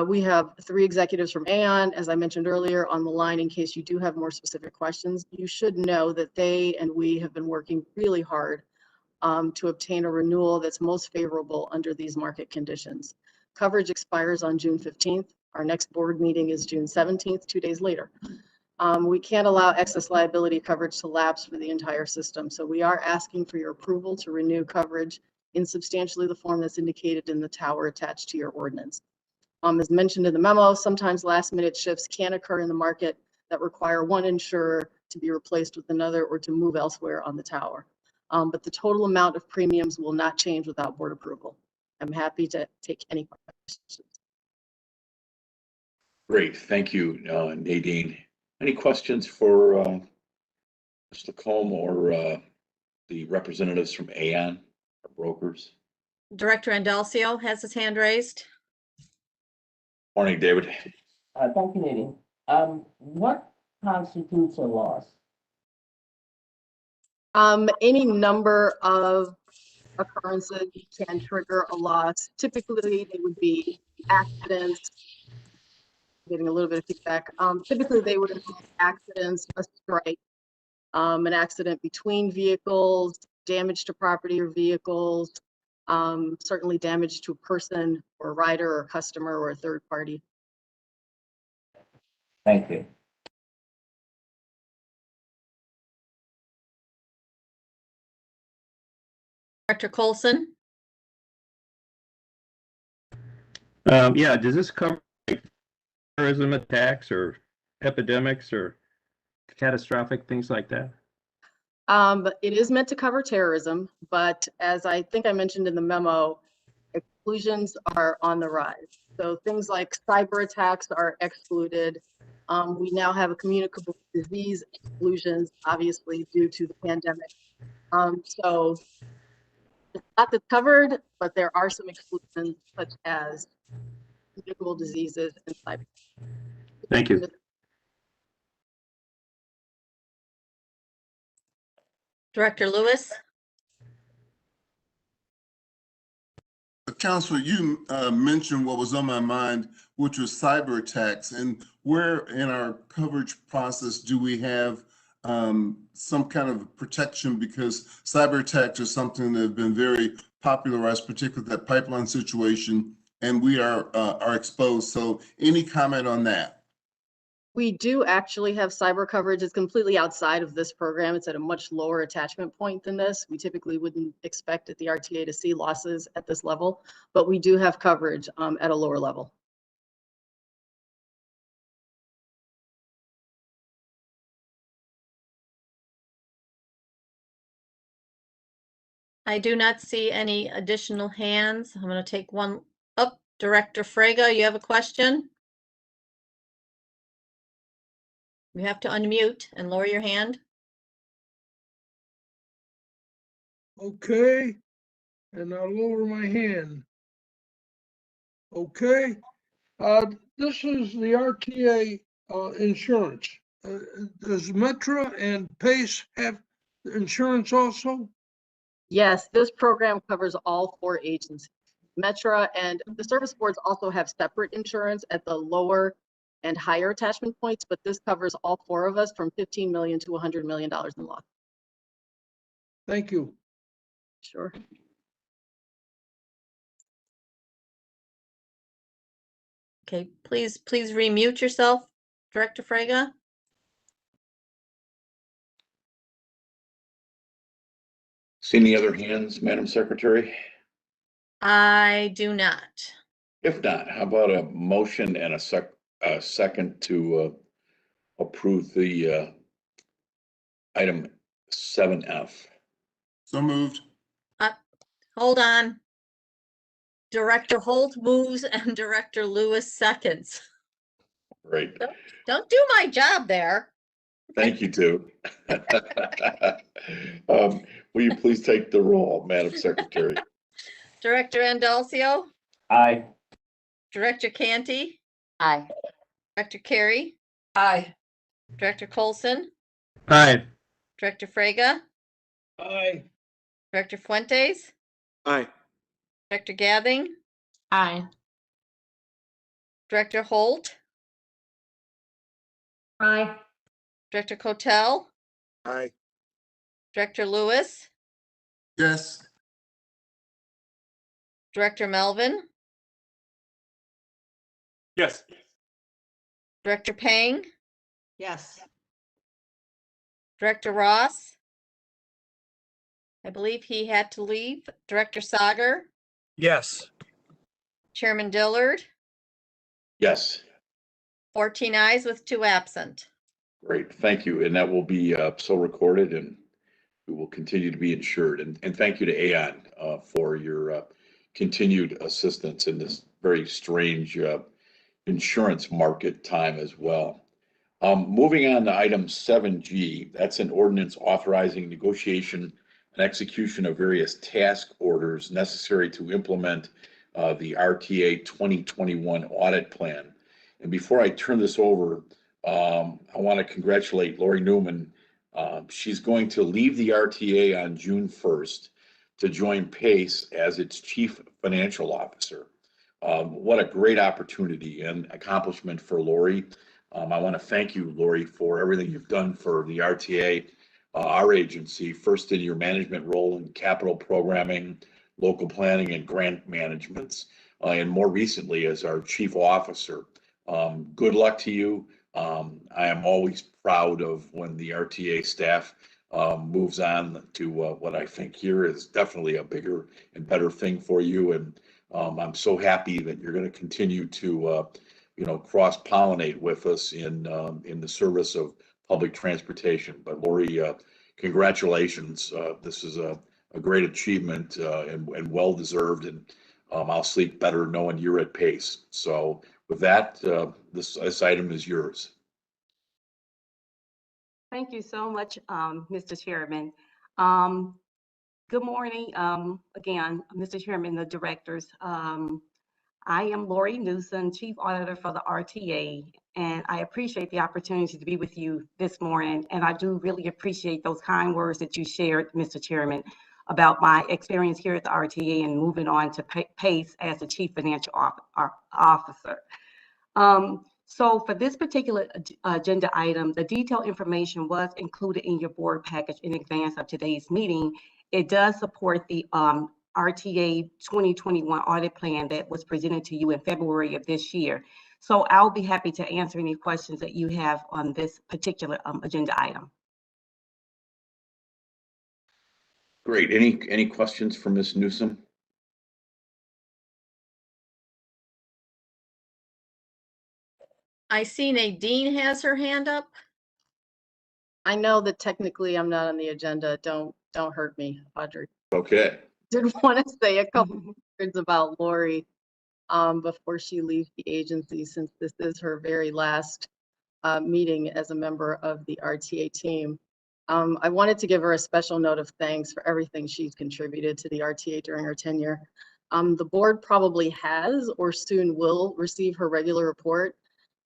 We have 3 executives from Aon, as I mentioned earlier, on the line in case you do have more specific questions. You should know that they and we have been working really hard to obtain a renewal that's most favorable under these market conditions. Coverage expires on June 15th. Our next board meeting is June 17th, 2 days later. We can't allow excess liability coverage to lapse for the entire system. So we are asking for your approval to renew coverage in substantially the form that's indicated in the tower attached to your ordinance. As mentioned in the memo, sometimes last minute shifts can occur in the market that require one insurer to be replaced with another or to move elsewhere on the tower. But the total amount of premiums will not change without board approval. I'm happy to take any questions. Great, thank you, Nadine. Any questions for Ms. Lacombe or the representatives from Aon, our brokers? Director Andalcio has his hand raised. Morning, David. Thank you, Nadine. What constitutes a loss? Any number of occurrences can trigger a loss. Typically, they would be accidents. Getting a little bit of feedback. Typically, they would involve accidents, a strike, an accident between vehicles, damage to property or vehicles, certainly damage to a person or a rider or customer or a third party. Thank you. Director Colson. Yeah, does this cover terrorism attacks or epidemics or catastrophic things like that? It is meant to cover terrorism, but as I think I mentioned in the memo, exclusions are on the rise. So things like cyber attacks are excluded. We now have a communicable disease exclusions, obviously due to the pandemic. So it's not that's covered, but there are some exclusions such as communicable diseases and cyber. Thank you. Director Lewis. Counselor, you mentioned what was on my mind, which was cyber attacks. And where in our coverage process do we have some kind of protection? Because cyber attacks are something that have been very popularized, particularly that pipeline situation, and we are exposed. So any comment on that? We do actually have cyber coverage. It's completely outside of this program. It's at a much lower attachment point than this. We typically wouldn't expect at the RTA to see losses at this level, but we do have coverage at a lower level. I do not see any additional hands. I'm going to take one up. Director Fraga, you have a question? You have to unmute and lower your hand. Okay, and I'll lower my hand. Okay, this is the RTA insurance. Does Metra and PACE have insurance also? Yes, this program covers all 4 agencies. Metra and the service boards also have separate insurance at the lower and higher attachment points, but this covers all 4 of us from $15 million to $100 million in loss. Thank you. Sure. Okay, please remute yourself, Director Fraga. See any other hands, Madam Secretary? I do not. If not, how about a motion and a second to approve the item 7F? So moved. Hold on. Director Holt moves and Director Lewis seconds. Right. Don't do my job there. Thank you, too. Will you please take the roll, Madam Secretary? Director Andalcio. Aye. Director Canty. Aye. Director Carey. Aye. Director Colson. Aye. Director Fraga. Aye. Director Fuentes. Aye. Director Gathing. Aye. Director Holt. Aye. Director Cotel. Aye. Director Lewis. Yes. Director Melvin. Yes. Director Pang. Yes. Director Ross. I believe he had to leave. Director Sager. Yes. Chairman Dillard. Yes. 14 ayes with 2 absent. Great, thank you. And that will be so recorded, and we will continue to be insured. And thank you to Aon for your continued assistance in this very strange insurance market time as well. Moving on to item 7G, that's an ordinance authorizing negotiation and execution of various task orders necessary to implement the RTA 2021 audit plan. And before I turn this over, I want to congratulate Lori Newman. She's going to leave the RTA on June 1st to join PACE as its Chief Financial Officer. What a great opportunity and accomplishment for Lori. I want to thank you, Lori, for everything you've done for the RTA, our agency, first in your management role in capital programming, local planning, and grant managements, and more recently as our Chief Officer. Good luck to you. I am always proud of when the RTA staff moves on to what I think here is definitely a bigger and better thing for you. And I'm so happy that you're going to continue to cross-pollinate with us in the service of public transportation. But Lori, congratulations. This is a great achievement and well-deserved. And I'll sleep better knowing you're at PACE. So with that, this item is yours. Thank you so much, Mr. Chairman. Good morning, again, Mr. Chairman, the directors. I am Lori Newsom, Chief Auditor for the RTA, and I appreciate the opportunity to be with you this morning. And I do really appreciate those kind words that you shared, Mr. Chairman, about my experience here at the RTA and moving on to PACE as the Chief Financial Officer. So for this particular agenda item, the detailed information was included in your board package in advance of today's meeting. It does support the RTA 2021 audit plan that was presented to you in February of this year. So I'll be happy to answer any questions that you have on this particular agenda item. Great. Any questions for Ms. Newsom? I see Nadine has her hand up. I know that technically I'm not on the agenda. Don't hurt me, Audrey. Okay. Did want to say a couple words about Lori before she leaves the agency, since this is her very last meeting as a member of the RTA team. I wanted to give her a special note of thanks for everything she's contributed to the RTA during her tenure. The board probably has or soon will receive her regular report,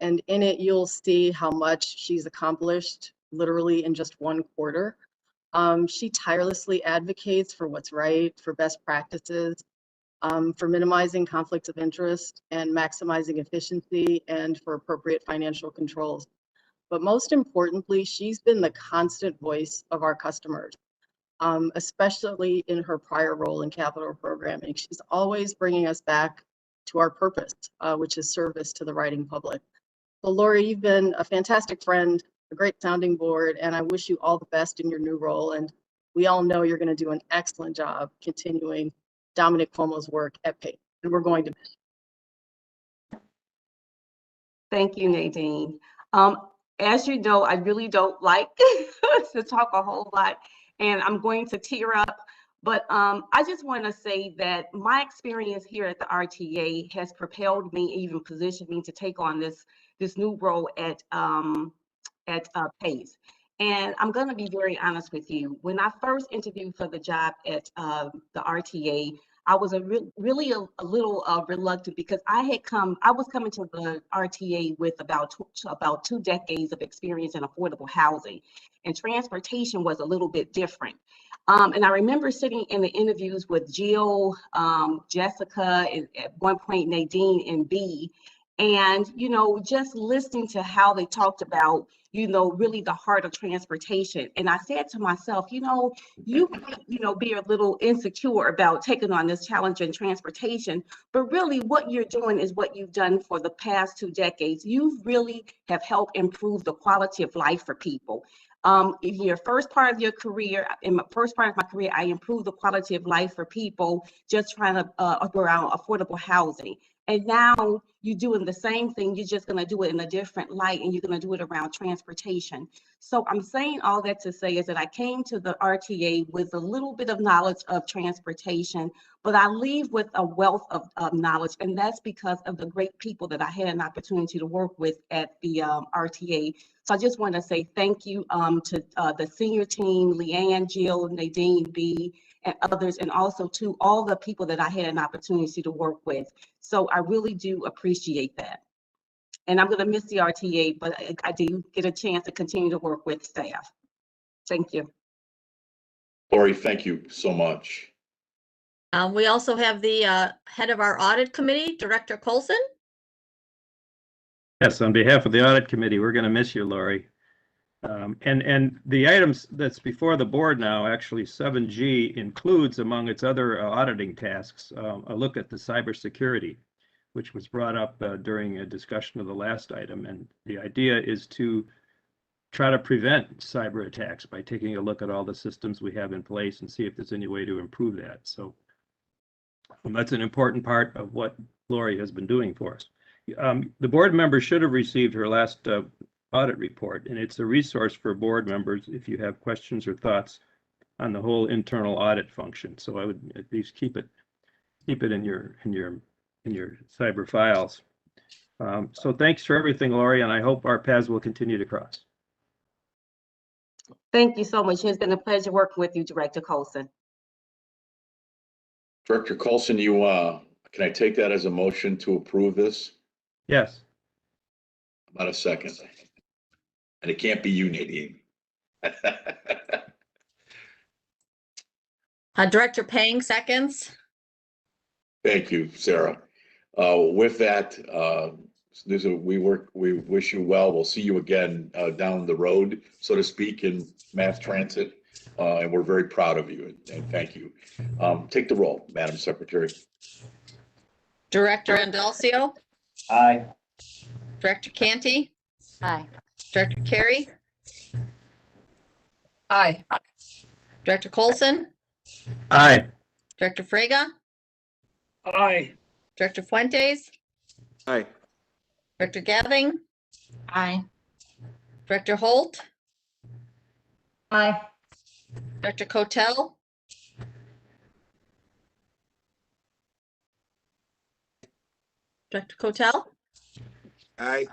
and in it you'll see how much she's accomplished literally in just one quarter. She tirelessly advocates for what's right, for best practices, for minimizing conflicts of interest and maximizing efficiency, and for appropriate financial controls. But most importantly, she's been the constant voice of our customers, especially in her prior role in capital programming. She's always bringing us back to our purpose, which is service to the writing public. So Lori, you've been a fantastic friend, a great sounding board, and I wish you all the best in your new role. And we all know you're going to do an excellent job continuing Dominic Cuomo's work at PACE, and we're going to miss you. Thank you, Nadine. As you know, I really don't like to talk a whole lot, and I'm going to tear up. But I just want to say that my experience here at the RTA has propelled me, even positioned me to take on this new role at PACE. And I'm going to be very honest with you. When I first interviewed for the job at the RTA, I was really a little reluctant, because I was coming to the RTA with about 2 decades of experience in affordable housing, and transportation was a little bit different. And I remember sitting in the interviews with Jill, Jessica, and at one point Nadine and B, and, just listening to how they talked about, really the heart of transportation. And I said to myself, you might, be a little insecure about taking on this challenge in transportation, but really what you're doing is what you've done for the past 2 decades. You really have helped improve the quality of life for people. In your first part of your career, in my first part of my career, I improved the quality of life for people just trying to around affordable housing. And now you're doing the same thing, you're just gonna do it in a different light, and you're gonna do it around transportation. So I'm saying all that to say is that I came to the RTA with a little bit of knowledge of transportation, but I leave with a wealth of knowledge, and that's because of the great people that I had an opportunity to work with at the RTA So I just want to say thank you to the senior team, Leanne, Jill, Nadine, B, and others, and also to all the people that I had an opportunity to work with. So I really do appreciate that. And I'm going to miss the RTA, but I do get a chance to continue to work with staff. Thank you. Lori, thank you so much. We also have the head of our audit committee, Director Colson. Yes, on behalf of the audit committee, we're going to miss you, Lori. And the items that's before the board now, actually 7G includes, among its other auditing tasks, a look at the cybersecurity, which was brought up during a discussion of the last item. And the idea is to try to prevent cyber attacks by taking a look at all the systems we have in place and see if there's any way to improve that. So that's an important part of what Lori has been doing for us. The board members should have received her last audit report, and it's a resource for board members if you have questions or thoughts on the whole internal audit function. So I would at least keep it in your cyber files. So thanks for everything, Lori, and I hope our paths will continue to cross. Thank you so much. It's been a pleasure working with you, Director Colson. Director Colson, can I take that as a motion to approve this? Yes. About a second. And it can't be you, Nadine. Director Pang seconds. Thank you, Sarah. With that, we wish you well. We'll see you again down the road, so to speak, in mass transit. And we're very proud of you, and thank you. Take the roll, Madam Secretary. Director Andalcio. Aye. Director Canty. Aye. Director Carey. Aye. Director Colson. Aye. Director Frega. Aye. Director Fuentes. Aye. Director Gathing. Aye. Director Holt. Aye. Director Cotel. Director Cotel. Aye.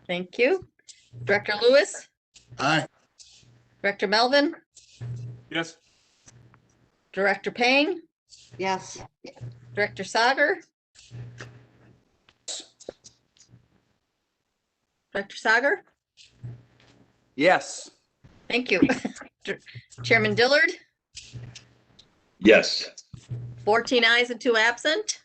Thank you. Director Lewis. Aye. Director Melvin. Yes. Director Pang. Yes. Director Sager. Director Sager. Yes. Thank you. Chairman Dillard. Yes. 14 ayes and 2 absent.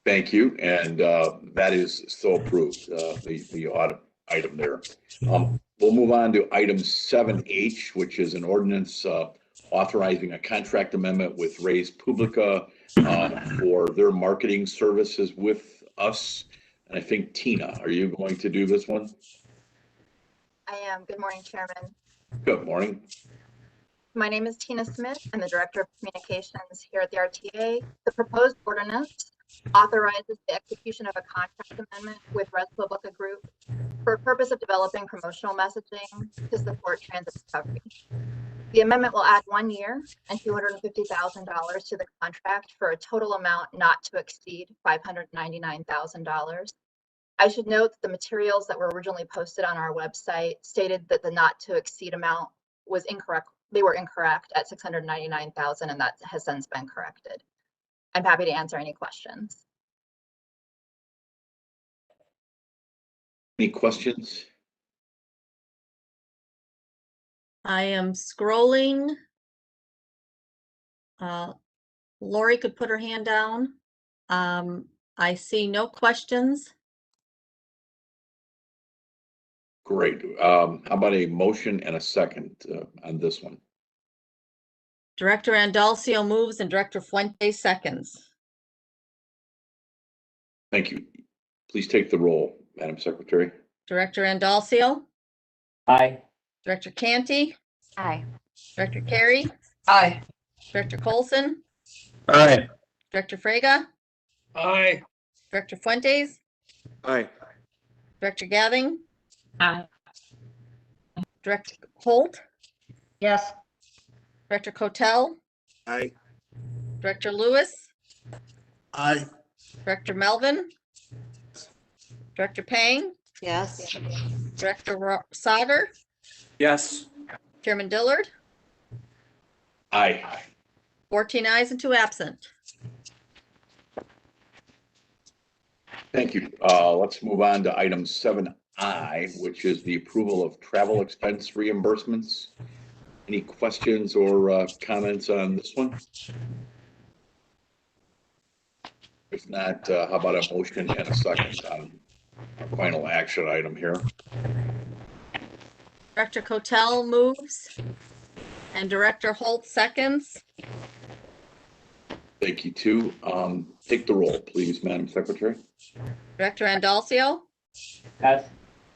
Thank you, and that is so approved, the audit item there. We'll move on to item 7H, which is an ordinance authorizing a contract amendment with Res Publica for their marketing services with us. And I think, Tina, are you going to do this one? I am. Good morning, Chairman. Good morning. My name is Tina Smith. I'm the Director of Communications here at the RTA. The proposed ordinance authorizes the execution of a contract amendment with Res Publica Group for a purpose of developing promotional messaging to support transit recovery. The amendment will add 1 year and $250,000 to the contract for a total amount not to exceed $599,000. I should note that the materials that were originally posted on our website stated that the not to exceed amount was incorrect. They were incorrect at $699,000, and that has since been corrected. I'm happy to answer any questions. Any questions? I am scrolling. Lori could put her hand down. I see no questions. Great. How about a motion and a second on this one? Director Andalcio moves and Director Fuentes seconds. Thank you. Please take the roll, Madam Secretary. Director Andalcio. Aye. Director Canty. Aye. Director Carey. Aye. Director Colson. Aye. Director Frega. Aye. Director Fuentes. Aye. Director Gathing. Aye. Director Holt. Yes. Director Cotel. Aye. Director Lewis. Aye. Director Melvin. Director Pang. Yes. Director Sauger, Yes. Chairman Dillard, Aye. 14 ayes and 2 absent. Thank you. Let's move on to item 7I, which is the approval of travel expense reimbursements. Any questions or comments on this one? If not, how about a motion and a second on our final action item here? Director Cotel moves and Director Holt seconds. Thank you, too. Take the roll, please, Madam Secretary. Director Andalcio, Yes.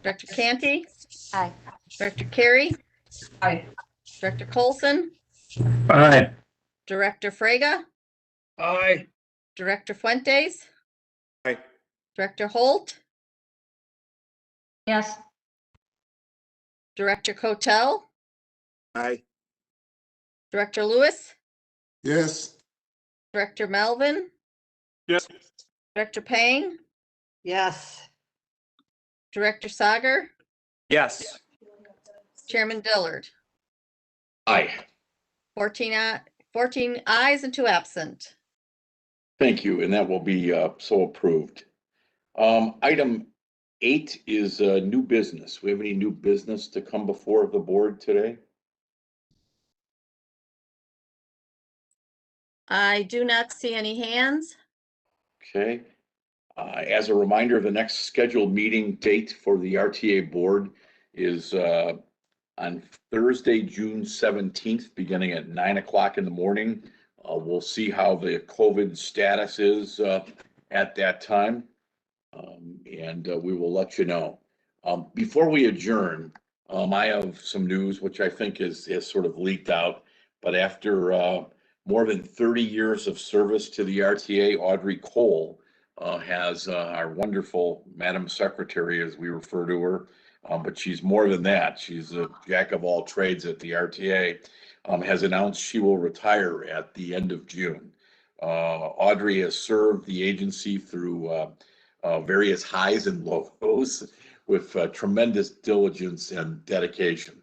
Director Canty, Aye. Director Carey, Aye. Director Colson, Aye. Director Frega, Aye. Director Fuentes, Aye. Director Holt, Yes. Director Cotel, Aye. Director Lewis, Yes. Director Melvin, Yes. Director Pang, Yes. Director Sauger, Yes. Chairman Dillard. Aye. 14 ayes and 2 absent. Thank you, and that will be so approved. Item 8 is new business. We have any new business to come before the board today? I do not see any hands. Okay. As a reminder, the next scheduled meeting date for the RTA board is on Thursday, June 17th, beginning at 9 o'clock in the morning. We'll see how the COVID status is at that time, and we will let you know. Before we adjourn, I have some news which I think is sort of leaked out, but after more than 30 years of service to the RTA, Audrey Cole has our wonderful Madam Secretary, as we refer to her, but she's more than that. She's a jack of all trades at the RTA, has announced she will retire at the end of June. Audrey has served the agency through various highs and lows with tremendous diligence and dedication.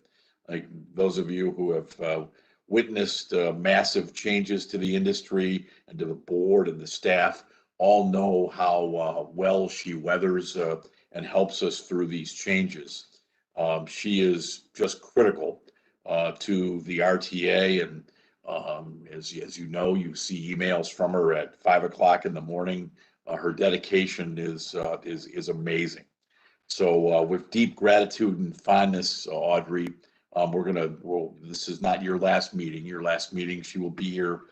Like those of you who have witnessed massive changes to the industry and to the board and the staff all know how well she weathers and helps us through these changes. She is just critical to the RTA, and as you know, you see emails from her at 5 o'clock in the morning. Her dedication is amazing. So with deep gratitude and fondness, Audrey, this is not your last meeting. Your last meeting, she will be here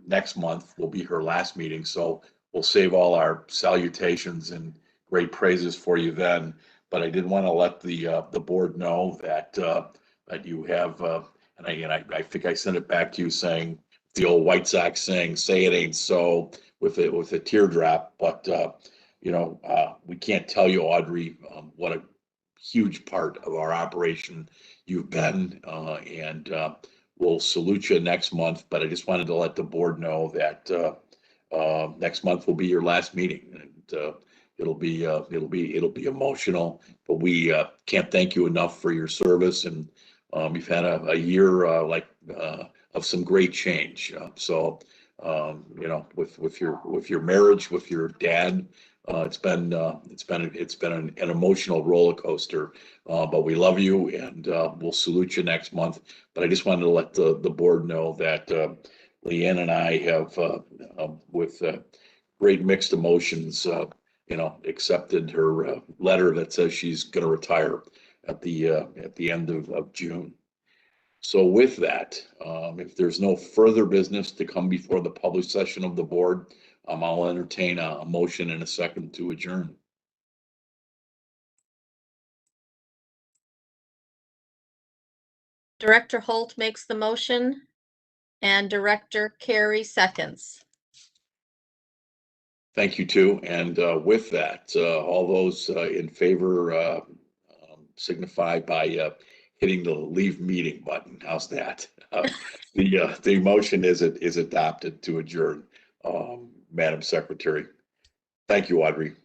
next month, will be her last meeting. So we'll save all our salutations and great praises for you then. But I did want to let the board know that that you have, and I think I sent it back to you saying the old White Sox saying, "Say it ain't so," with a teardrop. But we can't tell you, Audrey, what a huge part of our operation you've been, and we'll salute you next month. But I just wanted to let the board know that next month will be your last meeting, and it'll be emotional. But we can't thank you enough for your service, and you've had a year of some great change. So with your marriage with your dad. It's been an emotional roller coaster, but we love you, and we'll salute you next month. But I just wanted to let the board know that Leanne and I have, with great mixed emotions, accepted her letter that says she's going to retire at the end of June. So with that, if there's no further business to come before the public session of the board, I'll entertain a motion and a second to adjourn. Director Holt makes the motion and Director Carey seconds. Thank you, too. And with that, all those in favor signify by hitting the leave meeting button. How's that? The motion is adopted to adjourn. Madam Secretary. Thank you, Audrey.